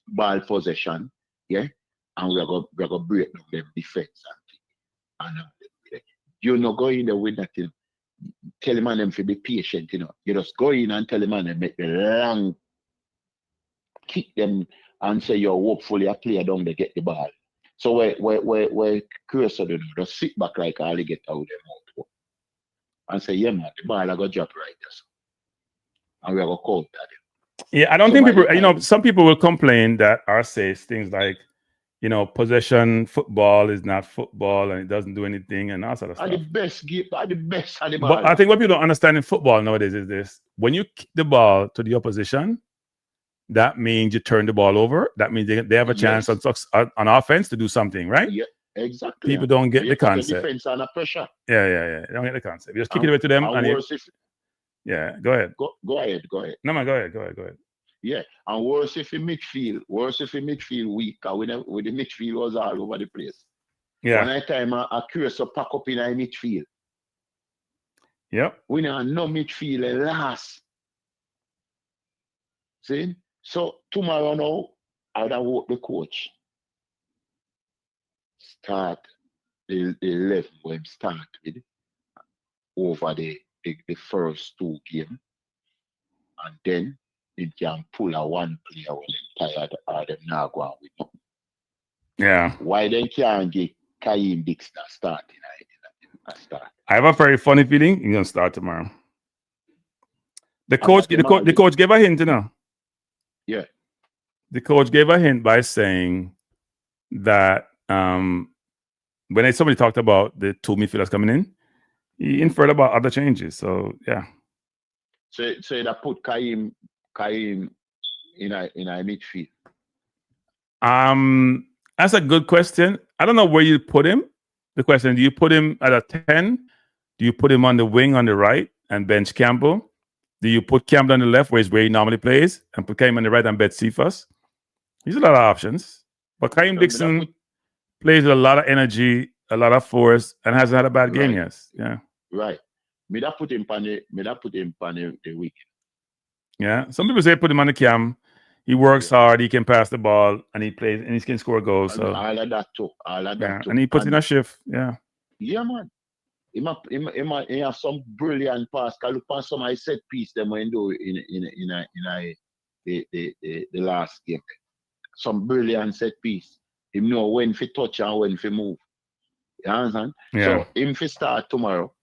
ball possession, yeah, and we're gonna break down them defense and you're not going there with nothing. Tell him and them to be patient, you just go in and tell him and them make the long kick them and say you're hopefully a player down there get the ball. So where Cursor do just sit back like all get out of their mouth and say, yeah man, the ball I got drop right there. And we're gonna count that. Yeah, I don't think people some people will complain that or say things like, possession football is not football and it doesn't do anything and that sort of stuff. The best at the ball. But I think what people don't understand in football nowadays is this: when you kick the ball to the opposition, that means you turn the ball over. That means they have a chance on offense to do something, right? Yeah, exactly. People don't get the concept. The defense under pressure. Yeah. They don't get the concept. You just kick it away to them. Yeah, go ahead. Go ahead. No, man, go ahead. Yeah, and worse if you midfield weak, with the midfield was all over the place. Yeah. One time a Cursor pack up in a midfield. Yep. We know no midfield last. See? So tomorrow now, I would have worked the coach. Start the 11 when start with over the first 2 games. And then it can pull a one player when they're tired or them not going with them. Yeah. Why they can't get Kaim Dixon starting in a start? I have a very funny feeling he's gonna start tomorrow. The coach gave a hint, Yeah. The coach gave a hint by saying that when somebody talked about the 2 midfielders coming in, he inferred about other changes. So yeah. So that put Kaim in a midfield. That's a good question. I don't know where you put him. The question: do you put him at a 10? Do you put him on the wing on the right and bench Campbell? Do you put Campbell on the left, where he normally plays, and put Kaim on the right and bench Cephas? There's a lot of options, but Kaim Dixon plays with a lot of energy, a lot of force, and hasn't had a bad game yet. Yeah. Right. Me that put him on the week. Yeah. Some people say put him on the cam. He works hard, he can pass the ball, and he plays, and he can score goals. So all of that too. And he puts in a shift. Yeah. Yeah, man. He have some brilliant pass. Can look on some I set piece them when do in the last game. Some brilliant set piece. Him know when to touch and when to move. You understand? Yeah. So him to start tomorrow.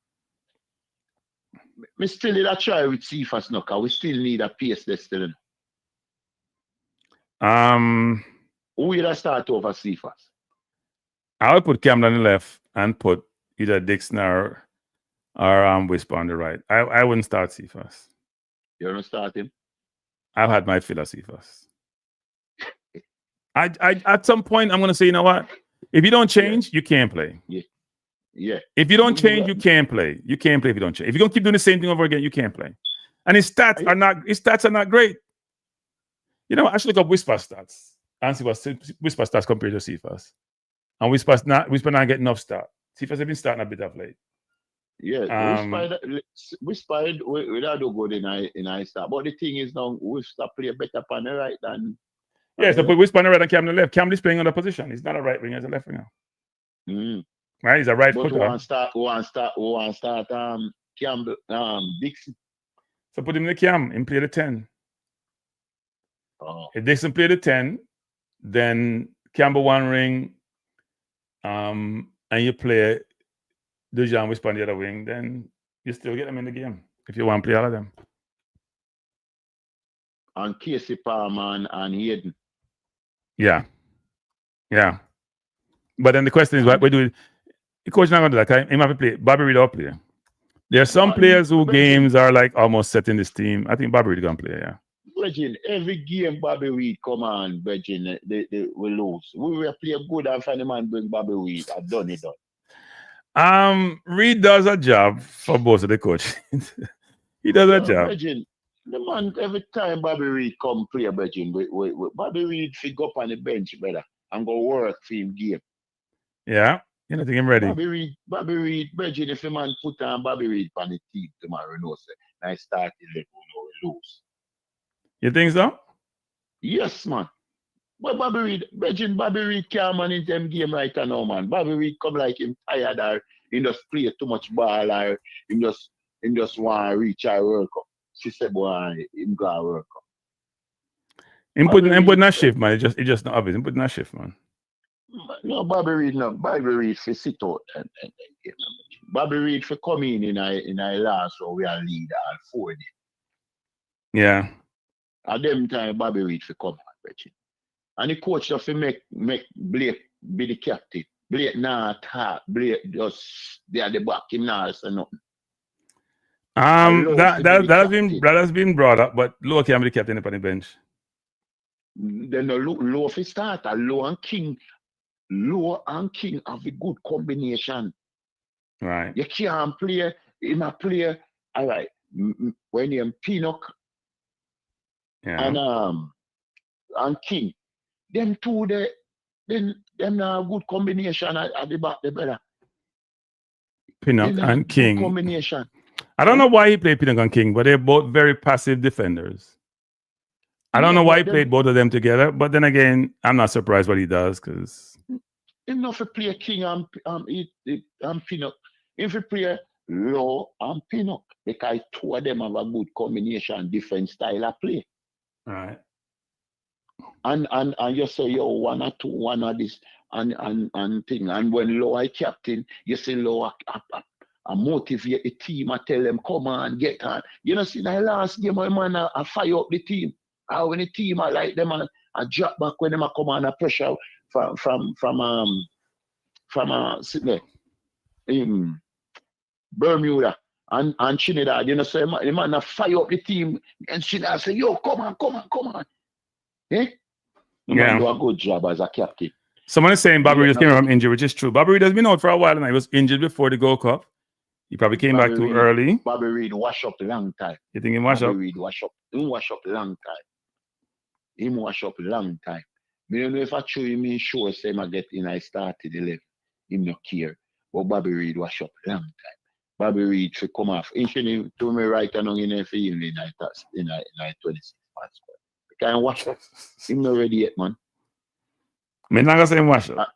We still need a try with Cephas now, because we still need a pace there still. Who will I start over Cephas? I would put Campbell on the left and put either Dixon or Whisper on the right. I wouldn't start Cephas. You don't start him? I've had my fill of Cephas. I at some point I'm gonna say, you know what? If you don't change, you can't play. Yeah. If you don't change, you can't play. You can't play if you don't change. If you're gonna keep doing the same thing over again, you can't play. And his stats are not great. I should look up Whisper stats and see what Whisper stats compared to Cephas. And Whisper not getting enough start. Cephas have been starting a bit of late. Yeah, Whisper without do good in I start. But the thing is now Whisper play better on the right than. Yeah, so put Whisper on the right and Cam on the left. Cam is playing on the position. He's not a right winger, he's a left winger. Right? He's a right But footer. who want start Campbell Dixon. So put him in the cam and play the 10. Oh. If Dixon play the 10, then Campbell one ring, and you play Dejan Whisper on the other wing, then you still get them in the game if you want to play all of them. And Casey Palmer and Hayden. Yeah. But then the question is, what we do? The coach not gonna do that. He might have to play. Bobby Reed will play. There are some players who games are like almost set in this team. I think Bobby Reed gonna play. Yeah. Virgin, every game Bobby Reed come on, Virgin, they will lose. We will play good and find the man bring Bobby Reed. I've done it. Reed does a job for both of the coaches. He does a job. Virgin, the man, every time Bobby Reed come play, Virgin, Bobby Reed fi go up on the bench, brother, and go work for him game. Yeah, you know, think him ready. Bobby Reed, Virgin, if a man put on Bobby Reed on the team tomorrow, no say, I start 11, no lose. You think so? Yes, man. But Bobby Reed can't manage them game right now, man. Bobby Reed come like him tired or he just play too much ball or him just want to reach our World Cup. She said, boy, him go to World Cup. Him putting a shift, man. It just not obvious. Him putting a shift, man. No, Bobby Reed for sit out and game. Bobby Reed for come in our last so we are lead all 4 days. Yeah. At them time, Bobby Reed for come on, Virgin. And the coach just make Blake be the captain. Blake not talk. Blake just they at the back. Him not say nothing. That has been brought up, but Low can be the captain upon the bench. Then the Low fi start. Low and King have a good combination. Right. You can't play him a player. All right. When you Pinnock and King. Them two, them a good combination at the back, the better. Pinnock and King. Combination. I don't know why he played Pinnock and King, but they're both very passive defenders. I don't know why he played both of them together, but then again, I'm not surprised what he does because enough to play King and Pinnock. If you play Low and Pinnock, because 2 of them have a good combination, different style of play. Right. And you say, yo, 1 or 2, 1 or this, and thing. And when Low is captain, you say Low I motivate the team, I tell them, come on, get on. You know, see, the last game, my man, I fire up the team. When the team, I like them, I drop back when them come on, I pressure from Sydney, Bermuda, and Trinidad. You know, so the man, I fire up the team, and Trinidad say, yo, come on. Eh? The man do a good job as a captain. Someone is saying Bobby Reed just came from injury, which is true. Bobby Reed has been out for a while, and he was injured before the Gold Cup. He probably came back too early. Bobby Reed wash up a long time. You think he wash up? Bobby Reed wash up a long time. I don't know if I show him in sure say I get in I started 11. Him no care. But Bobby Reed wash up a long time. Bobby Reed should come off. He shouldn't to me right along in a field in I 26 months. He can't wash up. Him not ready yet, man. I'm not gonna say wash up.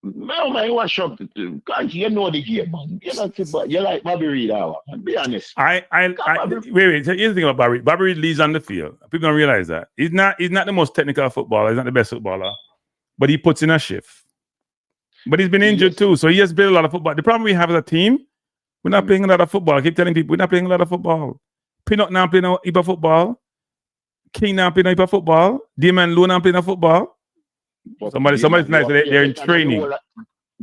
No, man, wash up. You know the game, man. You like Bobby Reed, man. Be honest. Wait. Here's the thing about Bobby Reed. Bobby Reed leads on the field. People don't realize that. He's not the most technical footballer. He's not the best footballer. But he puts in a shift. But he's been injured too. So he has played a lot of football. The problem we have as a team, we're not playing a lot of football. I keep telling people we're not playing a lot of football. Pinnock now playing a heap of football. King now playing a heap of football. Damon Lowe now playing a football. Somebody's nice. They're in training.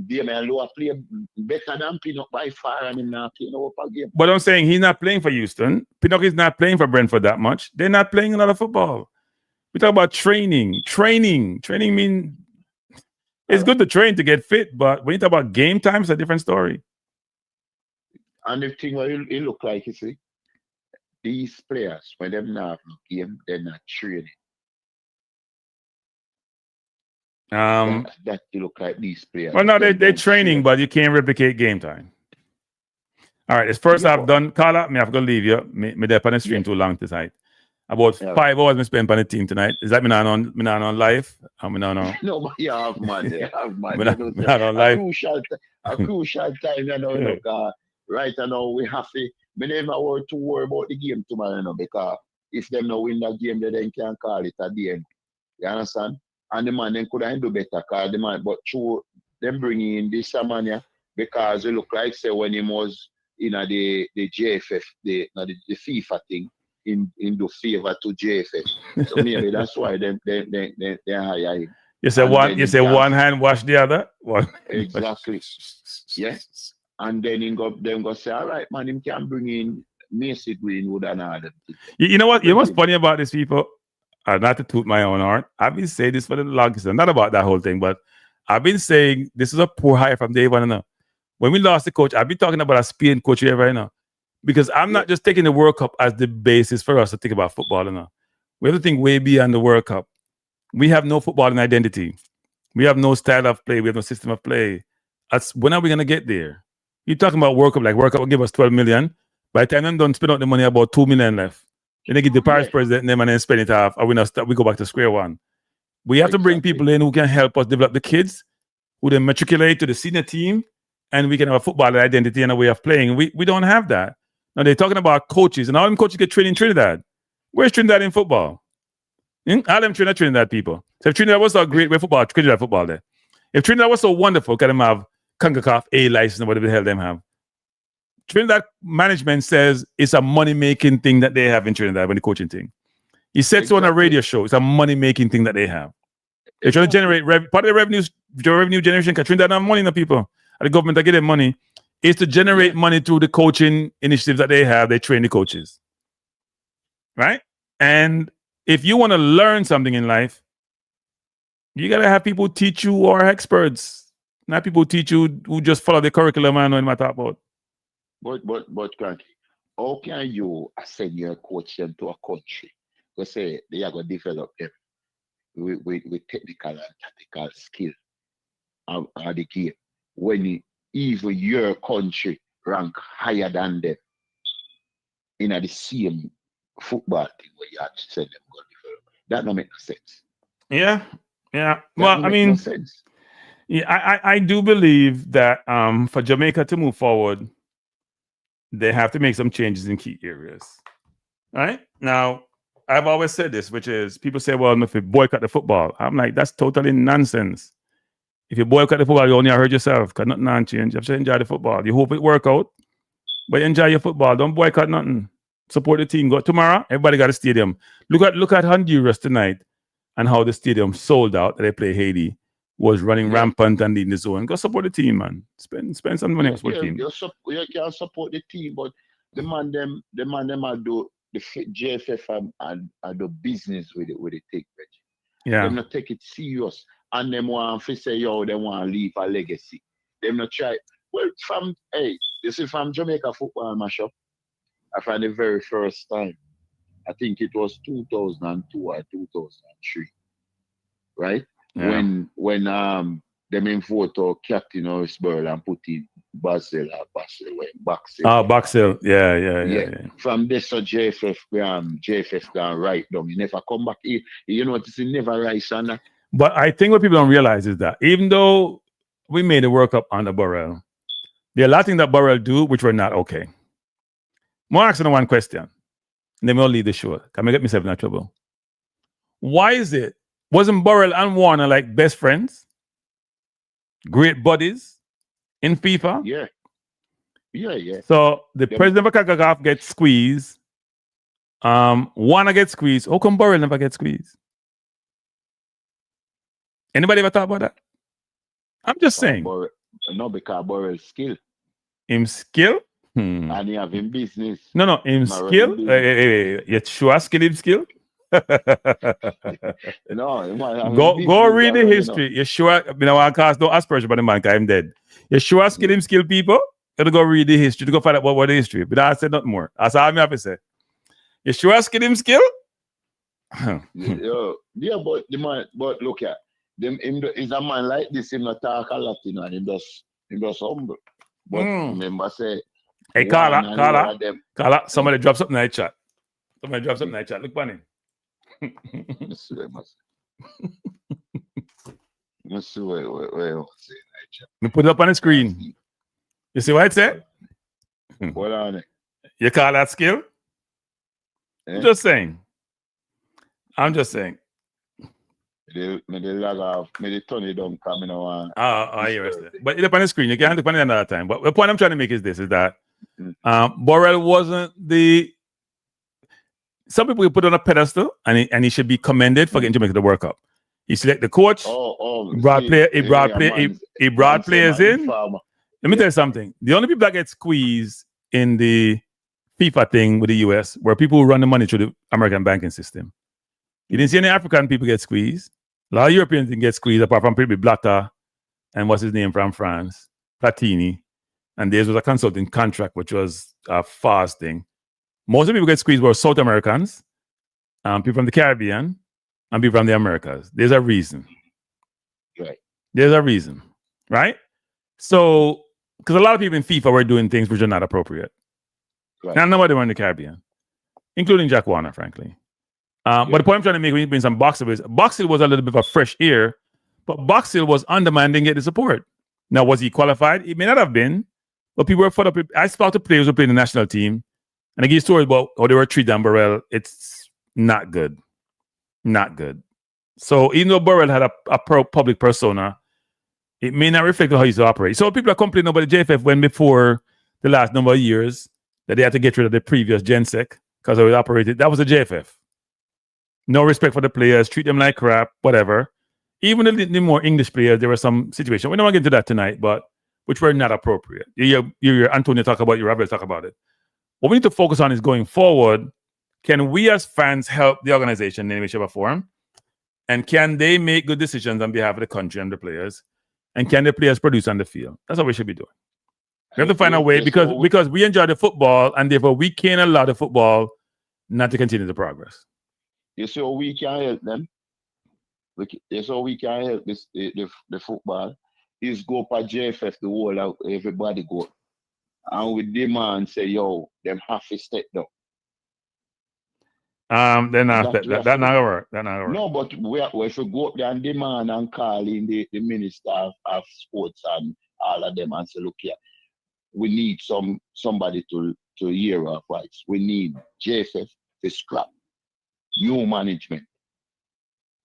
Damon Lowe play better than Pinnock by far, and him not playing over game. But I'm saying he's not playing for Houston. Pinnock is not playing for Brentford that much. They're not playing a lot of football. We talk about training. Training means it's good to train to get fit, but when you talk about game time, it's a different story. And the thing what it look like, you see, these players, when them not have no game, they're not training. That look like these players. Well, no, they're training, but you can't replicate game time. All right, it's first half done. Carla, me have to leave you. Me there on the stream too long tonight. About 5 hours me spent on the team tonight. Is that me not on live? I'm not on. No, but you have man. You have man. Me not on live. A crucial time, you know, right now we have to. Me never worry to worry about the game tomorrow, you know, because if them no win that game, then can call it at the end. You understand? And the man then could have do better, cause the man, but through them bringing in this man, yeah, because it look like say when he was in the JFF, the FIFA thing, in the favor to JFF. So maybe that's why they hire him. You say one hand wash the other? One. Exactly. Yes. And then them go say, all right, man, him can bring in Macy Greenwood and all that. You know what? You know what's funny about these people? Not to toot my own horn. I've been saying this for the longest time. Not about that whole thing, but I've been saying this is a poor hire from day one. When we lost the coach, I've been talking about a Spain coach here right now. Because I'm not just taking the World Cup as the basis for us to think about football. We have to think way beyond the World Cup. We have no footballing identity. We have no style of play. We have no system of play. When are we going to get there? You're talking about World Cup, like World Cup will give us 12 million. By the time them don't spend out the money, about 2 million left. Then they give the Paris president them and then spend it off, and we go back to square one. We have to bring people in who can help us develop the kids, who then matriculate to the senior team, and we can have a football identity and a way of playing. We don't have that. Now they're talking about coaches, and all them coaches get trained in Trinidad. Where's Trinidad in football? All them Trinidad people. So if Trinidad was so great with football, Trinidad football there. If Trinidad was so wonderful, can them have CONCACAF A license or whatever the hell them have? Trinidad management says it's a money-making thing that they have in Trinidad when the coaching thing. He said so on a radio show. It's a money-making thing that they have. They're trying to generate part of the revenue generation. Because Trinidad don't have money, people. And the government that get them money is to generate money through the coaching initiatives that they have. They train the coaches, right? And if you want to learn something in life, you gotta have people teach you who are experts, not people teach you who just follow the curriculum and know what I talk about. But Kranky, how can you send your coach them to a country? Go say they are going to develop them with technical and tactical skill of the game when even your country rank higher than them in the same football thing where you have to send them go develop. That don't make no sense. Yeah. Well, I mean, no sense. Yeah, I do believe that for Jamaica to move forward, they have to make some changes in key areas. All right. Now, I've always said this, which is people say, well, if you boycott the football, I'm like, that's totally nonsense. If you boycott the football, you only hurt yourself because nothing on change. You have to enjoy the football. You hope it work out, but enjoy your football. Don't boycott nothing. Support the team. Go tomorrow. Everybody got a stadium. Look at Honduras tonight and how the stadium sold out that they play Haiti. Was running rampant and leading the zone. Go support the team, man. Spend some money on the team. You can support the team, but the man them are do the JFF and do business with the take. Yeah. Them not take it serious, and them want to say yo, they want to leave a legacy. Them not try. Well, this is from Jamaica football mashup. I find the very first time. I think it was 2002 or 2003, right? Yeah. When them in photo Captain Osborne and put in Basel Baxel. Baxel. Yeah. From this JFF gone right down. You never come back. You notice he never rise on that. But I think what people don't realize is that even though we made the World Cup under Burrell, there are a lot of things that Burrell do which were not okay. More asking one question, and then we'll leave the show. Can I get myself in trouble? Why is it? Wasn't Burrell and Warner like best friends? Great buddies in FIFA? Yeah. So the president of CONCACAF gets squeezed. Warner gets squeezed. How come Burrell never gets squeezed? Anybody ever thought about that? I'm just saying. No, because Burrell's skill. Him skill? And he have him business. No, him skill? You sure him skill? Go read the history. You sure? I want to cast no aspersion, but the man, I'm dead. You sure him skill people? You go read the history to go find out what the history. But I said nothing more. That's all I have to say. You sure him skill? Yeah, but the man, but look at them. Is a man like this. Him not talk a lot, and him just humble. But remember, say, hey, Carla, somebody drop something in the chat. Somebody drop something in the chat. Look funny. Let's see what you say. Me put it up on the screen. You see what it said? What on it? You call that skill? Eh? I'm just saying. Me the log off. Me the turn it down coming on. I hear it. But it's up on the screen. You can't look on it another time. But the point I'm trying to make is this: is that Borrell wasn't the. Some people put on a pedestal, and he should be commended for getting Jamaica to the World Cup. He select the coach. He brought players in. Let me tell you something. The only people that get squeezed in the FIFA thing with the US were people who run the money through the American banking system. You didn't see any African people get squeezed. A lot of Europeans didn't get squeezed, apart from maybe Blatter and what's his name from France, Platini. And theirs was a consulting contract, which was a fast thing. Most of the people get squeezed were South Americans, people from the Caribbean, and people from the Americas. There's a reason. Right. There's a reason, right? So, because a lot of people in FIFA were doing things which are not appropriate. Right. And nobody were in the Caribbean, including Jack Warner, frankly. But the point I'm trying to make when you bring some Boxhill is Boxhill was a little bit of a fresh ear, but Boxhill was undermined and get the support. Now, was he qualified? He may not have been, but people were fed up. I spoke to players who played in the national team, and I give stories about how they were treated on Burrell. It's not good. Not good. So even though Burrell had a public persona, it may not reflect how he used to operate. So people are complaining about the JFF when before the last number of years that they had to get rid of the previous GenSec because how it operated. That was a JFF. No respect for the players, treat them like crap, whatever. Even the more English players, there were some situations. We're not going to get into that tonight, but which were not appropriate. You hear Antonio talk about it, you Rabel talk about it. What we need to focus on is going forward. Can we as fans help the organization in any way, shape, or form? And can they make good decisions on behalf of the country and the players? And can the players produce on the field? That's what we should be doing. We have to find a way because we enjoy the football, and therefore we can't allow the football not to continue the progress. You see how we can help them? That's how we can help the football. Is go for JFF, the whole out, everybody go. And we demand, say, yo, them have to step down. Then that not gonna work. That not gonna work. No, but we should go up there and demand and call in the minister of sports and all of them and say, look here, we need somebody to hear our fights. We need JFF to scrap new management.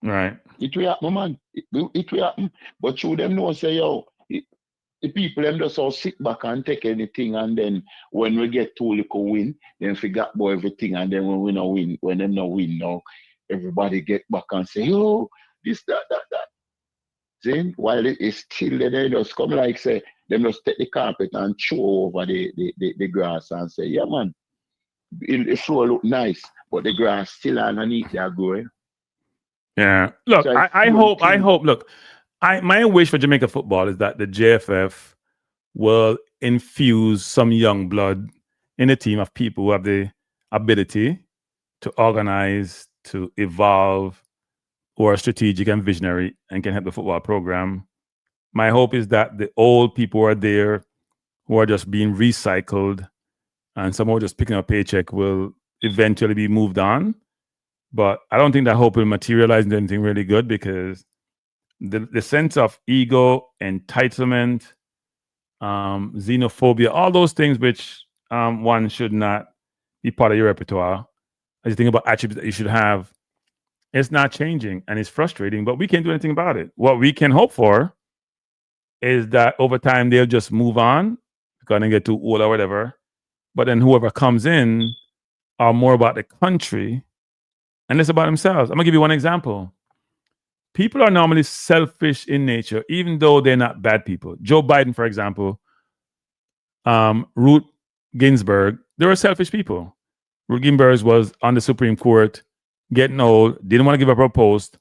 Right. It will happen, man. It will happen. But you them know, say, yo, the people them just all sit back and take anything, and then when we get too little win, then forget about everything, and then when we no win, when them no win now, everybody get back and say, yo, this, that. Then while it is still there, they just come like say, them just take the carpet and throw over the grass and say, yeah, man, the floor look nice, but the grass still underneath there growing. Yeah. Look, So I hope. Look, my wish for Jamaica football is that the JFF will infuse some young blood in a team of people who have the ability to organize, to evolve, who are strategic and visionary and can help the football program. My hope is that the old people who are there, who are just being recycled, and some who are just picking up a paycheck will eventually be moved on. But I don't think that hope will materialize into anything really good, because the sense of ego, entitlement, xenophobia, all those things which one should not be part of your repertoire, as you think about attributes that you should have, it's not changing, and it's frustrating, but we can't do anything about it. What we can hope for is that over time they'll just move on because they get too old or whatever. But then whoever comes in are more about the country and less about themselves. I'm going to give you one example. People are normally selfish in nature, even though they're not bad people. Joe Biden, for example, Ruth Ginsburg, they were selfish people. Ruth Ginsburg was on the Supreme Court, getting old, didn't want to give up her post,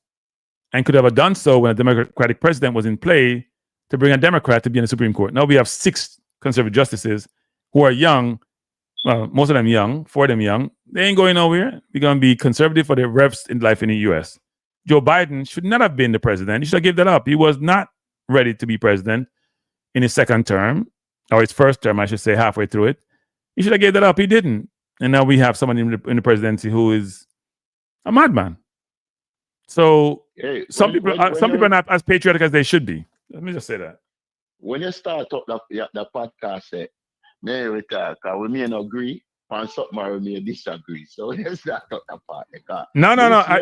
and could have done so when a Democratic president was in play to bring a Democrat to be in the Supreme Court. Now we have 6 conservative justices who are young. Well, most of them young, 4 of them young. They ain't going nowhere. We're going to be conservative for the rest in life in the U.S. Joe Biden should not have been the president. He should have given that up. He was not ready to be president in his second term, or his first term, I should say, halfway through it. He should have gave that up. He didn't. And now we have someone in the presidency who is a madman. So Hey, some people are not as patriotic as they should be. Let me just say that. When you start up the podcast, may we talk, we may not agree on something or we may disagree. So let's start up the part. No.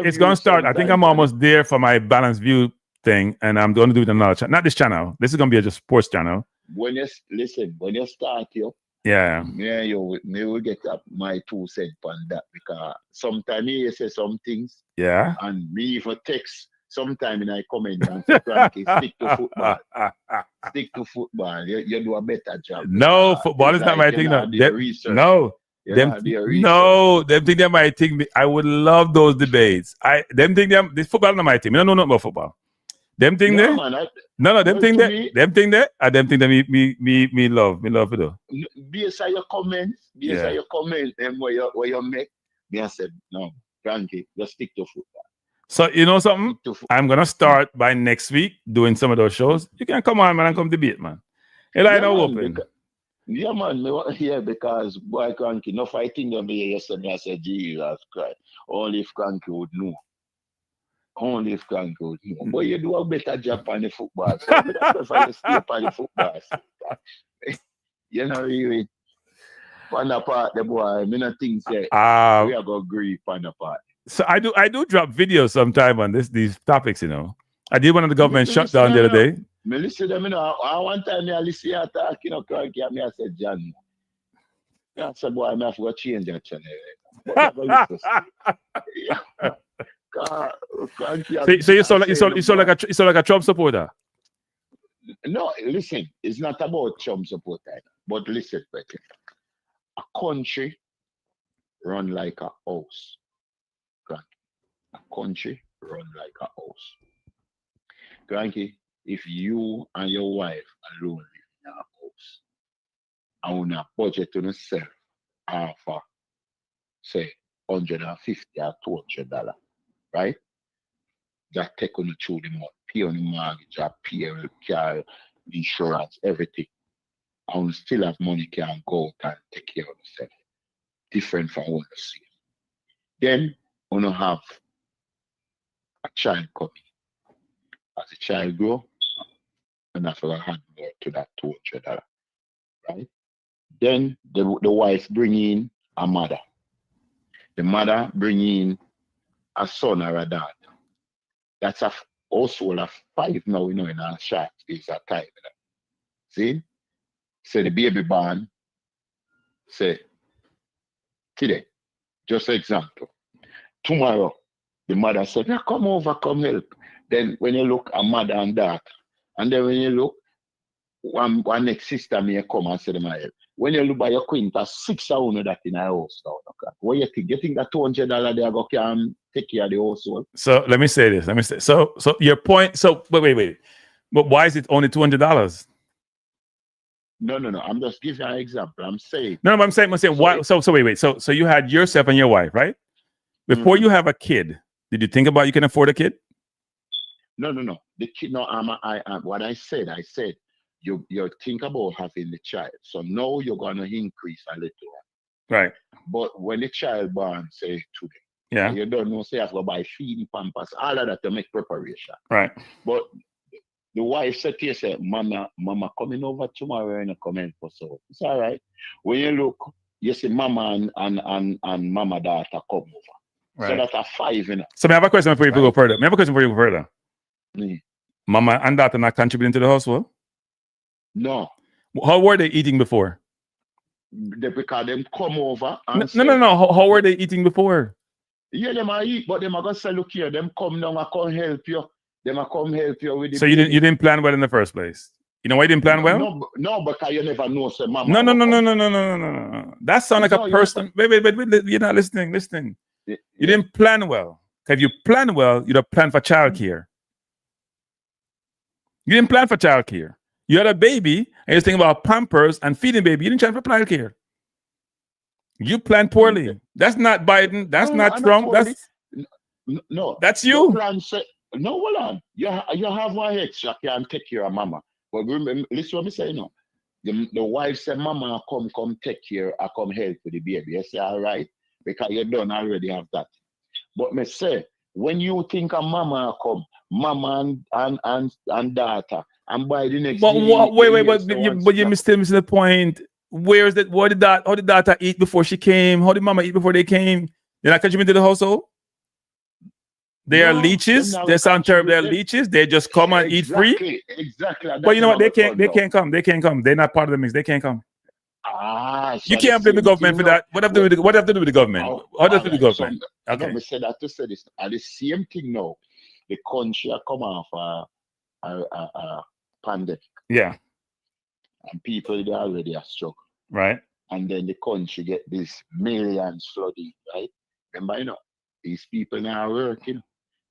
It's going to start. I think I'm almost there for my balanced view thing, and I'm going to do it on another channel. Not this channel. This is going to be a just sports channel. When you start here, yeah, me will get up my 2 cents on that, because sometimes you say some things, and me for text. Sometime in I comment and say, Kranky, stick to football. Stick to football. You do a better job. No, football is not my thing. No, them think they're my thing. I would love those debates. Them think this football not my team. I don't know nothing about football. Them think them think that me love it though. Based on your comments, and where you make, me I said, no, Kranky, just stick to football. So you know something? I'm gonna start by next week doing some of those shows. You can come on, man, and come debate, man. Open. Yeah, man, me want to hear, because boy, Kranky, no fighting them here yesterday. I said, Jesus Christ, only if Kranky would know. But you do a better job on the football. So I prefer to stay on the football. You know, really, on the part, the boy, me not think say we are gonna agree on the part. So I do drop videos sometime on these topics, you know. I did one of the government shutdown the other day. Me listen to them, you know. One time I listen to talk, you know, Kranky, and I said, John, I said, boy, I have to change that channel. So you saw like a Trump supporter? No, listen, it's not about Trump supporter. But listen, a country run like a house. A country run like a house. Kranky, if you and your wife alone live in a house, and on a budget to yourself for say $150 or $200, right? That take on you through the month, pay on the mortgage, pay your car, insurance, everything. And still have money can go out and take care of yourself. Different from what you see. Then you have a child coming. As the child grow, and have to hand more to that $200, right? Then the wife bring in a mother. The mother bring in a son or a daughter. That's a household of 5 now, you know, in a short space of time. You know? See? So the baby born, say, today, just example. Tomorrow, the mother said, now come over, come help. Then when you look, a mother and daughter. And then when you look, one next sister may come and say to my help. When you look by your queen, that's 600 that in a house now. What you think? You think that $200 they go can take care of the household? So let me say this. So your point. So wait. But why is it only $200? No. I'm just giving you an example. I'm saying. No, I'm saying why. So wait. So you had yourself and your wife, right? Before you have a kid, did you think about you can afford a kid? No. The kid. No. What I said. You think about having the child. So now you're gonna increase a little. Right. But when the child born, say today, you don't know, say I have to buy feeding pampers, all of that to make preparation. Right. But the wife said to you, say, Mama coming over tomorrow and comment for so. It's all right. When you look, you see Mama and Mama daughter come over. Right. So that's a 5 in it. So I have a question before you go further. Mama and daughter not contributing to the household? No. How were they eating before? Because them come over and no. How were they eating before? Yeah, them are eat, but them are gonna say, look here, them come down and come help you. Them are come help you with the. So you didn't plan well in the first place. You know why you didn't plan well? No, because you never know. Say, Mama. No. That sounds like a person. Wait. You're not listening. You didn't plan well. If you plan well, you'd have planned for childcare. You didn't plan for childcare. You had a baby and you're thinking about Pampers and feeding baby. You didn't plan for childcare. You planned poorly. That's not Biden. That's not Trump. That's you. No, hold on. You have one extra can take care of Mama. But remember, listen what me say now. the wife said, Mama, come take care, I come help with the baby. I say, all right, because you don't already have that. But me say, when you think of mama come, mama and daughter, and by the next But day, wait, but you still missing the point. Where is that? What did that? How did daughter eat before she came? How did mama eat before they came? They're not contributing to the household. They are leeches. They sound terrible. They're leeches. They just come and eat free. Exactly. But you know what? They can't come. They can't come. They're not part of the mix. They can't come. So you can't blame the government for that. What have to do with the government? How does it do with the government? Okay. I said that to say this. At the same thing now, the country come off a pandemic. Yeah. And people they already are struck. Right. And then the country get these millions flooding, right? Remember, you know, these people now are working.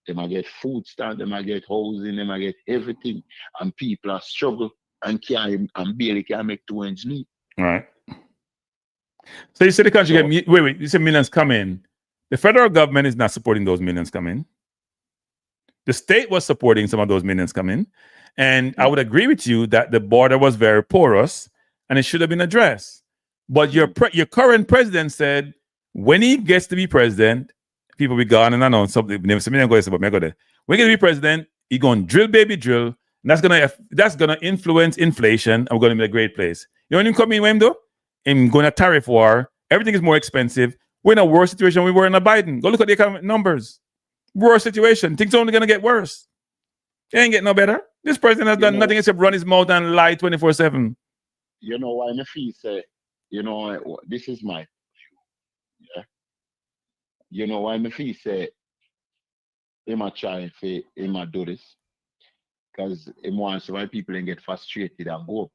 They might get food stamp, they might get housing, they might get everything. And people are struggle and barely can make 2 ends meet. Right. So you said the country get wait, you said millions come in. The federal government is not supporting those millions come in. The state was supporting some of those millions come in. And I would agree with you that the border was very porous and it should have been addressed. But your current president said when he gets to be president, people be gone, and I know something. When he gonna be president, he gonna drill, baby, drill. And that's gonna influence inflation. And we're gonna be a great place. You know when him come in, when though? Him going to tariff war. Everything is more expensive. We're in a worse situation we were in a Biden. Go look at the economic numbers. Worse situation. Things are only gonna get worse. It ain't getting no better. This president has done nothing except run his mouth and lie 24/7. You know why my fee say, you know, this is my view. Yeah. You know why my fee say he might try if he might do this. Because he wants why people and get frustrated and go.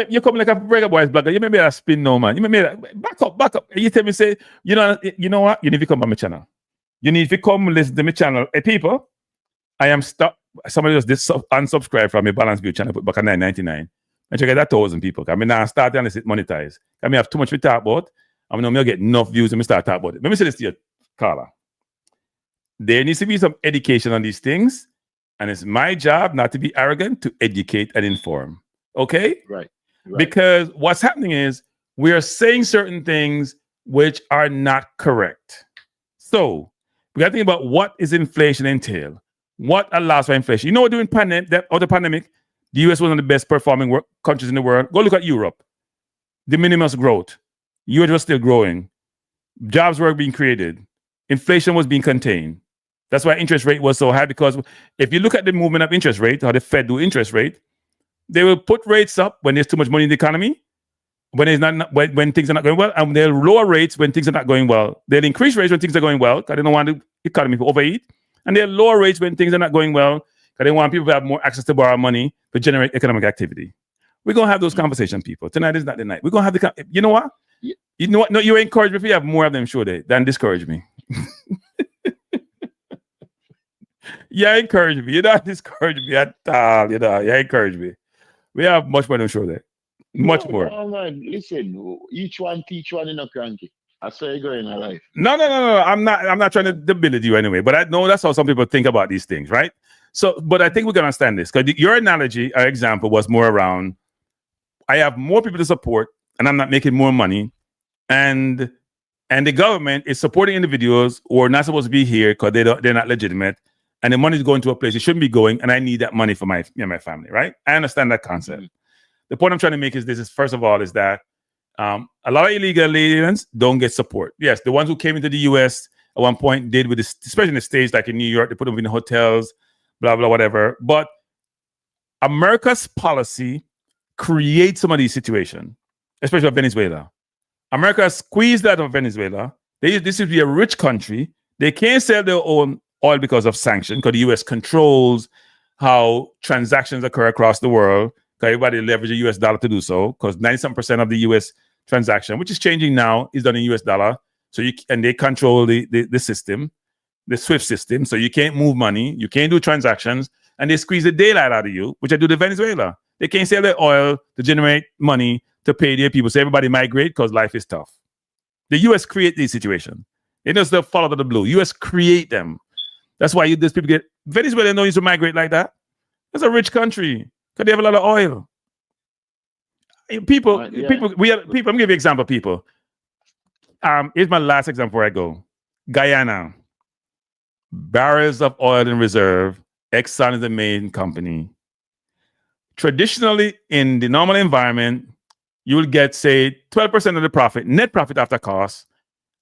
You come like a breaker boys blogger. You may be a spin no man. You may be back up. You tell me say, you know what? You need to come on my channel. You need to come listen to my channel. Hey people, I am stuck. Somebody just unsubscribe from my Balance View channel, put back at $9.99. And check out that 1,000 people. I mean, now start and it monetize. I mean, I have too much to talk about. I mean, I get enough views and me start talking about it. Let me say this to you, Carla. There needs to be some education on these things. And it's my job not to be arrogant, to educate and inform. Okay? Right. Because what's happening is we are saying certain things which are not correct. So we got to think about what is inflation entail. What allows for inflation? You know, during the pandemic, the US was one of the best performing countries in the world. Go look at Europe. The minimum growth. US was still growing. Jobs were being created. Inflation was being contained. That's why interest rate was so high, because if you look at the movement of interest rate, how the Fed do interest rate, they will put rates up when there's too much money in the economy, when things are not going well, and they'll lower rates when things are not going well. They'll increase rates when things are going well, because they don't want the economy to overeat, and they'll lower rates when things are not going well, because they want people to have more access to borrow money to generate economic activity. We're going to have those conversations, people. Tonight is not the night. We're going to have you know what? You know what? No, you encourage me if you have more of them, sure, than discourage me. Yeah, encourage me. You don't discourage me at all. You know, yeah, encourage me. We have much more than show there. Much more. No, man. Listen, each one teach one in a cranky. That's how you go in life. No. I'm not trying to debility you anyway. But I know that's how some people think about these things, right? So, but I think we can understand this, because your analogy or example was more around, I have more people to support and I'm not making more money. And the government is supporting individuals who are not supposed to be here because they're not legitimate. And the money is going to a place it shouldn't be going, and I need that money for my family, right? I understand that concept. The point I'm trying to make is this: first of all, is that a lot of illegal aliens don't get support. Yes, the ones who came into the U.S. at one point did, with this, especially in the States, like in New York, they put them in hotels, blah blah whatever. But America's policy creates some of these situations, especially with Venezuela. America squeezed out of Venezuela. This would be a rich country. They can't sell their own oil because of sanctions, because the U.S. controls how transactions occur across the world, because everybody leverage the U.S. dollar to do so, because 97% of the U.S. transaction, which is changing now, is done in U.S. dollar. So and they control the system, the SWIFT system, so you can't move money, you can't do transactions, and they squeeze the daylight out of you, which I do to Venezuela. They can't sell their oil to generate money to pay their people, so everybody migrate because life is tough. The U.S. create these situations. It doesn't fall out of the blue. U.S. create them. That's why these people get Venezuela don't used to migrate like that. It's a rich country because they have a lot of oil. People, Yeah. people. I'm gonna give you an example. People. Here's my last example before I go. Guyana, barrels of oil in reserve. Exxon is the main company. Traditionally, in the normal environment, you will get, say, 12% of the profit, net profit after cost,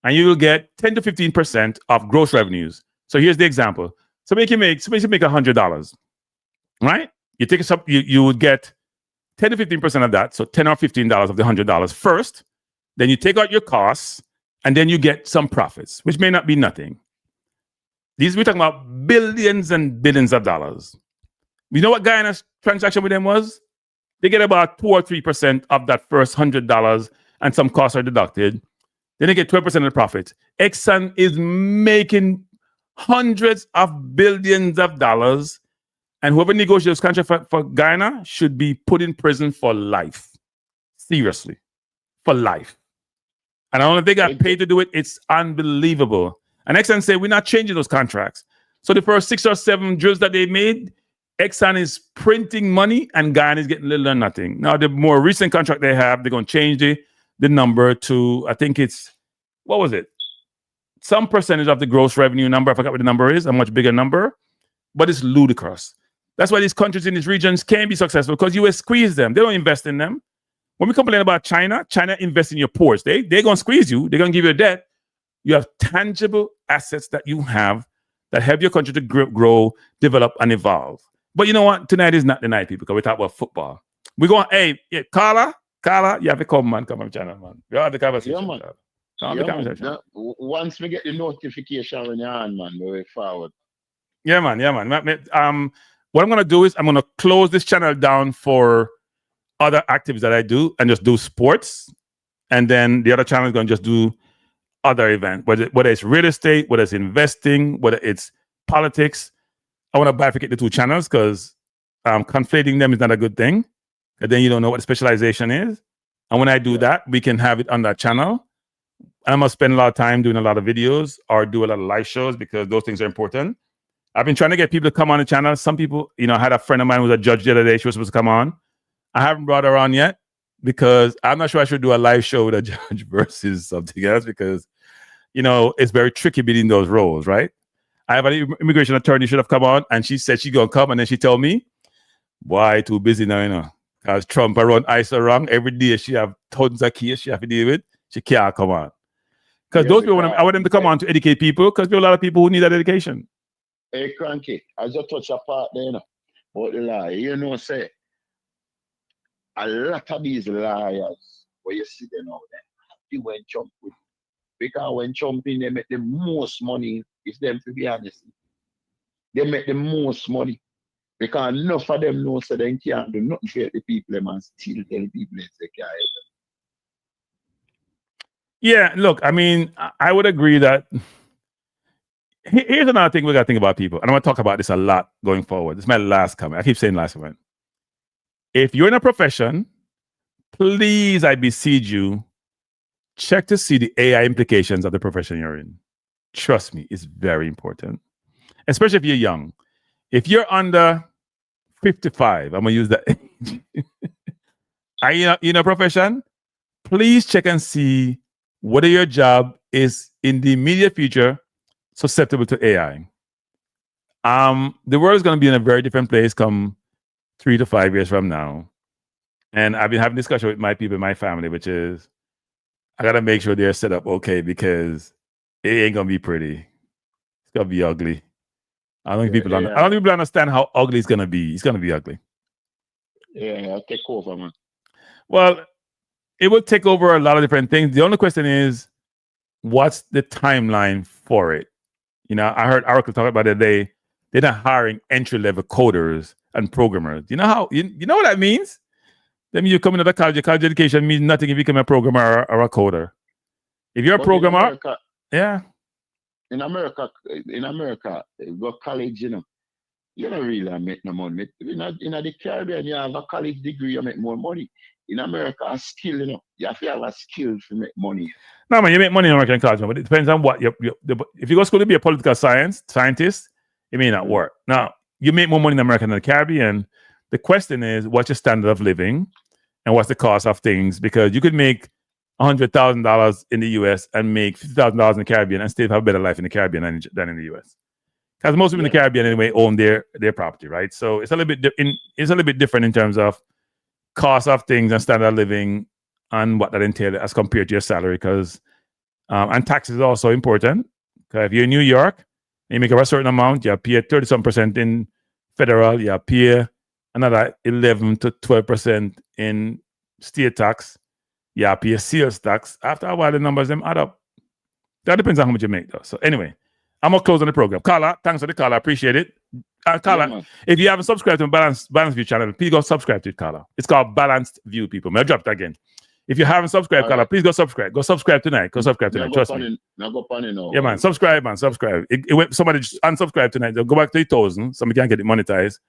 and you will get 10 to 15% of gross revenues. So here's the example. Somebody can make $100, right? You take you would get 10 to 15% of that, so $10 or $15 of the $100 first. Then you take out your costs, and then you get some profits, which may not be nothing. We're talking about billions and billions of dollars. You know what Guyana's transaction with them was? They get about 2 or 3% of that first $100, and some costs are deducted. Then they get 12% of the profit. Exxon is making hundreds of billions of dollars, and whoever negotiates this contract for Guyana should be put in prison for life. Seriously, for life. And I don't know if they got paid to do it. It's unbelievable. And Exxon said, we're not changing those contracts. So the first 6 or 7 drills that they made, Exxon is printing money and Guyana is getting little or nothing. Now, the more recent contract they have, they're going to change the number to, I think it's, what was it? Some percentage of the gross revenue number. I forgot what the number is, a much bigger number, but it's ludicrous. That's why these countries in these regions can't be successful because US squeeze them. They don't invest in them. When we complain about China invests in your ports. They're going to squeeze you. They're going to give you a debt. You have tangible assets that you have that help your country to grow, develop, and evolve. But you know what? Tonight is not the night, people, because we talk about football. We're going, hey, yeah, Carla, you have to come, man. Come on, channel, man. You have the conversation. Yeah, man. Come on, the conversation. Once we get the notification when you're on, man, we way forward. Yeah, man. What I'm going to do is I'm going to close this channel down for other activities that I do and just do sports. And then the other channel is going to just do other events, whether it's real estate, whether it's investing, whether it's politics. I want to bifurcate the 2 channels because conflating them is not a good thing. And then you don't know what the specialization is. And when I do that, we can have it on that channel. And I'm going to spend a lot of time doing a lot of videos or do a lot of live shows because those things are important. I've been trying to get people to come on the channel. Some people, I had a friend of mine who was a judge the other day. She was supposed to come on. I haven't brought her on yet because I'm not sure I should do a live show with a judge versus something else because, it's very tricky beating those roles, right? I have an immigration attorney should have come on and she said she's going to come and then she told me, why too busy now, because Trump around ICE around every day. She have tons of cases she have to deal with. She can't come on. Because those people, I want them to come on to educate people because there are a lot of people who need that education. Hey, Kranky, I just touch a part there, about the lie. Say, a lot of these liars, where you see them out there, happy when Trump with. Because when Trump in, they make the most money, if them to be honest. They make the most money. Because enough of them know so they can't do nothing for the people and still tell people they can't. Yeah, look, I mean, I would agree that here's another thing we got to think about people. And I'm going to talk about this a lot going forward. This is my last comment. I keep saying last comment. If you're in a profession, please, I beseech you, check to see the AI implications of the profession you're in. Trust me, it's very important. Especially if you're young. If you're under 55, I'm going to use that age. Are you in a profession? Please check and see whether your job is in the immediate future susceptible to AI. The world is going to be in a very different place come 3 to 5 years from now. And I've been having discussion with my people, my family, which is I got to make sure they're set up okay because it ain't going to be pretty. It's going to be ugly. I don't think people understand how ugly it's going to be. It's going to be ugly. Yeah, I'll take over, man. Well, it will take over a lot of different things. The only question is, what's the timeline for it? I heard Oracle talk about it. They're not hiring entry-level coders and programmers. You know how you know what that means? That means you come into the college. Your college education means nothing if you become a programmer or a coder. If you're a programmer, In America, you go college, you don't really make no money. In the Caribbean, you have a college degree, you make more money. In America, a skill, you have to have a skill to make money. No, man, you make money in American college, but it depends on what. If you go to school to be a political scientist, it may not work. Now, you make more money in America than the Caribbean. The question is, what's your standard of living and what's the cost of things? Because you could make $100,000 in the US and make $50,000 in the Caribbean and still have a better life in the Caribbean than in the US. Because most people in the Caribbean anyway own their property, right? So it's a little bit different in terms of cost of things and standard of living and what that entails as compared to your salary. Because and taxes is also important. Because if you're in New York, you make a certain amount, you pay 30% in federal, you pay another 11 to 12% in state tax, you pay sales tax. After a while, the numbers them add up. That depends on how much you make, though. So anyway, I'm gonna close on the program. Carla, thanks for the call. I appreciate it. Carla, if you haven't subscribed to my Balanced View channel, please go subscribe to it, Carla. It's called Balanced View, people. I'll drop it again. If you haven't subscribed, Carla, please go subscribe. Go subscribe tonight. Go subscribe tonight. Trust me. Yeah, man. Subscribe, man. Subscribe. Somebody just unsubscribe tonight. They'll go back to 8,000. Somebody can get it monetized.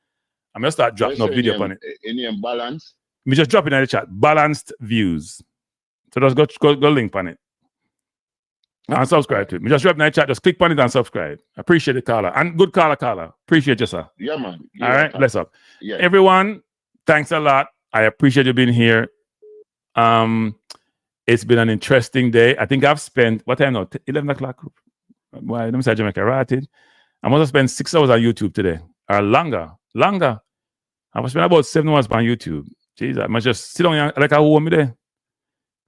I'm gonna start dropping up video on it. Any balance? Me just drop it in the chat. Balanced Views. So just go link on it. And subscribe to it. Me just drop it in the chat. Just click on it and subscribe. Appreciate it, Carla. And good Carla. Appreciate you, sir. Yeah, man. Yeah, all right, bless up. Yeah. Everyone, thanks a lot. I appreciate you being here. It's been an interesting day. I think I've spent, what time now? 11 o'clock? Why? Let me say Jamaica. Right? I must have spent 6 hours on YouTube today. Or longer. I must spend about 7 hours on YouTube. Jeez, I must just sit down like a woman there.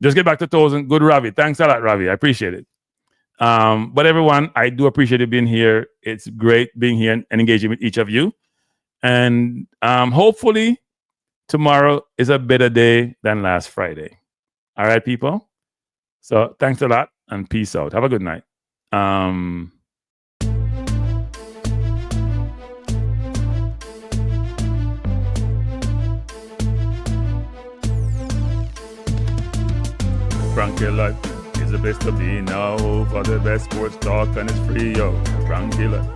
Just get back to 1,000. Good, Ravi. Thanks a lot, Ravi. I appreciate it. But everyone, I do appreciate you being here. It's great being here and engaging with each of you. And hopefully tomorrow is a better day than last Friday. All right, people? So thanks a lot and peace out. Have a good night. Kranky Life is the best to be now. For the best sports talk and it's free, yo. Kranky Life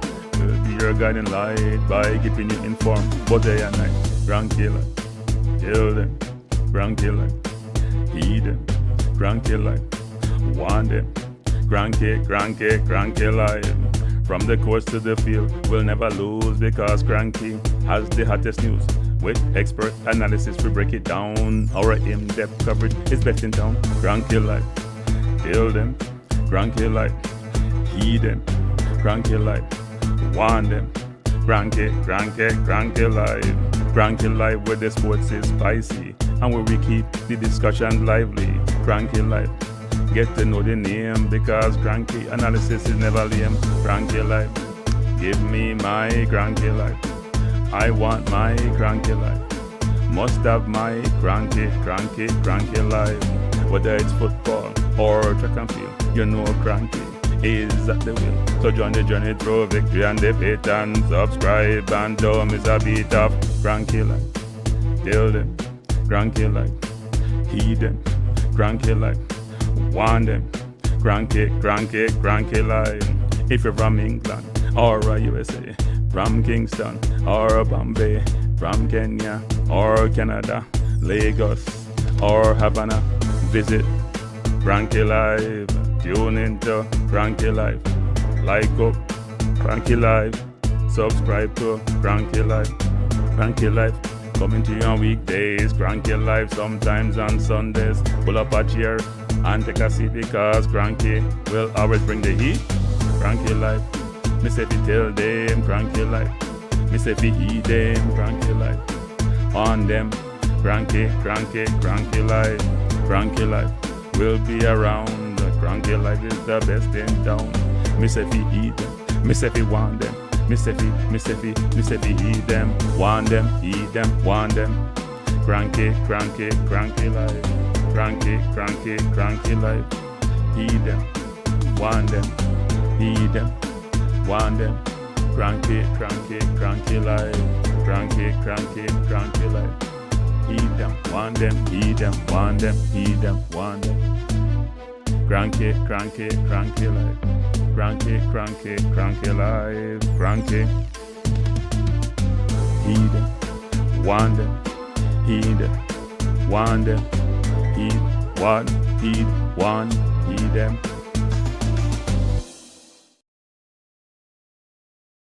will be your guiding light by keeping you informed both day and night. Kranky Life, kill them. Kranky Life, heed them. Kranky Life, want them. Kranky Life. From the courts to the field, we'll never lose because Kranky has the hottest news. With expert analysis, we break it down. Our in-depth coverage is best in town. Kranky Life, kill them. Kranky Life, heed them. Kranky Life, want them. Kranky Life. Kranky Life, where the sports is spicy and where we keep the discussion lively. Kranky Life, get to know the name because Kranky analysis is never lame. Kranky Life, give me my Kranky Life. I want my Kranky Life. Must have my Kranky Life. Whether it's football or track and field, you know Kranky is at the wheel. So join the journey through victory and defeat and subscribe and don't miss a beat of Kranky Life. Tell them Kranky Life. Heed them Kranky Life. Want them Kranky Life. If you're from England or USA, from Kingston or Bombay, from Kenya or Canada, Lagos or Havana, visit Kranky Live. Tune into Kranky Live. Like up Kranky Live. Subscribe to Kranky Live. Kranky Live coming to you on weekdays. Kranky Live sometimes on Sundays. Pull up a chair and take a seat because Kranky will always bring the heat. Kranky Live. Me say fi tell them Kranky Life. Me say fi heed them Kranky Life. On them Kranky Life. Kranky Life will be around. Kranky Life is the best in town. Me say fi heed them. Me say fi want them. Me say fi heed them. Want them, heed them, want them. Kranky Life. Kranky Life. Heed them. Want them. Heed them. Want them. Kranky Life. Kranky Life. Heed them. Want them. Heed them. Want them. Heed them. Want them. Kranky Life. Kranky Life. Kranky. Heed them. Want them. Heed them. Want them. Heed. Want. Heed. Want. Heed them.